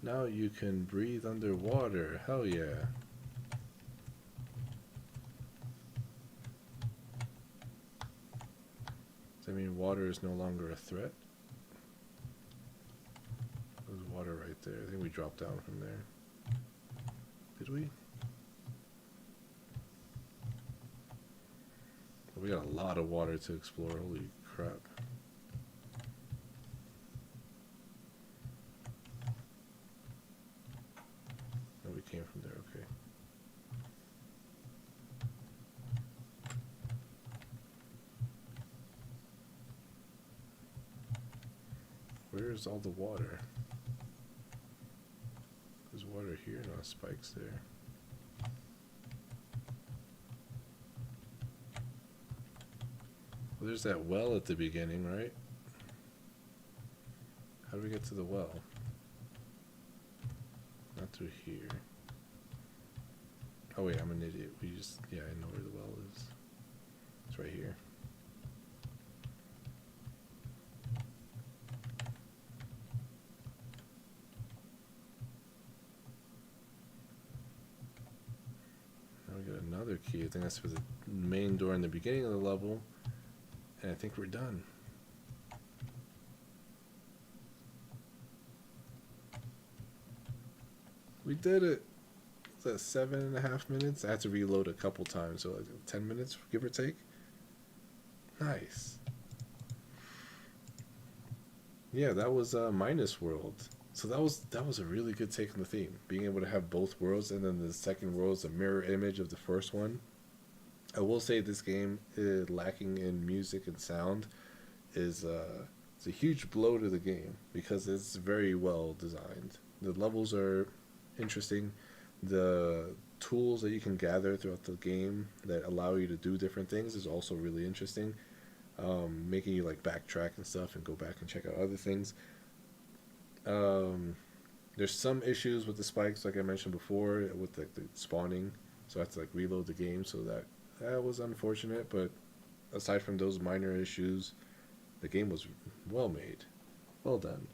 Now you can breathe underwater. Hell yeah. Does that mean water is no longer a threat? There's water right there. I think we dropped down from there. Did we? We got a lot of water to explore. Holy crap. Came from there, okay. Where's all the water? There's water here, no spikes there. Well, there's that well at the beginning, right? How do we get to the well? Not through here. Oh wait, I'm an idiot. Yeah, I know where the well is. It's right here. Now we got another key. I think that's for the main door in the beginning of the level. And I think we're done. We did it! 7.5 minutes. I had to reload a couple times, so like 10 minutes, give or take. Nice. Yeah, that was Minus World. So that was a really good take on the theme. Being able to have both worlds, and then the second world is a mirror image of the first one. I will say this game, lacking in music and sound, is it's a huge blow to the game because it's very well designed. The levels are interesting. The tools that you can gather throughout the game that allow you to do different things is also really interesting, making you like backtrack and stuff and go back and check out other things. There's some issues with the spikes, like I mentioned before, with the spawning, so I have to like reload the game, so that was unfortunate. But aside from those minor issues, the game was well made, well done.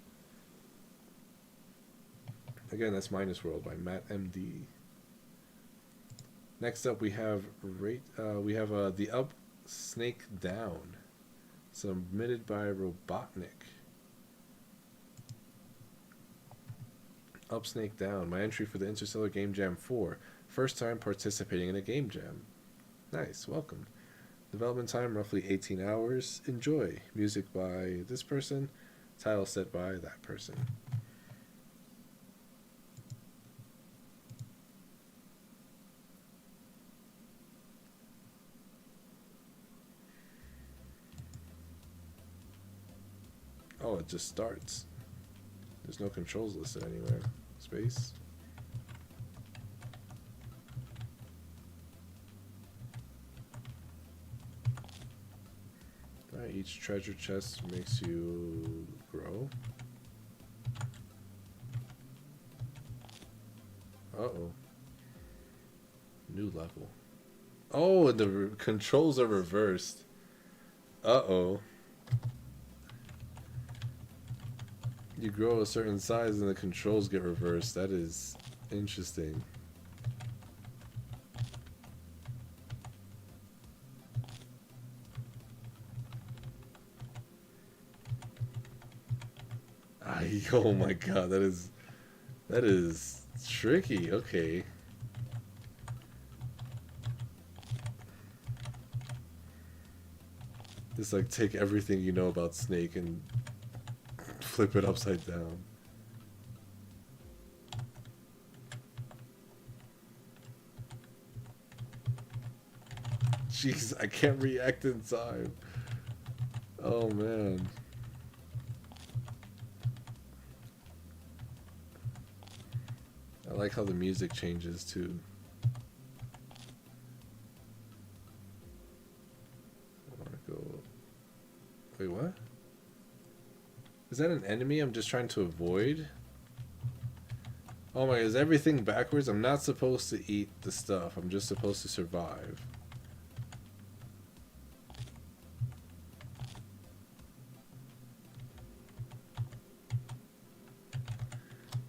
Again, that's Minus World by Matt MD. Next up, we have the UpsnakeDown, submitted by Robotnik. UpsnakeDown, my entry for the Interstellar Game Jam 4. First time participating in a game jam. Nice, welcome. Development time roughly 18 hours. Enjoy. Music by this person. Title set by that person. Oh, it just starts. There's no controls listed anywhere. Space. Alright, each treasure chest makes you grow. Uh-oh. New level. Oh, and the controls are reversed. Uh-oh. You grow a certain size and the controls get reversed. That is interesting. Oh my god, that is tricky. Okay. Just like take everything you know about Snake and flip it upside down. Jeez, I can't react in time. Oh man. I like how the music changes too. I wanna go. Wait, what? Is that an enemy I'm just trying to avoid? Oh my, is everything backwards? I'm not supposed to eat the stuff. I'm just supposed to survive.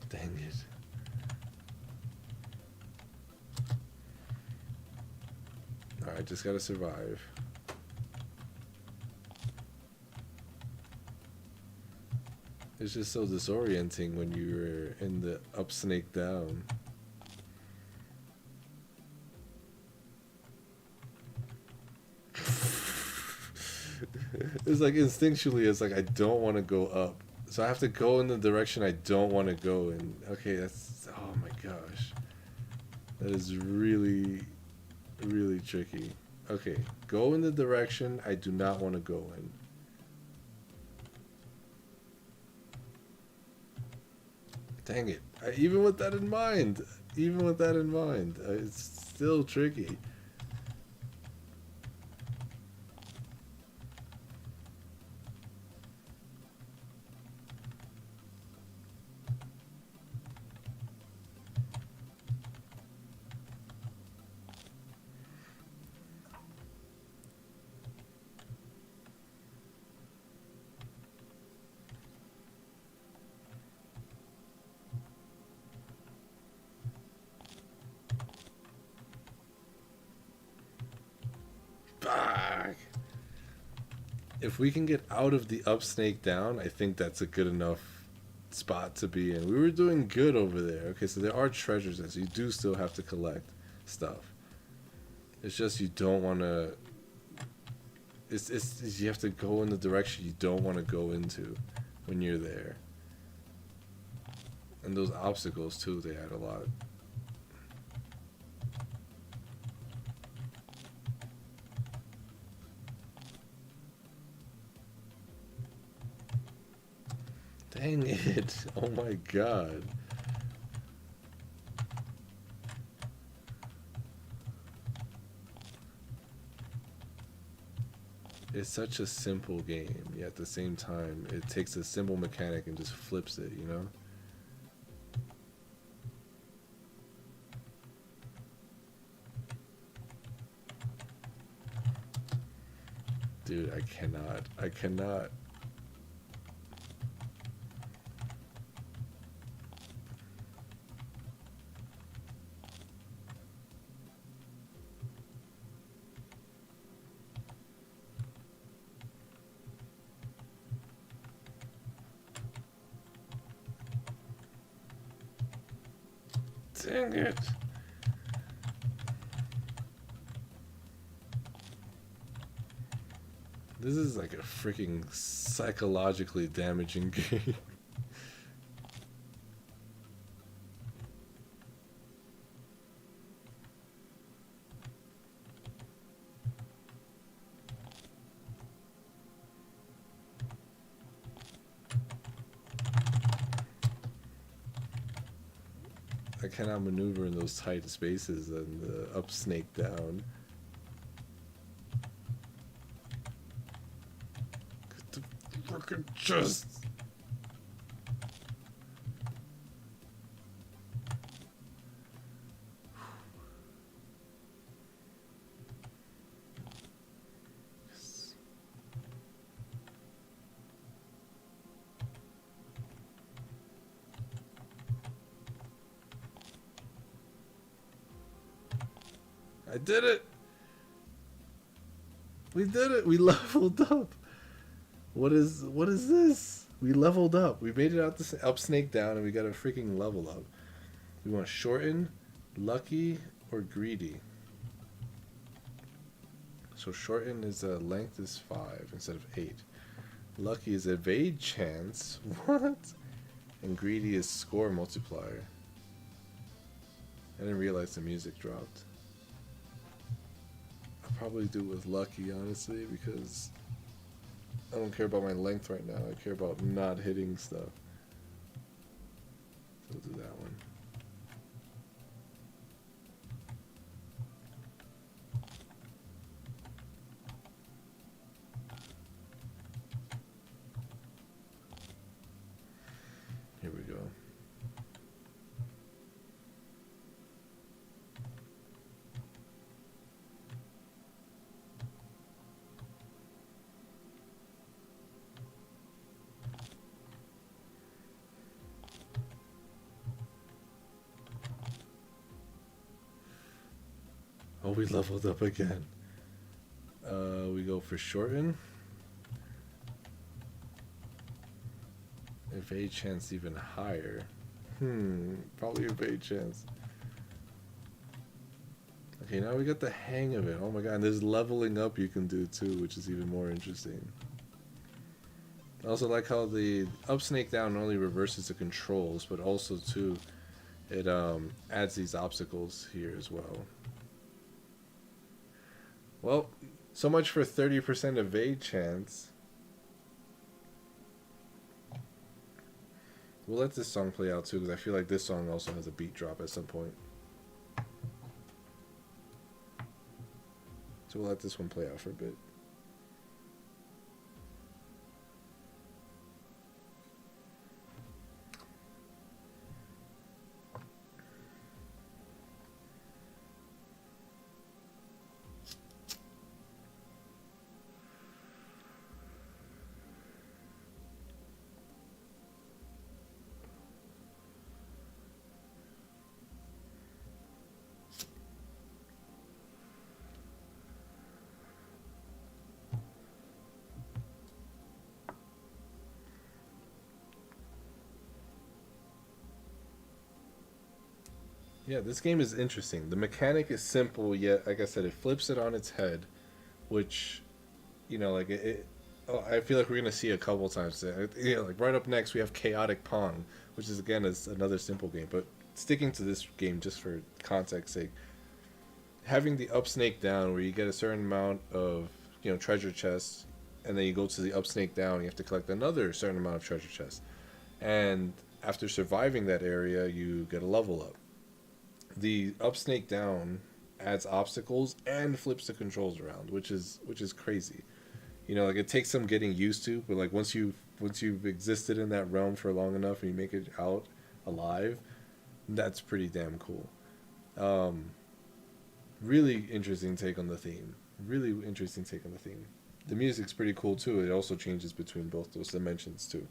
Dang it. Alright, just gotta survive. It's just so disorienting when you're in the UpsnakeDown. It's like instinctually, it's like I don't want to go up. So I have to go in the direction I don't want to go in. Okay, that's... Oh my gosh. That is really, really tricky. Okay, go in the direction I do not want to go in. Dang it. Even with that in mind, it's still tricky. If we can get out of the UpsnakeDown, I think that's a good enough spot to be in. We were doing good over there. Okay, so there are treasures, so you do still have to collect stuff. It's just you don't want to... It's you have to go in the direction you don't want to go into when you're there. And those obstacles too, they add a lot. Dang it. Oh my god. It's such a simple game, yet at the same time, it takes a simple mechanic and just flips it, you know? Dude, I cannot. Dang it. This is like a freaking psychologically damaging game. I cannot maneuver in those tight spaces and the UpsnakeDown. Fucking just... I did it. We did it. We leveled up. What is this? We leveled up. We made it out this UpsnakeDown, and we got a freaking level up. We want shorten, lucky, or greedy. So shorten is length is 5 instead of 8. Lucky is evade chance. What? And greedy is score multiplier. I didn't realize the music dropped. I'll probably do it with lucky, honestly, because I don't care about my length right now. I care about not hitting stuff. So we'll do that one. Here we go. Oh, we leveled up again. We go for shorten. Evade chance even higher. Probably evade chance. Okay, now we got the hang of it. Oh my god, and there's leveling up you can do too, which is even more interesting. I also like how the UpsnakeDown not only reverses the controls, but also too, it adds these obstacles here as well. Well, so much for 30% evade chance. We'll let this song play out too, because I feel like this song also has a beat drop at some point. So we'll let this one play out for a bit. Yeah, this game is interesting. The mechanic is simple, yet, like I said, it flips it on its head, which, you know, like I feel like we're gonna see a couple times. You know, like right up next we have Chaotic Pong, which is again is another simple game. But sticking to this game just for context sake, having the UpsnakeDown where you get a certain amount of treasure chests, and then you go to the UpsnakeDown, you have to collect another certain amount of treasure chests, and after surviving that area, you get a level up. The UpsnakeDown adds obstacles and flips the controls around, which is crazy. You know, like it takes some getting used to, but like once you've existed in that realm for long enough and you make it out alive, that's pretty damn cool. Really interesting take on the theme. Really interesting take on the theme. The music's pretty cool too. It also changes between both those dimensions too.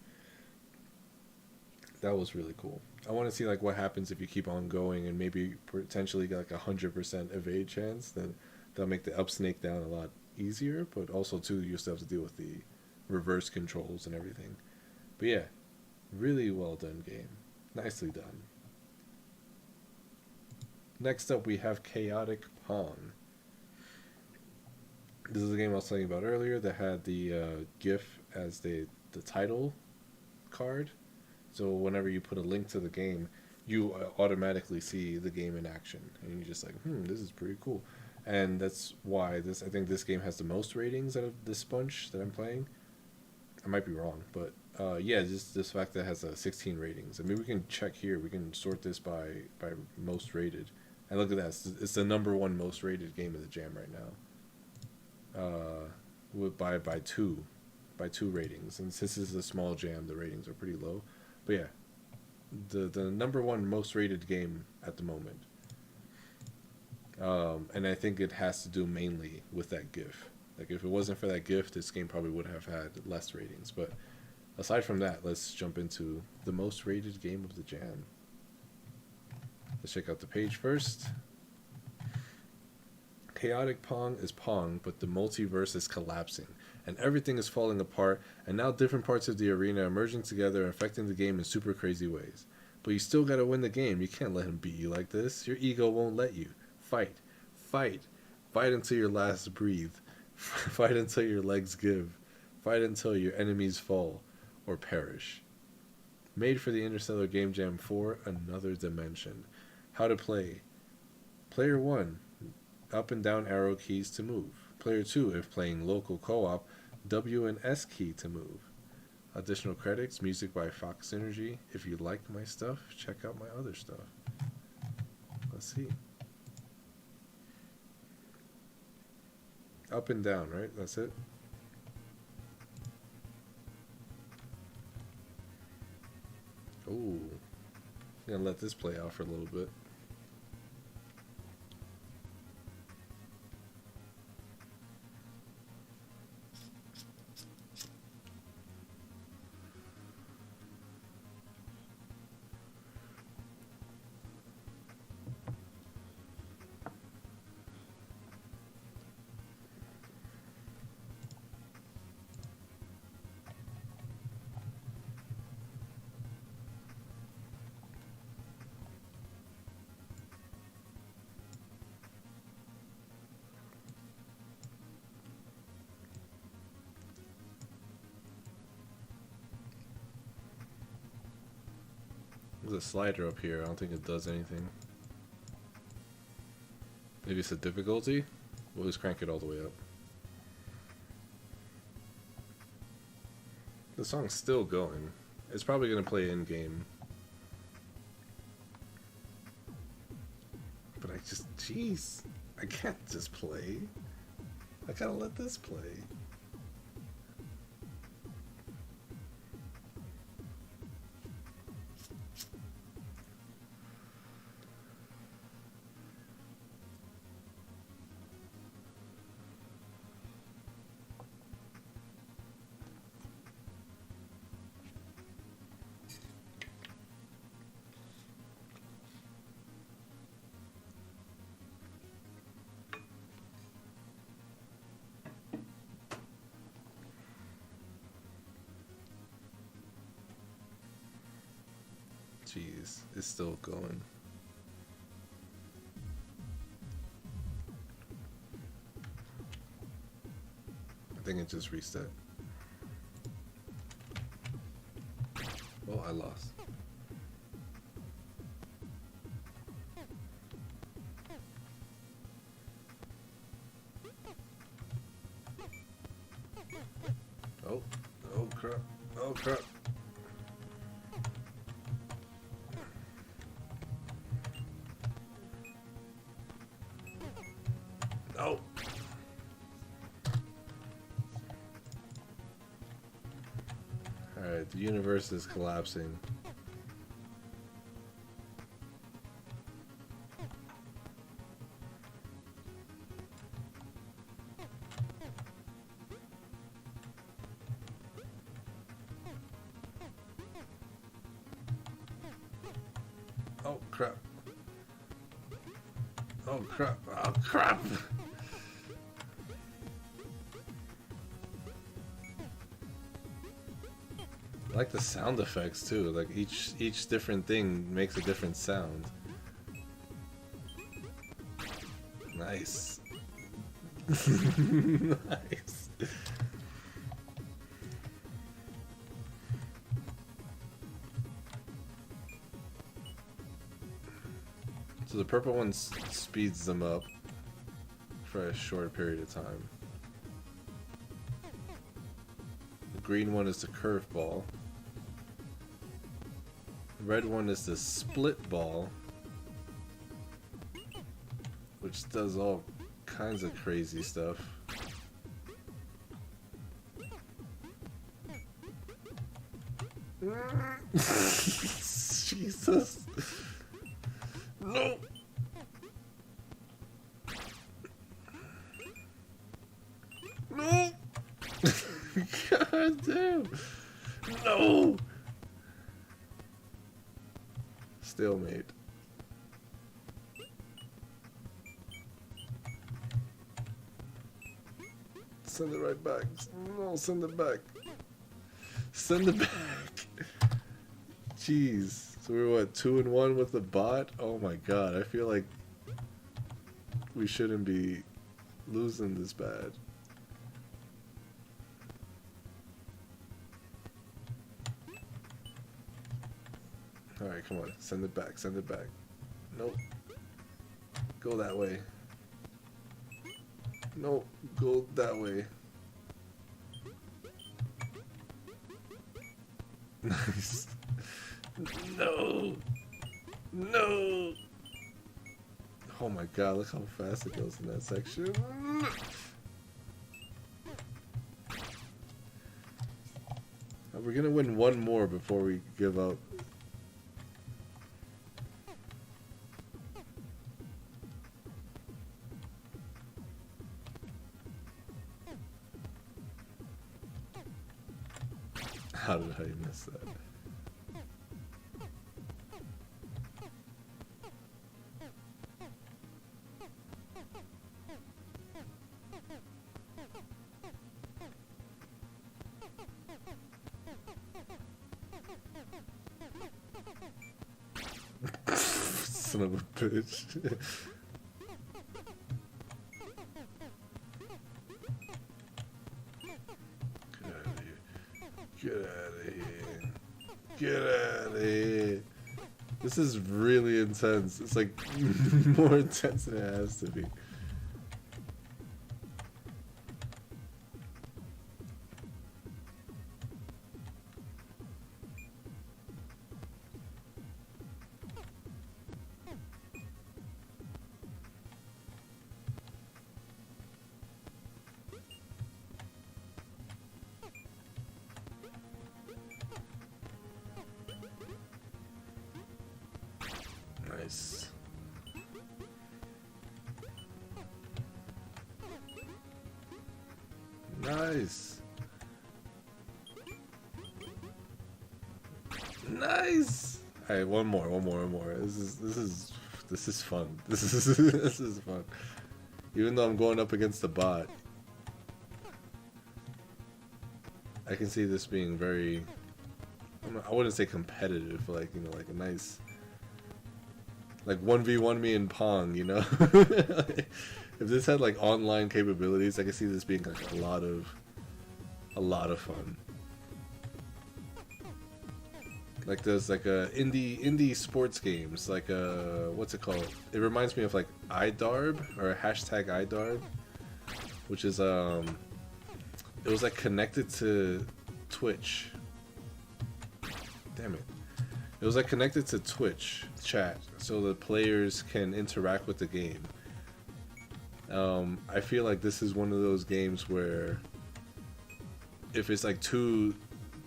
That was really cool. I want to see like what happens if you keep on going and maybe potentially get like 100% evade chance. Then that'll make the UpsnakeDown a lot easier. But also too, you still have to deal with the reverse controls and everything. But yeah, really well done game. Nicely done. Next up, we have Chaotic Pong. This is a game I was telling you about earlier that had the GIF as the title card. So whenever you put a link to the game, you automatically see the game in action, and you're just like, this is pretty cool. And that's why I think this game has the most ratings out of this bunch that I'm playing. I might be wrong, but yeah, just this fact that it has 16 ratings. I mean, we can check here. We can sort this by most rated. And look at that. It's the #1 most rated game of the jam right now. By two ratings. And since this is a small jam, the ratings are pretty low. But yeah, the #1 most rated game at the moment. And I think it has to do mainly with that GIF. Like if it wasn't for that GIF, this game probably would have had less ratings. But aside from that, let's jump into the most rated game of the jam. Let's check out the page first. Chaotic Pong is Pong, but the multiverse is collapsing, and everything is falling apart, and now different parts of the arena are merging together, affecting the game in super crazy ways. But you still gotta win the game. You can't let him beat you like this. Your ego won't let you. Fight. Fight. Fight until your last breathe. Fight until your legs give. Fight until your enemies fall or perish. Made for the Interstellar Game Jam 4, Another Dimension. How to play. Player 1, up and down arrow keys to move. Player 2, if playing local co-op, W and S key to move. Additional credits, music by Fox Energy. If you like my stuff, check out my other stuff. Let's see. Up and down, right? That's it. Ooh. I'm gonna let this play out for a little bit. There's a slider up here. I don't think it does anything. Maybe it's a difficulty? We'll just crank it all the way up. The song's still going. It's probably going to play in game. But I just, jeez. I can't just play. I gotta let this play. Jeez, it's still going. I think it just reset. Oh, I lost. Oh, oh crap, oh crap. Oh. Alright, the universe is collapsing. Oh crap. Oh crap. Oh crap. I like the sound effects too. Like each different thing makes a different sound. Nice. Nice. So the purple one speeds them up for a short period of time. The green one is the curveball. The red one is the split ball, which does all kinds of crazy stuff. Jesus. No. No. God damn. No. Stalemate. Send it right back. No, send it back. Send it back. Jeez. So we're what, 2-1 with the bot? Oh my god, I feel like we shouldn't be losing this bad. Alright, come on. Send it back. Send it back. Nope. Go that way. Nope. Go that way. Nice. No. No. Oh my god, look how fast it goes in that section. We're gonna win one more before we give up. How did I miss that? Son of a bitch. Get out of here. Get out of here. This is really intense. It's like more intense than it has to be. Nice. Nice. Nice. All right, one more. This is fun. This is fun. Even though I'm going up against the bot, I can see this being very, I wouldn't say competitive, but like, you know, like a nice, like 1v1 me in Pong, you know? If this had like online capabilities, I could see this being like a lot of fun. Like there's like a indie sports games, like what's it called? It reminds me of like iDarb or hashtag iDarb, which is it was like connected to Twitch. Damn it. It was like connected to Twitch chat, so the players can interact with the game. I feel like this is one of those games where if it's like two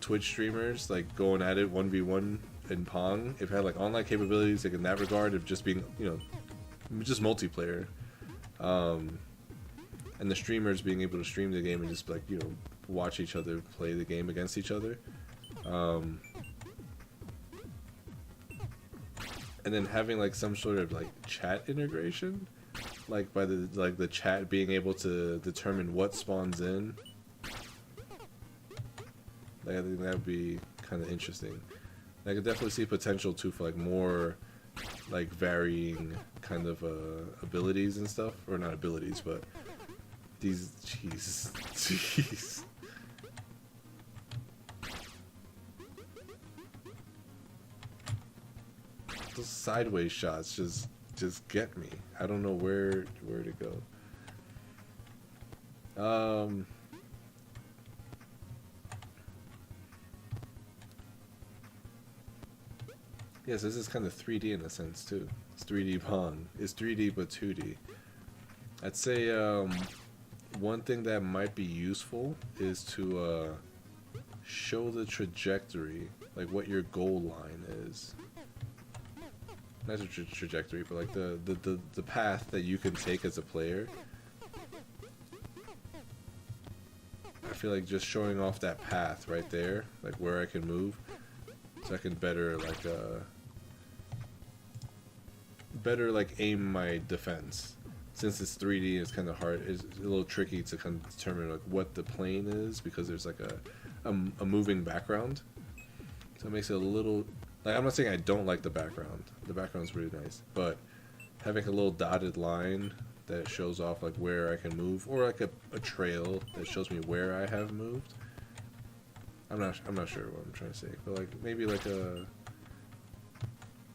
Twitch streamers like going at it 1v1 in Pong, if it had like online capabilities like in that regard of just being, you know, just multiplayer, and the streamers being able to stream the game and just like, you know, watch each other play the game against each other, and then having like some sort of like chat integration, like by the chat being able to determine what spawns in. Like, I think that would be kind of interesting. I could definitely see potential too for like more like varying kind of abilities and stuff, or not abilities, but these jeez. Those sideways shots just get me. I don't know where to go. Yes, this is kind of 3D in a sense too. It's 3D Pong. It's 3D but 2D. I'd say one thing that might be useful is to show the trajectory, like what your goal line is. Not a trajectory, but like the path that you can take as a player. I feel like just showing off that path right there, like where I can move, so I can better like aim my defense. since it's 3D, it's kind of hard. It's a little tricky to kind of determine like what the plane is because there's like a moving background. So it makes it a little like, I'm not saying I don't like the background. The background's really nice, but having a little dotted line that shows off like where I can move, or like a trail that shows me where I have moved. I'm not sure what I'm trying to say, but like maybe like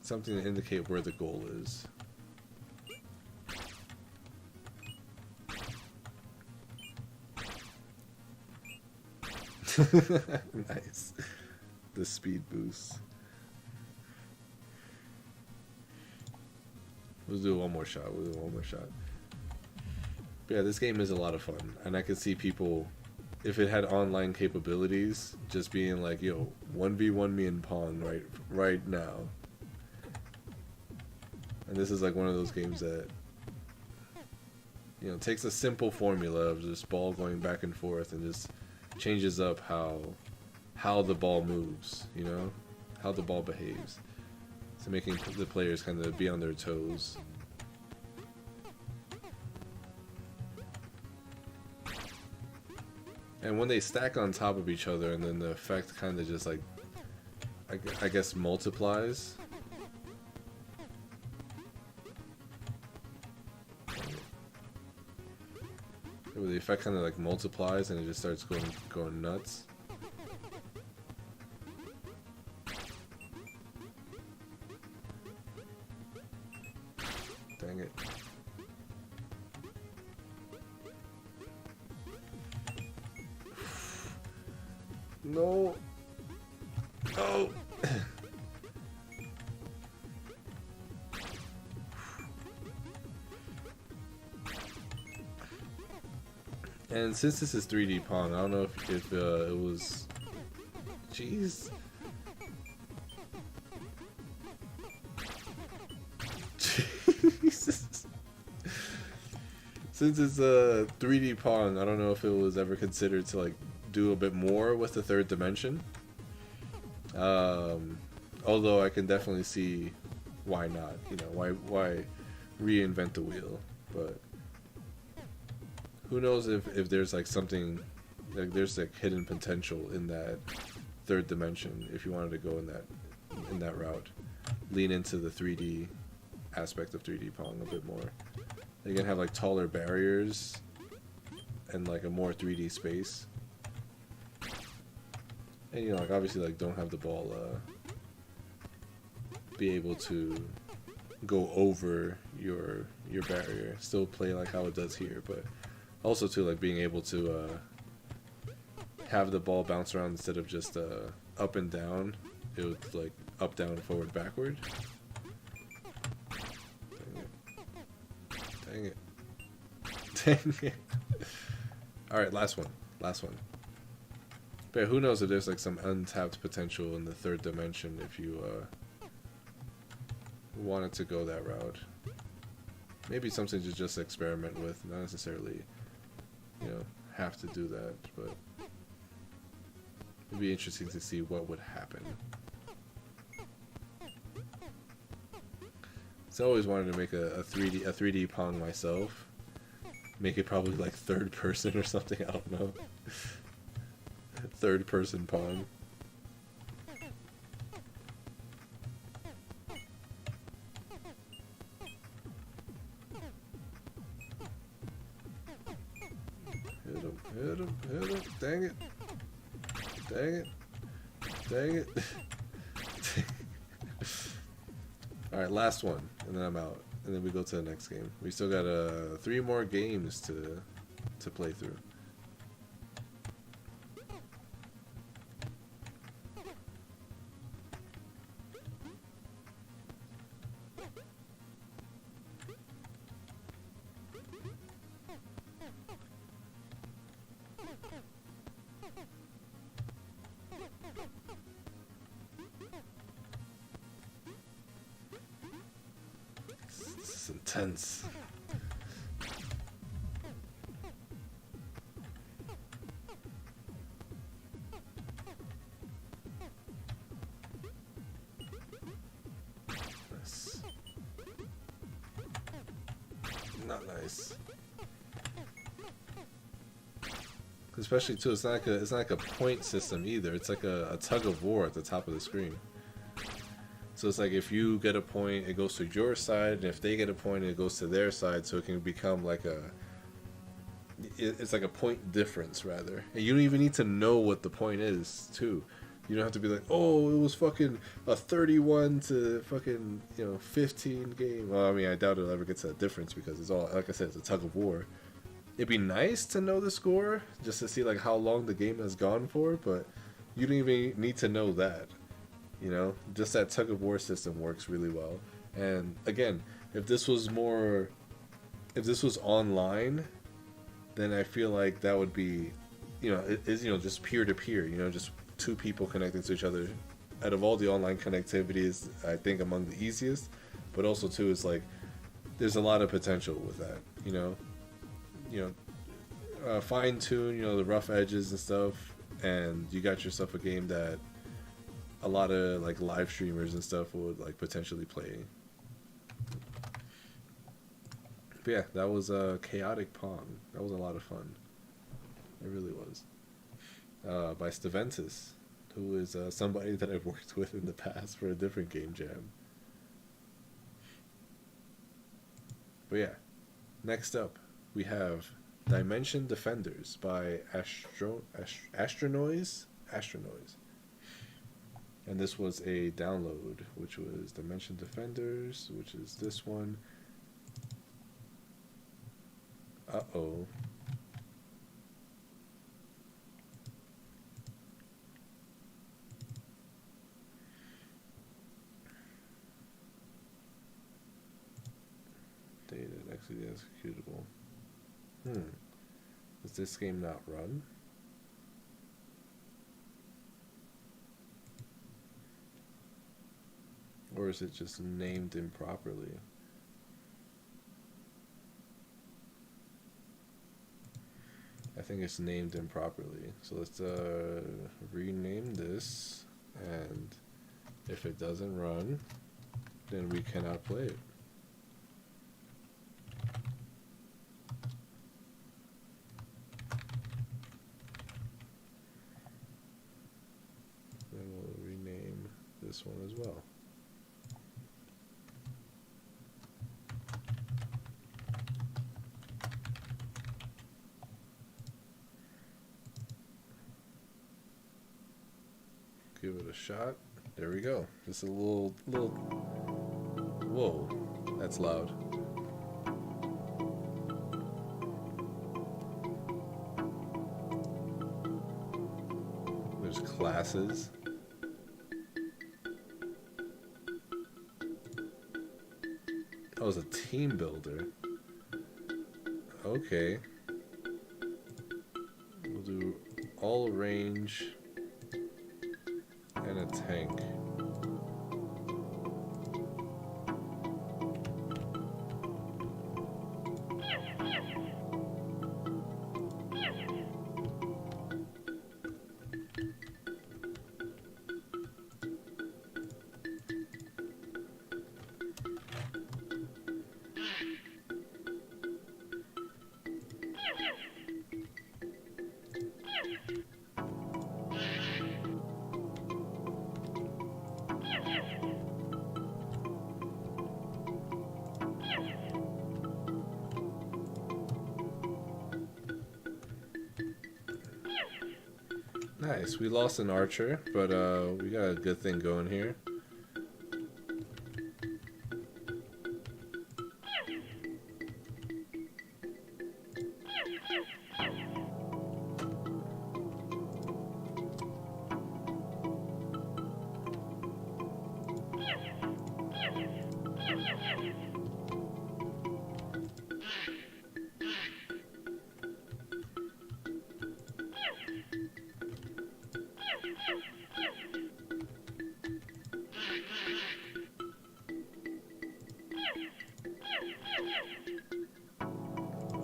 something to indicate where the goal is. Nice. The speed boost. We'll do one more shot. But yeah, this game is a lot of fun, and I could see people, if it had online capabilities, just being like, "Yo, 1v1 me in Pong right now." And this is like one of those games that, you know, takes a simple formula of just ball going back and forth and just changes up how the ball moves, you know, how the ball behaves, so making the players kind of be on their toes. And when they stack on top of each other, and then the effect kind of just like, I guess, multiplies. The effect kind of like multiplies, and it just starts going nuts. Dang it. No. Oh. And since this is 3D Pong, I don't know if it was... Jeez. Jesus. Since it's 3D Pong, I don't know if it was ever considered to like do a bit more with the third dimension. Although I can definitely see why not. You know, why reinvent the wheel? But who knows if there's like something, like there's like hidden potential in that third dimension if you wanted to go in that route. Lean into the 3D aspect of 3D Pong a bit more. You can have like taller barriers and like a more 3D space. And you know, like obviously like don't have the ball be able to go over your barrier. Still play like how it does here, but also too like being able to have the ball bounce around instead of just up and down. It would like up, down, forward, backward. Dang it. Dang it. Alright, last one. But who knows if there's like some untapped potential in the third dimension if you wanted to go that route. Maybe something to just experiment with, not necessarily, you know, have to do that, but it'd be interesting to see what would happen. So I always wanted to make a 3D Pong myself. Make it probably like third person or something, I don't know. Third person Pong. Hit him, dang it. Alright, last one, and then I'm out. And then we go to the next game. We still got 3 more games to play through. This is intense. Not nice. Especially too, it's not like a point system either. It's like a tug of war at the top of the screen. So it's like if you get a point, it goes to your side, and if they get a point, it goes to their side. So it can become like it's like a point difference rather. And you don't even need to know what the point is too. You don't have to be like, oh, it was fucking a 31 to fucking 15 game. Well, I mean, I doubt it'll ever get to that difference because it's all, like I said, it's a tug of war. It'd be nice to know the score just to see like how long the game has gone for, but you don't even need to know that. Just that tug of war system works really well. And again, if this was online, then I feel like that would be, just peer to peer, just two people connecting to each other. Out of all the online connectivity is, I think, among the easiest, but also too is like, there's a lot of potential with that, fine tune, the rough edges and stuff, and you got yourself a game that a lot of like live streamers and stuff would like potentially play. But yeah, that was Chaotic Pong. That was a lot of fun. It really was. By Steventis, who is somebody that I've worked with in the past for a different game jam. But yeah, next up we have Dimension Defenders by Astronoise. And this was a download, which was Dimension Defenders, which is this one. Uh-oh. Data actually executable. Does this game not run? Or is it just named improperly? I think it's named improperly. So let's rename this, and if it doesn't run, then we cannot play it. Then we'll rename this one as well. Give it a shot. There we go. Just a little. Whoa, that's loud. There's classes. Oh, it's a team builder. Okay. We'll do all range. And a tank. Nice. We lost an archer, but we got a good thing going here.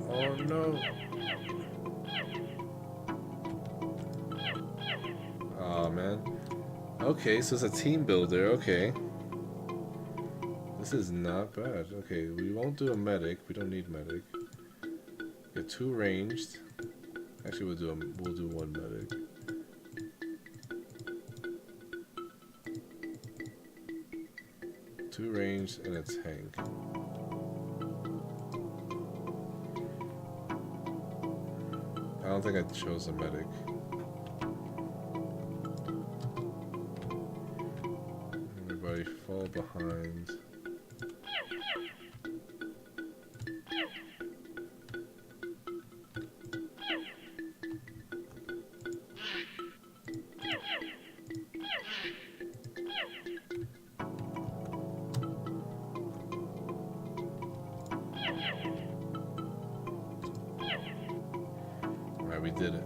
Oh no. Oh man. Okay, so it's a team builder, okay. This is not bad. Okay, we won't do a medic. We don't need medic. Get 2 ranged. Actually, we'll do 1 medic. Two ranged and a tank. I don't think I chose a medic. Everybody fall behind. Alright, we did it.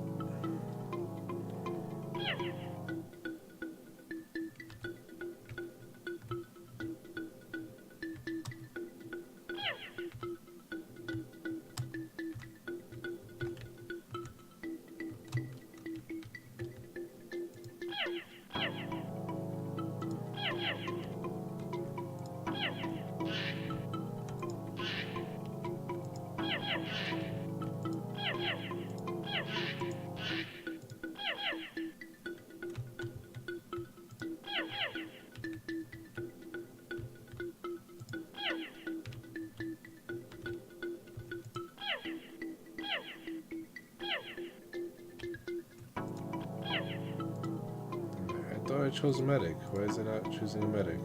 I thought I chose a medic. Why is it not choosing a medic?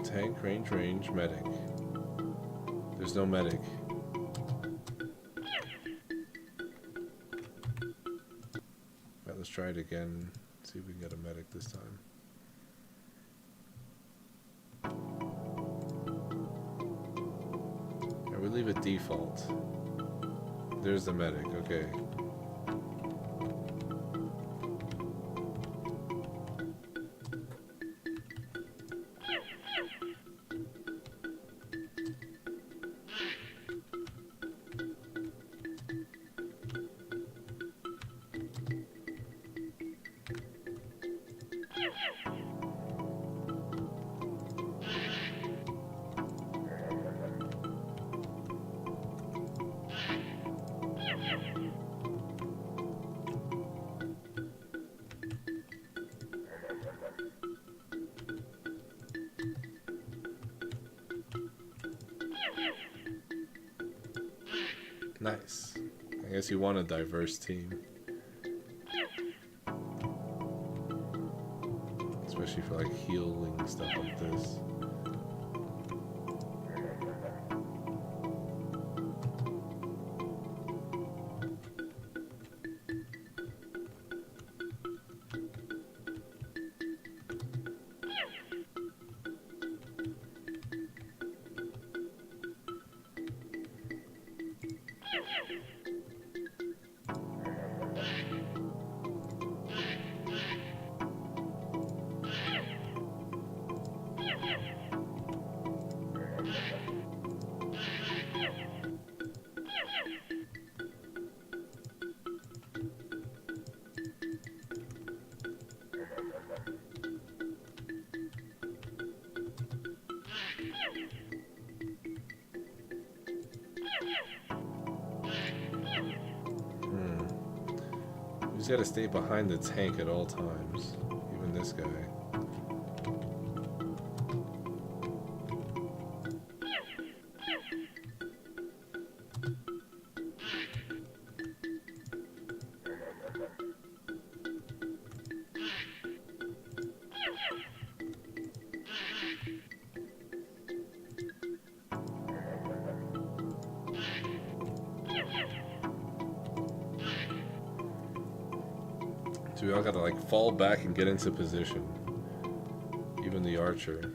Tank, range, medic. There's no medic. Alright, let's try it again. See if we can get a medic this time. Alright, we leave it default. There's the medic, okay. Nice. I guess you want a diverse team. Especially for like healing stuff like this. You just gotta stay behind the tank at all times. Even this guy. So we all gotta like fall back and get into position. Even the archer.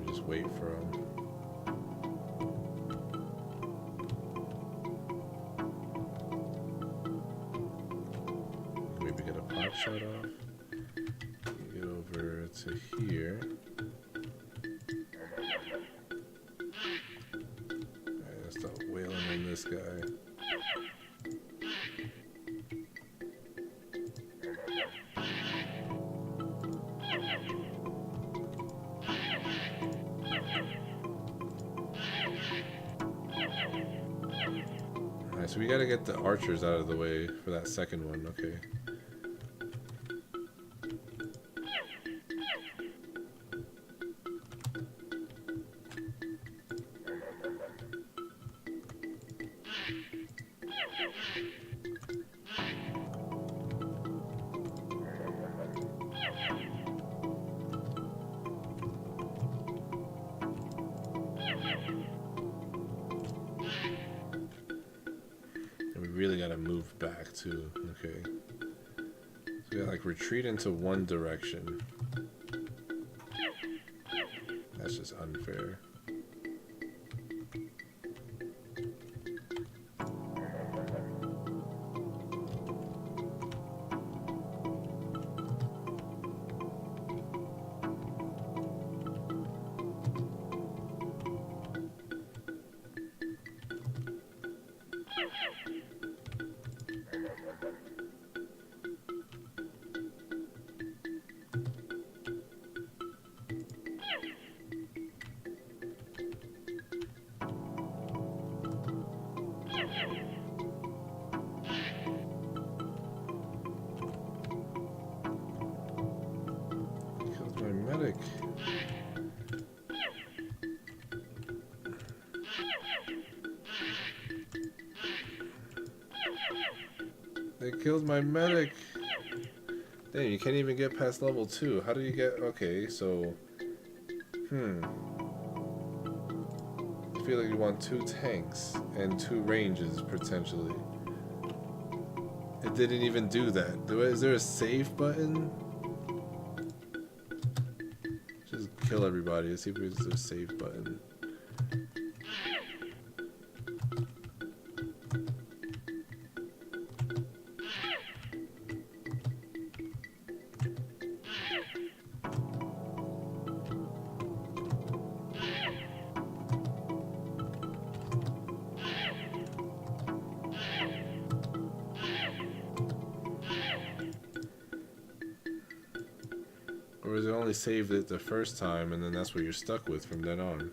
We just wait for him. Shut off. Get over to here. Alright, let's start wailing on this guy. Alright, so we gotta get the archers out of the way for that second one, okay. Really gotta move back too. Okay. So we gotta like retreat into one direction. That's just unfair. Medic. They killed my medic. Damn, you can't even get past level 2. How do you get... Okay, so... I feel like you want 2 tanks and 2 ranges, potentially. It didn't even do that. Is there a save button? Just kill everybody. Let's see if there's a save button. Or is it only saved it the first time and then that's what you're stuck with from then on?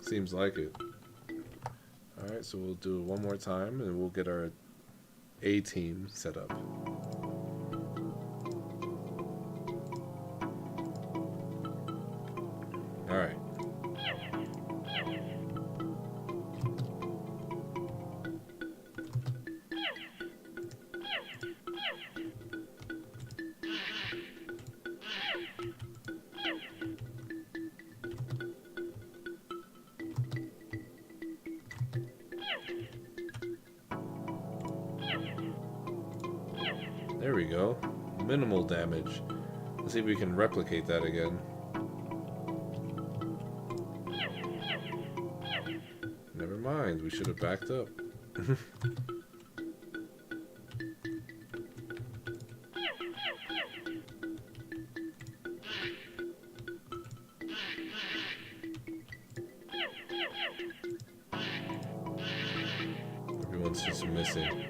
Seems like it. Alright, so we'll do it one more time and we'll get our A team set up. Alright. There we go. Minimal damage. Let's see if we can replicate that again. Never mind, we should have backed up. Everyone's just missing.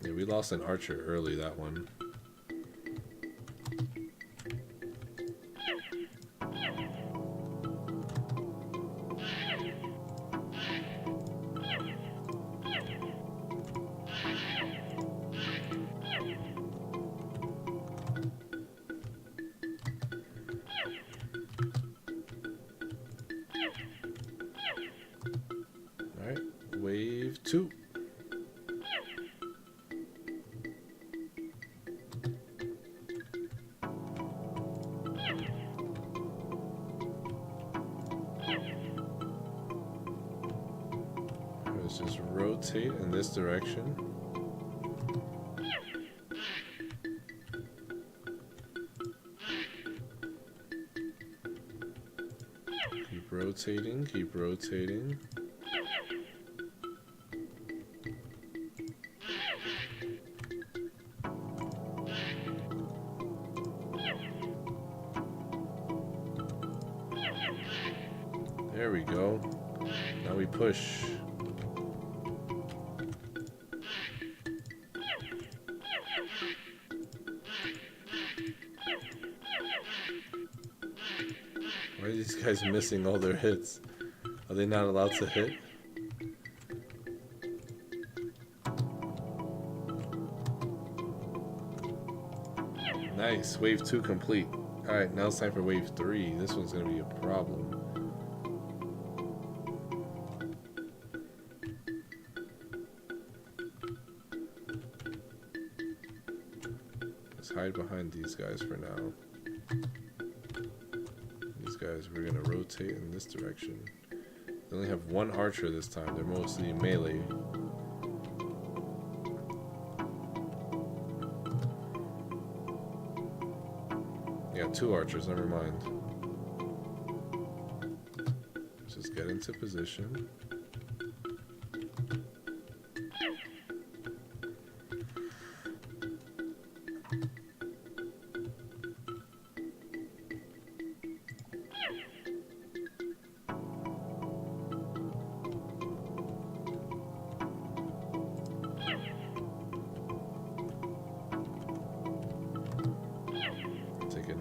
Yeah, we lost an archer early, that one. Alright, wave 2. Let's just rotate in this direction. rotating, keep rotating. There we go. Now we push. Why are these guys missing all their hits? Are they not allowed to hit? Nice. Wave 2 complete. Alright, now it's time for wave 3. This one's going to be a problem. Let's hide behind these guys for now. These guys, we're going to rotate in this direction. They only have one archer this time. They're mostly melee. Yeah, 2 archers, never mind. Let's just get into position.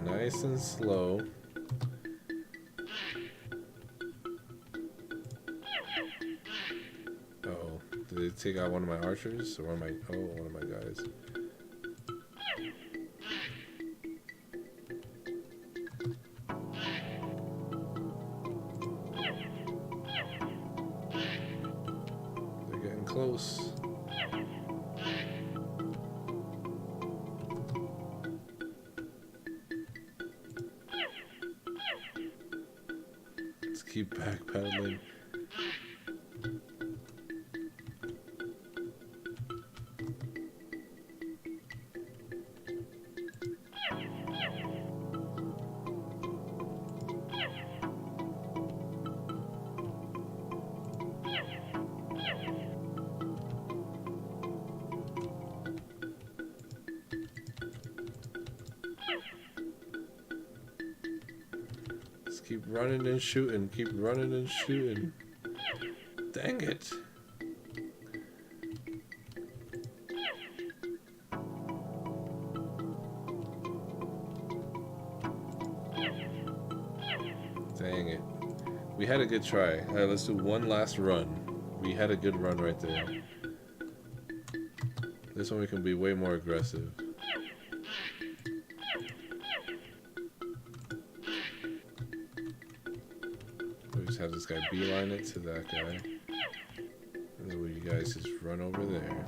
Nice and slow. Uh-oh. Did they take out one of my archers? Or one of my guys. They're getting close. Keep backpedaling. Keep running and shooting. Keep running and shooting. Dang it. Dang it. We had a good try. Alright, let's do one last run. We had a good run right there. This one we can be way more aggressive. Have this guy beeline it to that guy, and then you guys just run over there.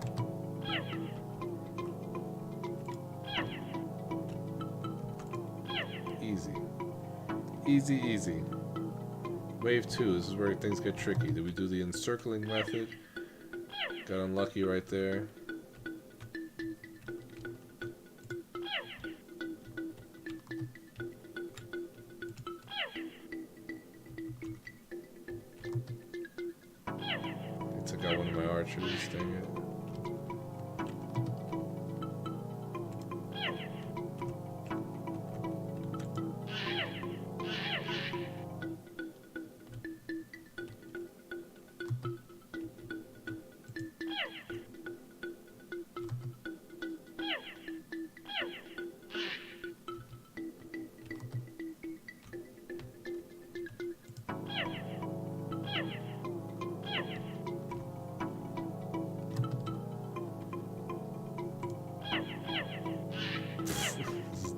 Easy, easy, easy. Wave 2. This is where things get tricky. Did we do the encircling method? Got unlucky right there. Got one of my archers, dang it.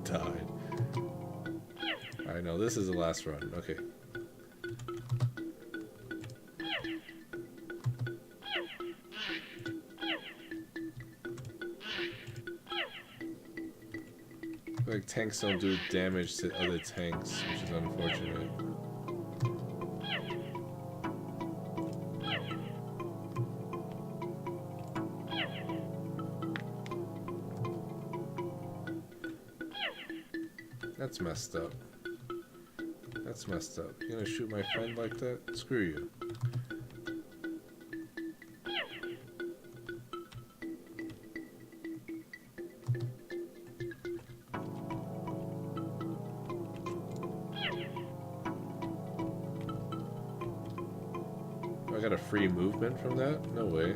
Died. Alright, no, this is the last run. Okay. Like tanks don't do damage to other tanks, which is unfortunate. That's messed up. That's messed up. You gonna shoot my friend like that? Screw you. I got a free movement from that? No way.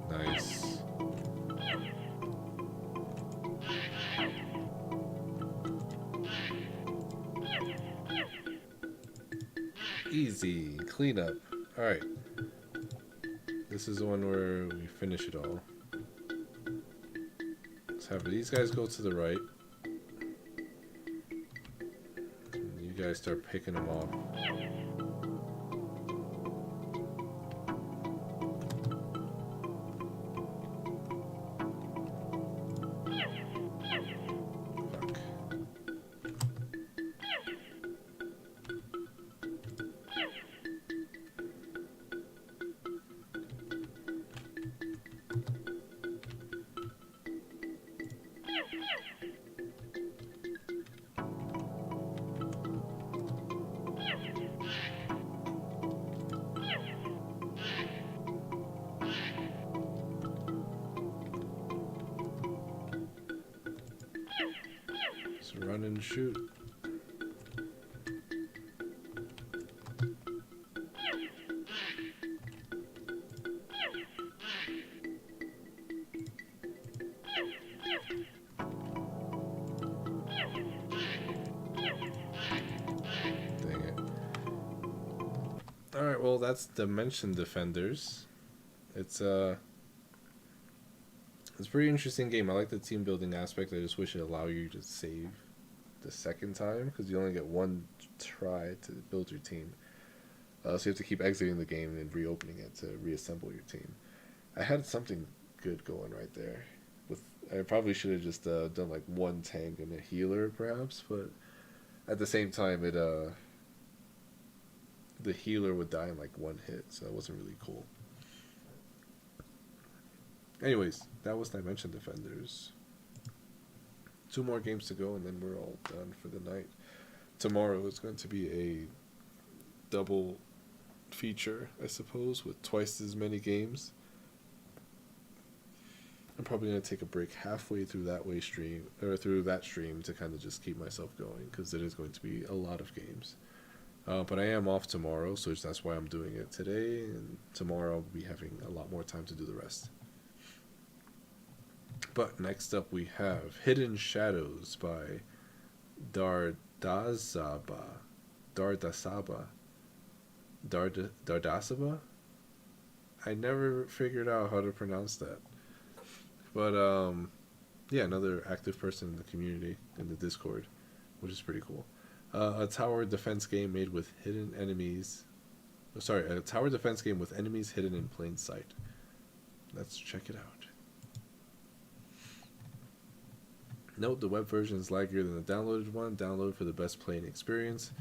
Nice. Easy. Cleanup. Alright. This is the one where we finish it all. Let's have these guys go to the right. And you guys start picking them off. Just run and shoot. Dang it. Alright, well that's Dimension Defenders. It's a pretty interesting game. I like the team building aspect. I just wish it allowed you to save the second time, because you only get one try to build your team. So you have to keep exiting the game and reopening it to reassemble your team. I had something good going right there. I probably should have just done like one tank and a healer perhaps, but at the same time the healer would die in like one hit, so it wasn't really cool. Anyways, that was Dimension Defenders. 2 more games to go and then we're all done for the night. Tomorrow is going to be a double feature, I suppose, with twice as many games. I'm probably going to take a break halfway through that stream to kind of just keep myself going, because it is going to be a lot of games. But I am off tomorrow, so that's why I'm doing it today, and tomorrow I'll be having a lot more time to do the rest. But next up we have Hidden Shadows by Dardasaba. I never figured out how to pronounce that. But yeah, another active person in the community, in the Discord, which is pretty cool. A tower defense game made with hidden enemies. Sorry, a tower defense game with enemies hidden in plain sight. Let's check it out. Note the web version is laggier than the downloaded one. Download for the best playing experience.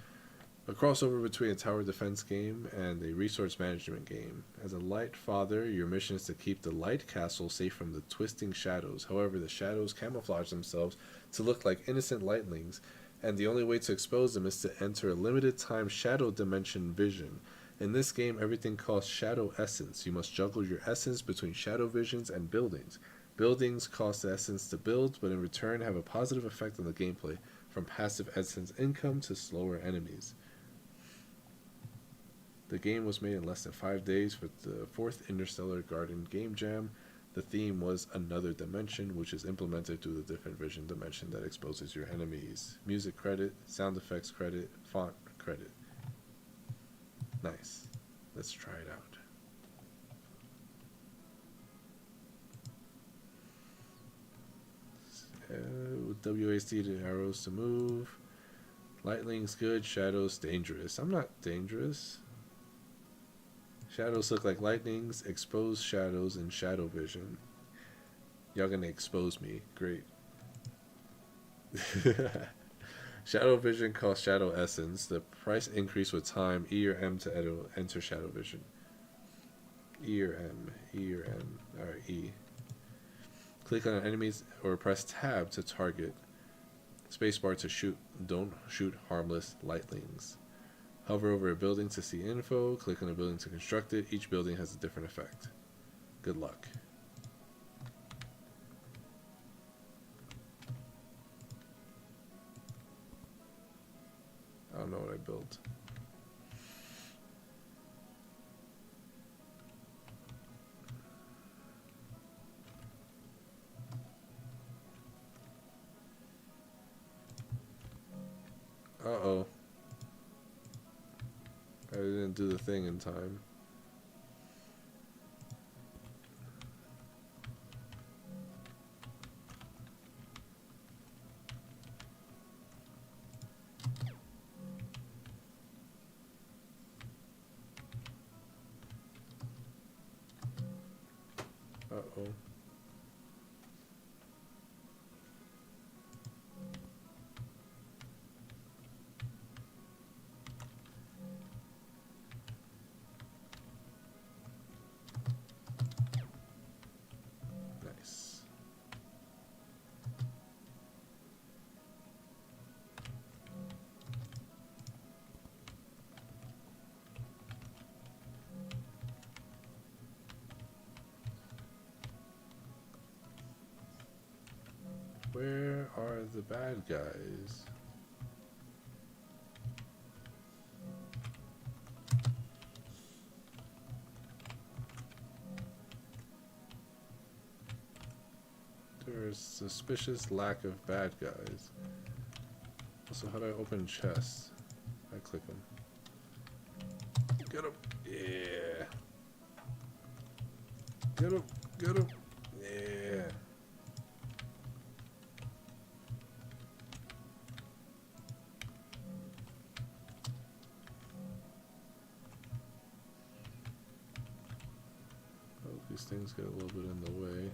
A crossover between a tower defense game and a resource management game. As a light father, your mission is to keep the light castle safe from the twisting shadows. However, the shadows camouflage themselves to look like innocent lightlings, and the only way to expose them is to enter a limited time shadow dimension vision. In this game, everything costs shadow essence. You must juggle your essence between shadow visions and buildings. Buildings cost essence to build, but in return have a positive effect on the gameplay, from passive essence income to slower enemies. The game was made in less than 5 days for the 4th Interstellar Game Jam. The theme was another dimension, which is implemented through the different vision dimension that exposes your enemies. Music credit, sound effects credit, font credit. Nice. Let's try it out. WASD to arrows to move. Lightning's good, shadows dangerous. I'm not dangerous. Shadows look like lightnings, expose shadows, and shadow vision. Y'all gonna expose me. Great. Shadow vision costs shadow essence. The price increase with time. E or M to enter shadow vision. E or M. E or M. Alright, E. Click on enemies or press tab to target. Spacebar to shoot. Don't shoot harmless lightlings. Hover over a building to see info. Click on a building to construct it. Each building has a different effect. Good luck. I don't know what I built. Uh-oh. I didn't do the thing in time. Uh-oh. Nice. Where are the bad guys? There's suspicious lack of bad guys. Also, how do I open chests? I click them. Get him! Yeah! Get him! Get him! Yeah! Oh, these things get a little bit in the way.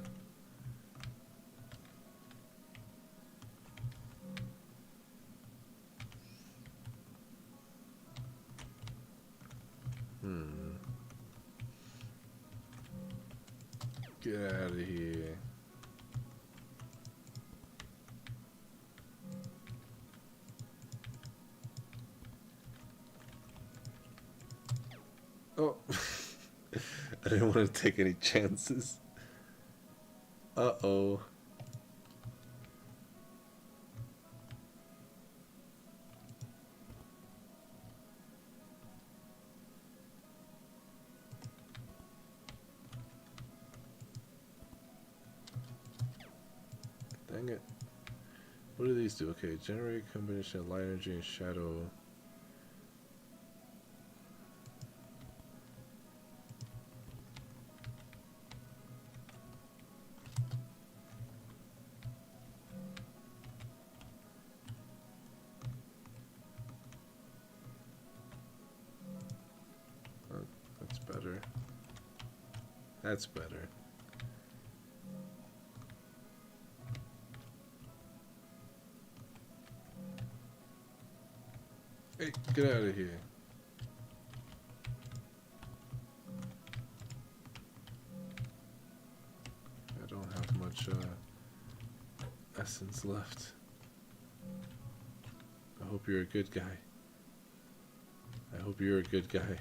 Get out of here. Oh. I didn't want to take any chances. Uh-oh. Dang it. What do these do? Okay, generate combination of light energy and shadow. That's better. That's better. Hey, get out of here. I don't have much essence left. I hope you're a good guy. I hope you're a good guy.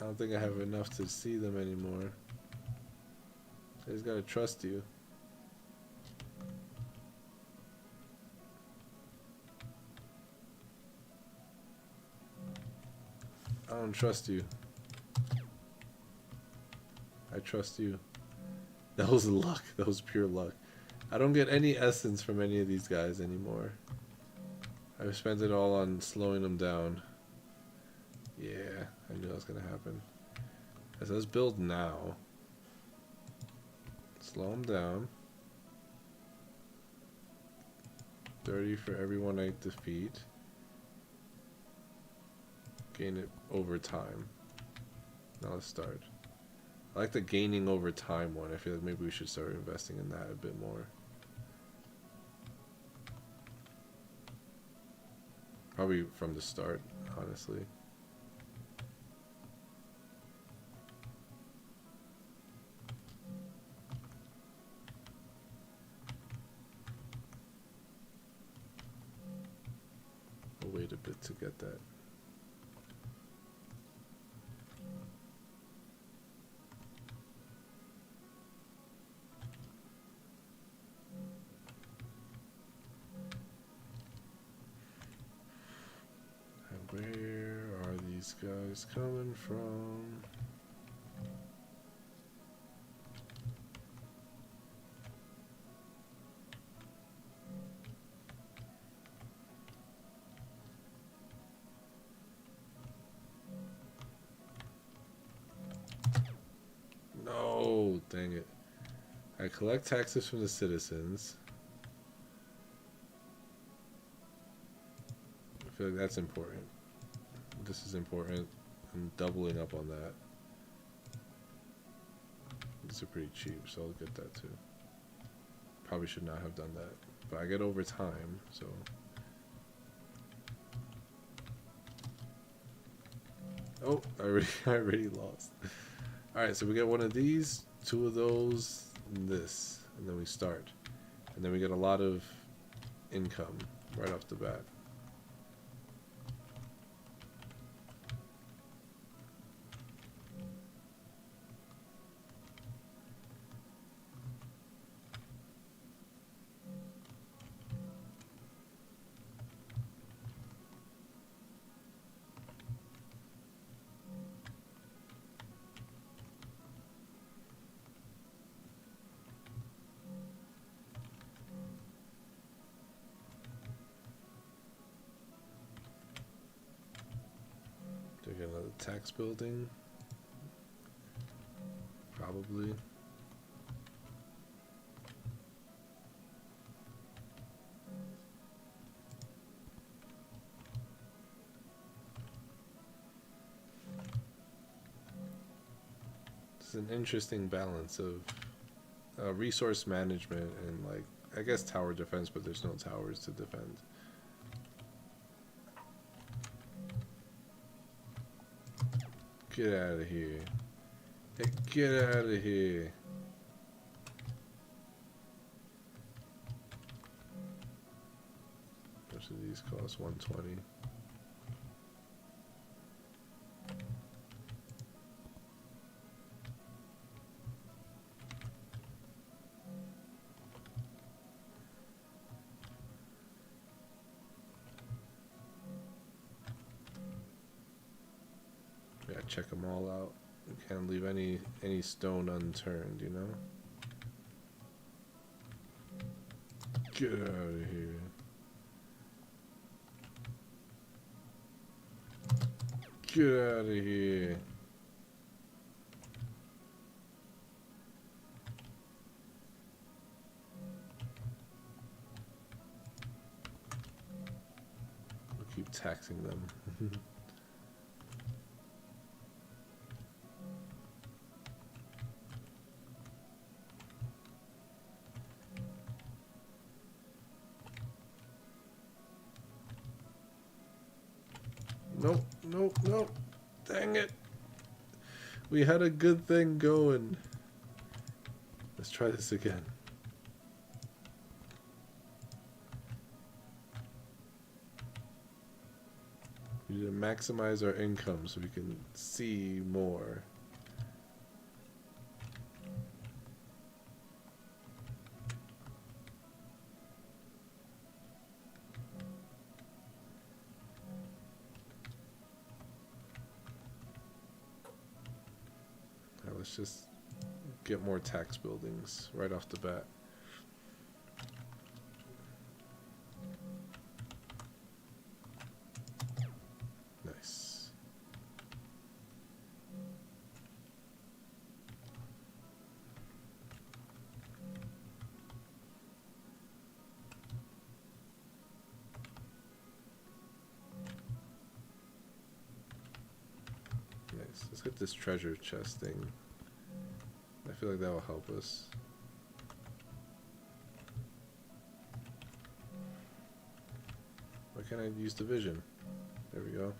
I don't think I have enough to see them anymore. I just gotta trust you. I don't trust you. I trust you. That was luck. That was pure luck. I don't get any essence from any of these guys anymore. I've spent it all on slowing them down. Yeah, I knew that was going to happen. It says build now. Slow them down. 30 for everyone I defeat. Gain it over time. Now let's start. I like the gaining over time one. I feel like maybe we should start investing in that a bit more. Probably from the start, honestly. I'll wait a bit to get that. And where are these guys coming from? No, dang it. I collect taxes from the citizens. I feel like that's important. This is important. I'm doubling up on that. These are pretty cheap, so I'll get that too. Probably should not have done that, but I get over time, so. Oh, I already lost. All right, so we get one of these, two of those, and this, and then we start, and then we get a lot of income right off the bat. Do I get another tax building? Probably. It's an interesting balance of resource management and, like, I guess tower defense, but there's no towers to defend. Get out of here. Hey, get out of here. Most of these cost 120. Yeah, check them all out. You can't leave any stone unturned, you know? Get out of here. Get out of here. We'll keep taxing them. Nope, nope, nope. Dang it. We had a good thing going. Let's try this again. We need to maximize our income so we can see more. let's just get more tax buildings right off the bat. Nice. Nice. Let's get this treasure chest thing. I feel like that will help us. Why can't I use division? There we go.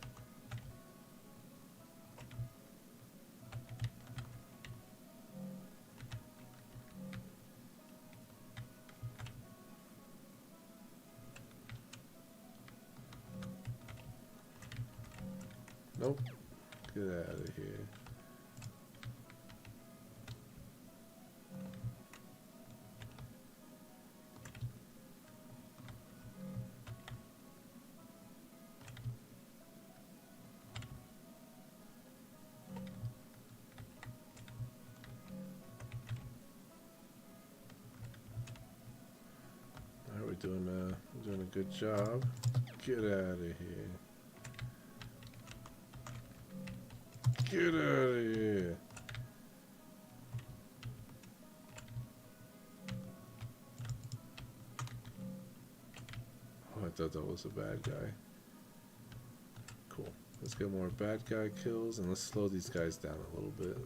Nope. Get out of here. We're doing a good job. Get out of here. Get out of here. Oh, I thought that was a bad guy. Cool. Let's get more bad guy kills and let's slow these guys down a little bit.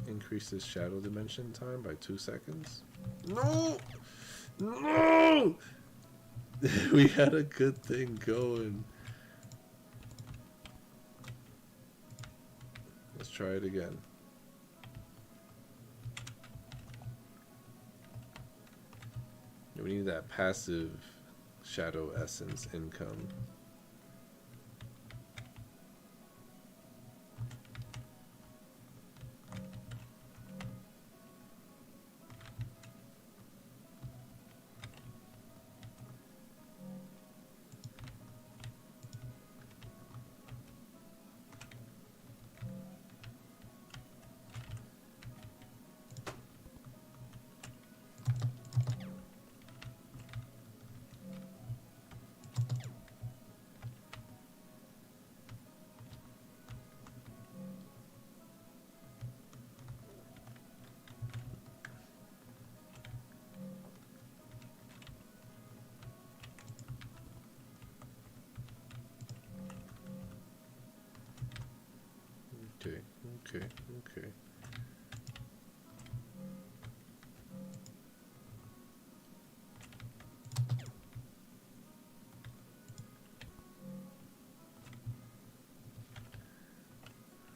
Increase this shadow dimension time by 2 seconds. No! No! We had a good thing going. Let's try it again. We need that passive shadow essence income. Okay.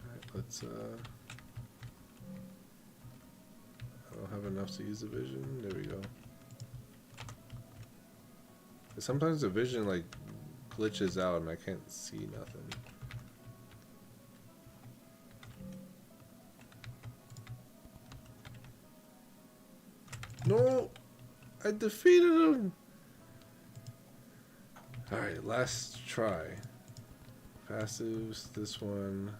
Alright, let's I don't have enough to use the vision. There we go. Sometimes the vision like glitches out and I can't see nothing. No! I defeated him! Alright, last try. Passives, this one.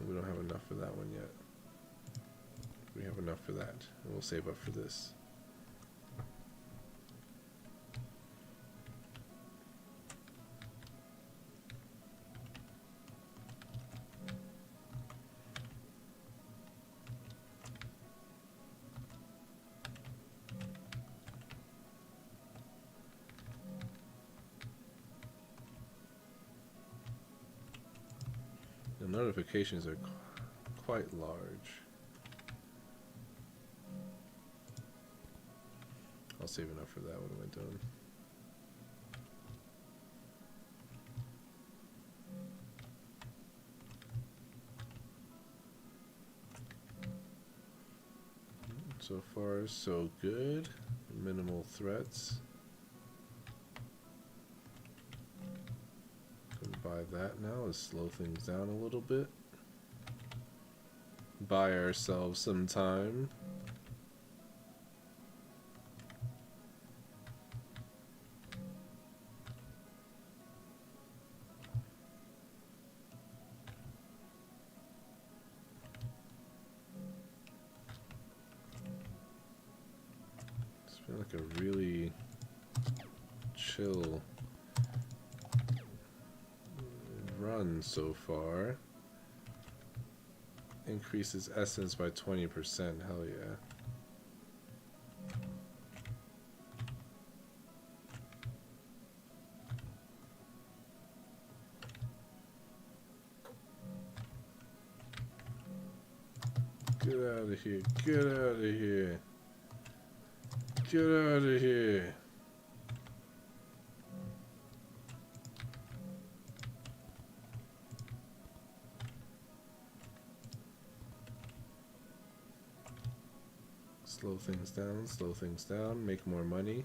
We don't have enough for that one yet. We have enough for that. And we'll save up for this. The notifications are quite large. I'll save enough for that. What am I doing? So far, so good. Minimal threats. Buy that now. Let's slow things down a little bit. Buy ourselves some time. Feel like a really chill run so far. Increases essence by 20%. Hell yeah. Get out of here. Get out of here. Get out of here. Slow things down, slow things down, make more money.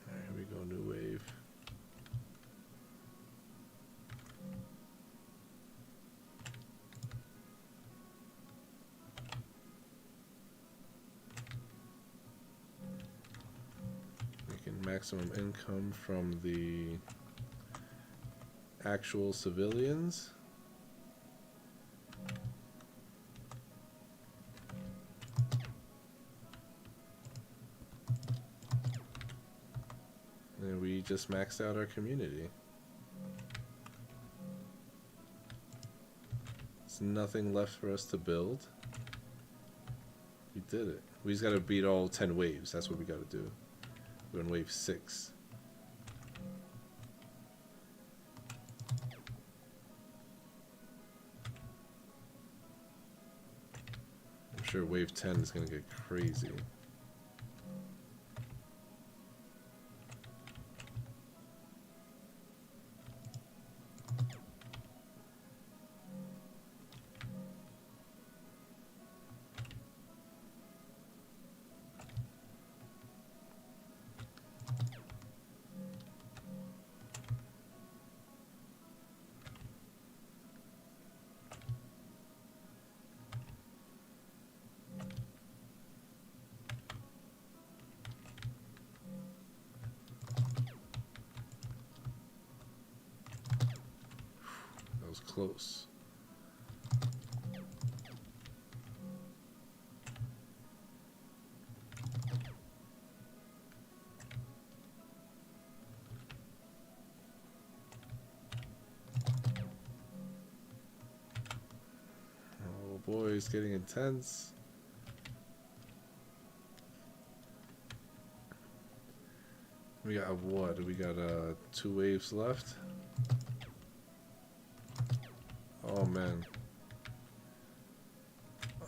Alright, here we go, new wave. Making maximum income from the actual civilians. And we just maxed out our community. There's nothing left for us to build. We did it. We just gotta beat all 10 waves. That's what we gotta do. We're on wave 6. I'm sure wave 10 is gonna get crazy. Was close. Oh boy, it's getting intense. We got what? We got 2 waves left. Oh man.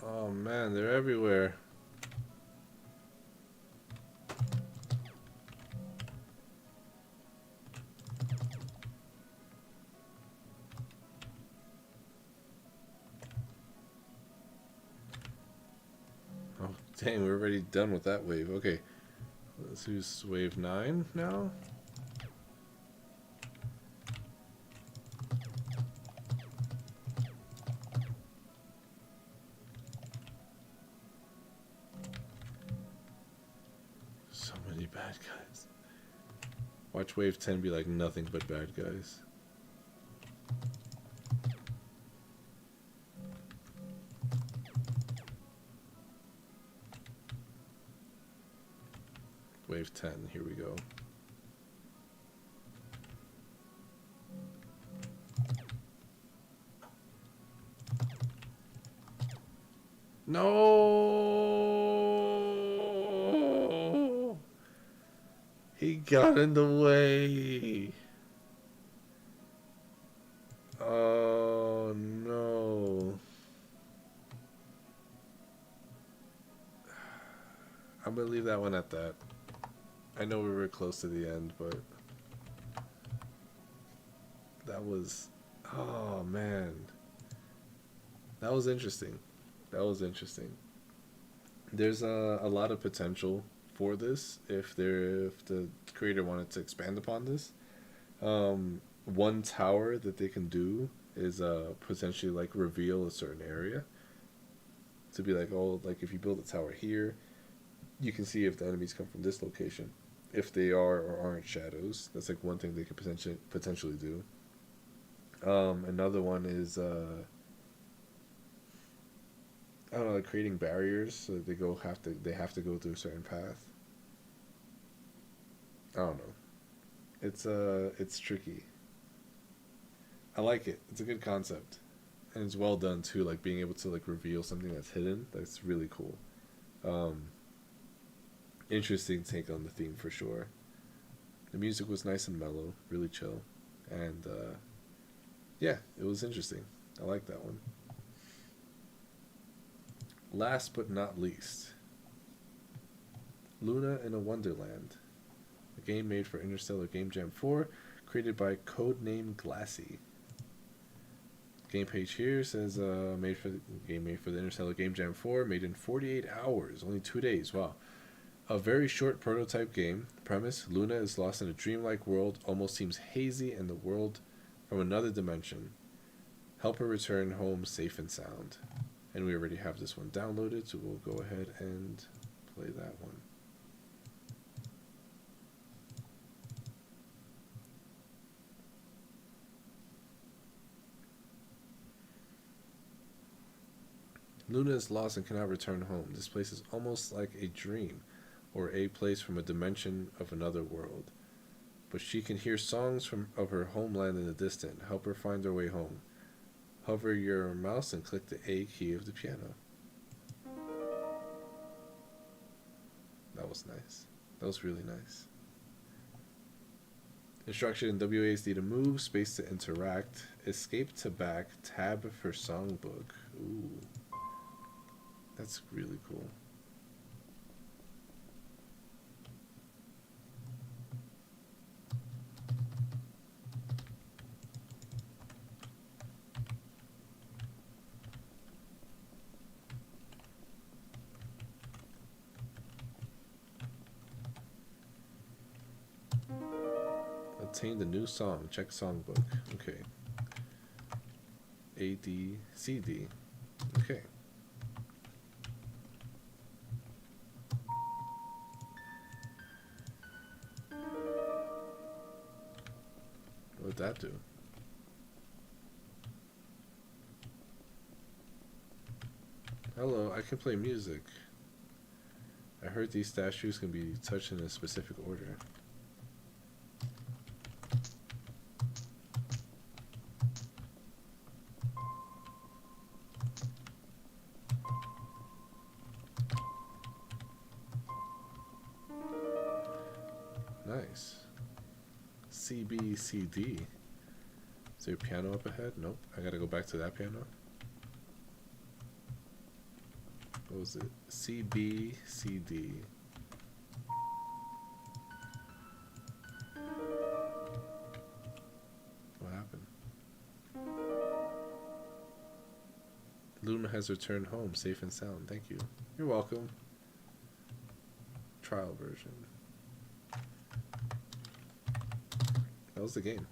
Oh man, they're everywhere. Oh dang, we're already done with that wave. Okay. Let's use wave 9 now. So many bad guys. Watch wave 10 be like nothing but bad guys. Wave 10, here we go. No! He got in the way. Oh no. I'm gonna leave that one at that. I know we were close to the end, but that was, oh man, that was interesting. That was interesting. There's a lot of potential for this if the creator wanted to expand upon this. One tower that they can do is potentially like reveal a certain area to be like, oh, like if you build a tower here, you can see if the enemies come from this location, if they are or aren't shadows. That's like one thing they could potentially do. Another one is I don't know, like creating barriers so that they have to go through a certain path. I don't know. It's tricky. I like it. It's a good concept, and it's well done too. Like being able to like reveal something that's hidden. That's really cool. Um, Interesting take on the theme for sure. The music was nice and mellow, really chill, and yeah, it was interesting. I like that one. Last but not least, Luna in a Wonderland, a game made for Interstellar Game Jam 4, created by Codename Glassy. Game page here says made for the game made for the Interstellar Game Jam 4, made in 48 hours, only 2 days. Wow. A very short prototype game. Premise: Luna is lost in a dreamlike world, almost seems hazy, and the world from another dimension. Help her return home safe and sound. And we already have this one downloaded, so we'll go ahead and play that one. Luna is lost and cannot return home. This place is almost like a dream, or a place from a dimension of another world. But she can hear songs of her homeland in the distance. Help her find her way home. Hover your mouse and click the A key of the piano. That was nice. That was really nice. Instruction: WASD to move, space to interact, escape to back, tab for songbook. Ooh. That's really cool. Obtain the new song. Check songbook. Okay. A, D, C, D. Okay. What would that do? Hello, I can play music. I heard these statues can be touched in a specific order. Nice. C, B, C, D. Is there a piano up ahead? Nope. I gotta go back to that piano. What was it? C, B, C, D. What happened? Luna has returned home safe and sound. Thank you. You're welcome. Trial version. That was the game.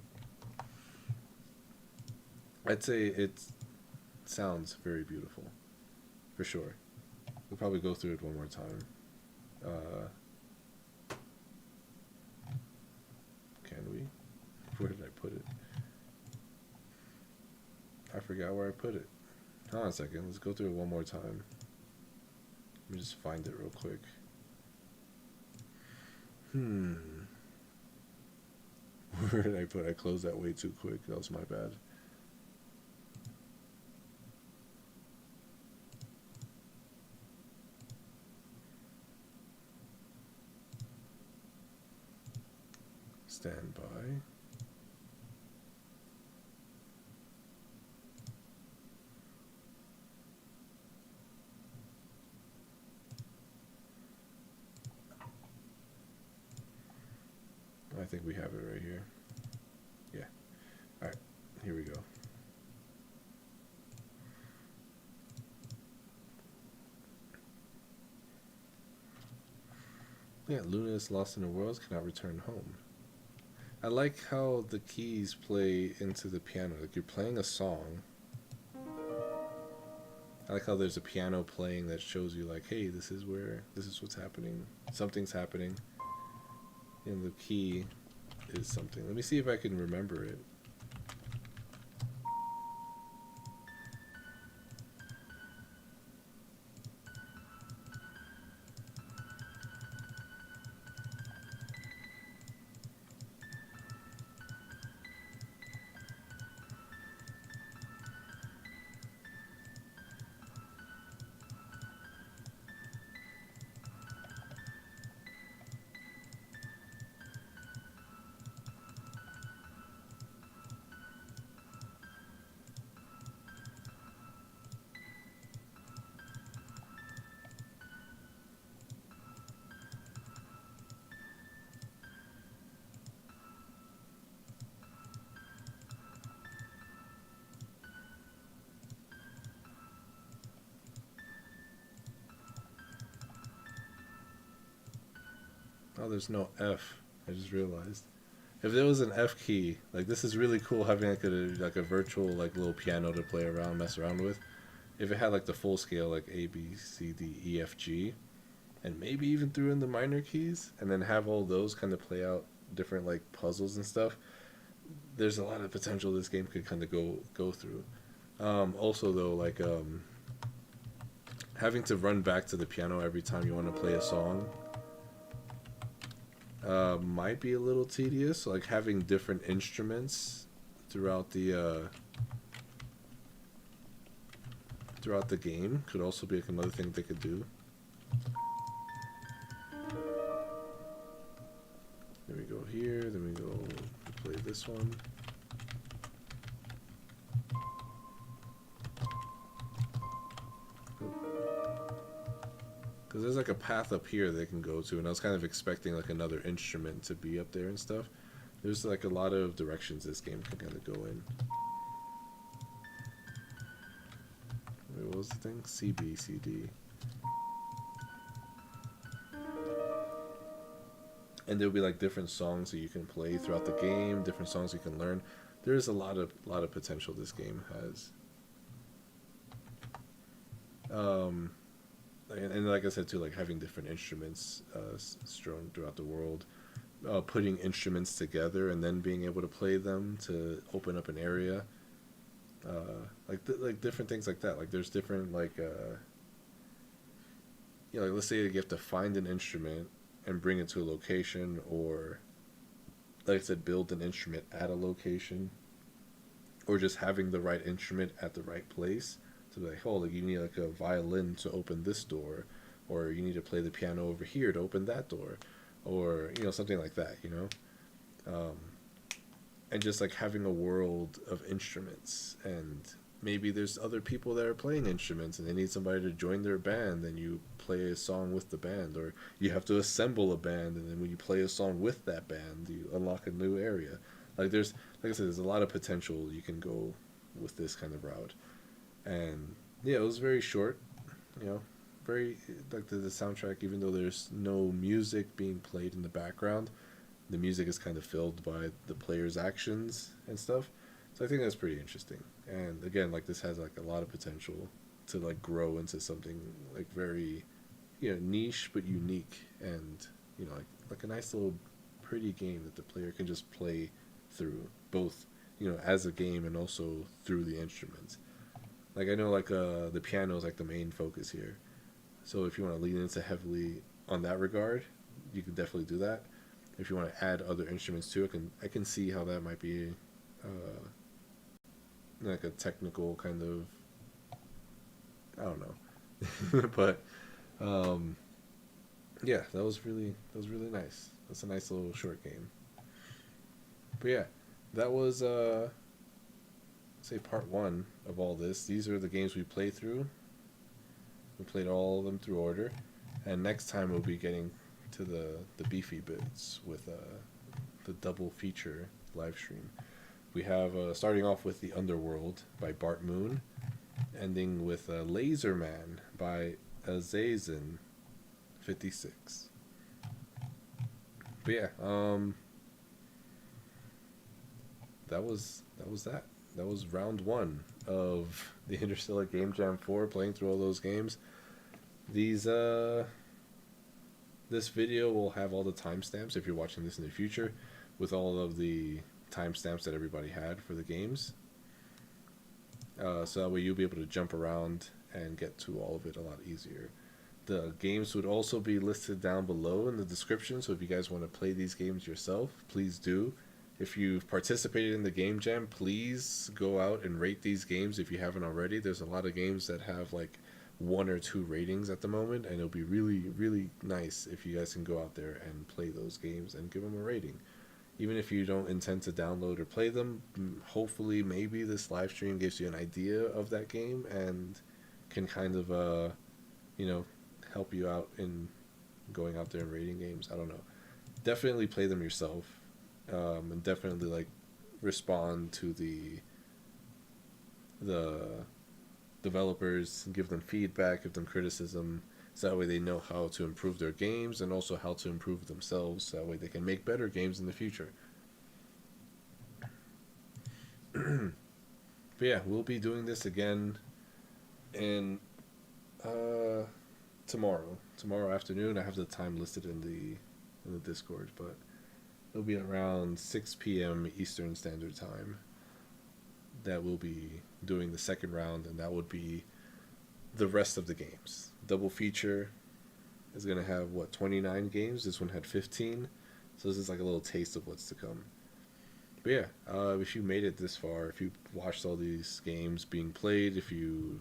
I'd say it sounds very beautiful, for sure. We'll probably go through it one more time. Can we? Where did I put it? I forgot where I put it. Hold on a second. Let's go through it one more time. Let me just find it real quick. Where did I put it? I closed that way too quick. That was my bad. Stand by. I think we have it right here. Yeah. All right. Here we go. Yeah, Luna is lost in the world, cannot return home. I like how the keys play into the piano. Like you're playing a song. I like how there's a piano playing that shows you like, hey, this is what's happening. Something's happening. And the key is something. Let me see if I can remember it. Oh, there's no F. I just realized. If there was an F key, like this is really cool having like a virtual like little piano to play around, mess around with. If it had like the full scale like A B C D E F G, and maybe even threw in the minor keys, and then have all those kind of play out different like puzzles and stuff. There's a lot of potential this game could kind of go through. Also though, like having to run back to the piano every time you want to play a song might be a little tedious. Like having different instruments throughout the game could also be like another thing they could do. Then we go here, then we go play this one. Because there's like a path up here they can go to, and I was kind of expecting like another instrument to be up there and stuff. There's like a lot of directions this game can kind of go in. Wait, what was the thing? C, B, C, D. And there'll be like different songs that you can play throughout the game, different songs you can learn. There's a lot of potential this game has. And like I said too, like having different instruments strewn throughout the world, putting instruments together and then being able to play them to open up an area, like different things like that. Like there's different like like let's say you have to find an instrument and bring it to a location, or like I said, build an instrument at a location, or just having the right instrument at the right place. So like, oh, like you need like a violin to open this door, or you need to play the piano over here to open that door, or something like that, and just like having a world of instruments, and maybe there's other people that are playing instruments and they need somebody to join their band, and you play a song with the band, or you have to assemble a band, and then when you play a song with that band, you unlock a new area. Like I said, there's a lot of potential you can go with this kind of route. And yeah, it was very short, very like the soundtrack, even though there's no music being played in the background, the music is kind of filled by the player's actions and stuff. So I think that's pretty interesting. And again, like this has like a lot of potential to like grow into something like very, niche but unique, and like a nice little pretty game that the player can just play through, both as a game and also through the instruments. Like I know like the piano is like the main focus here, so if you want to lean into heavily on that regard, you can definitely do that. If you want to add other instruments too, I can see how that might be like a technical kind of, I don't know, but yeah, that was really nice. That's a nice little short game. But yeah, that was say part one of all this. These are the games we played through. We played all of them through order, and next time we'll be getting to the beefy bits with the double feature live stream. We have starting off with The Underworld by Bart Moon, ending with Laser Man by Azazen56. But yeah, that was that. That was round one of the Interstellar Game Jam 4, playing through all those games. These this video will have all the timestamps if you're watching this in the future, with all of the timestamps that everybody had for the games. So that way you'll be able to jump around and get to all of it a lot easier. The games would also be listed down below in the description, so if you guys want to play these games yourself, please do. If you've participated in the Game Jam, please go out and rate these games if you haven't already. There's a lot of games that have like 1 or 2 ratings at the moment, and it'll be really, really nice if you guys can go out there and play those games and give them a rating. Even if you don't intend to download or play them, hopefully maybe this live stream gives you an idea of that game and can kind of, help you out in going out there and rating games. I don't know. Definitely play them yourself. And definitely like respond to the developers, give them feedback, give them criticism, so that way they know how to improve their games and also how to improve themselves. So that way they can make better games in the future. But yeah, we'll be doing this again in tomorrow afternoon. I have the time listed in the Discord, but it'll be around 6 p.m. Eastern Standard Time that we'll be doing the second round, and that would be the rest of the games. Double feature is gonna have what, 29 games. This one had 15, so this is like a little taste of what's to come. But yeah, if you made it this far, if you watched all these games being played, if you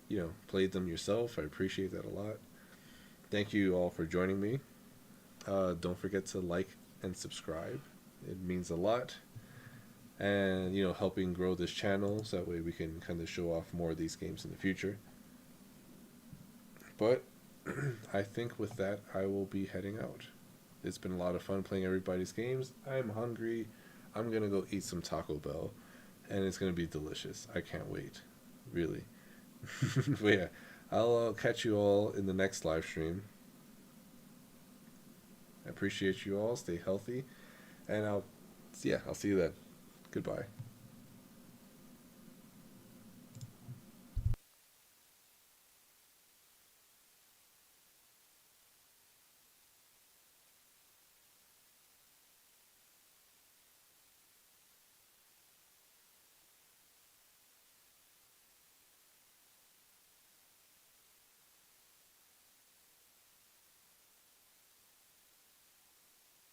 know, played them yourself, I appreciate that a lot. Thank you all for joining me. Don't forget to like and subscribe. It means a lot. And, you know, helping grow this channel so that way we can kind of show off more of these games in the future. But I think with that, I will be heading out. It's been a lot of fun playing everybody's games. I'm hungry. I'm going to go eat some Taco Bell, and it's going to be delicious. I can't wait. Really. But yeah, I'll catch you all in the next live stream. I appreciate you all. Stay healthy. And I'll see you then. Goodbye.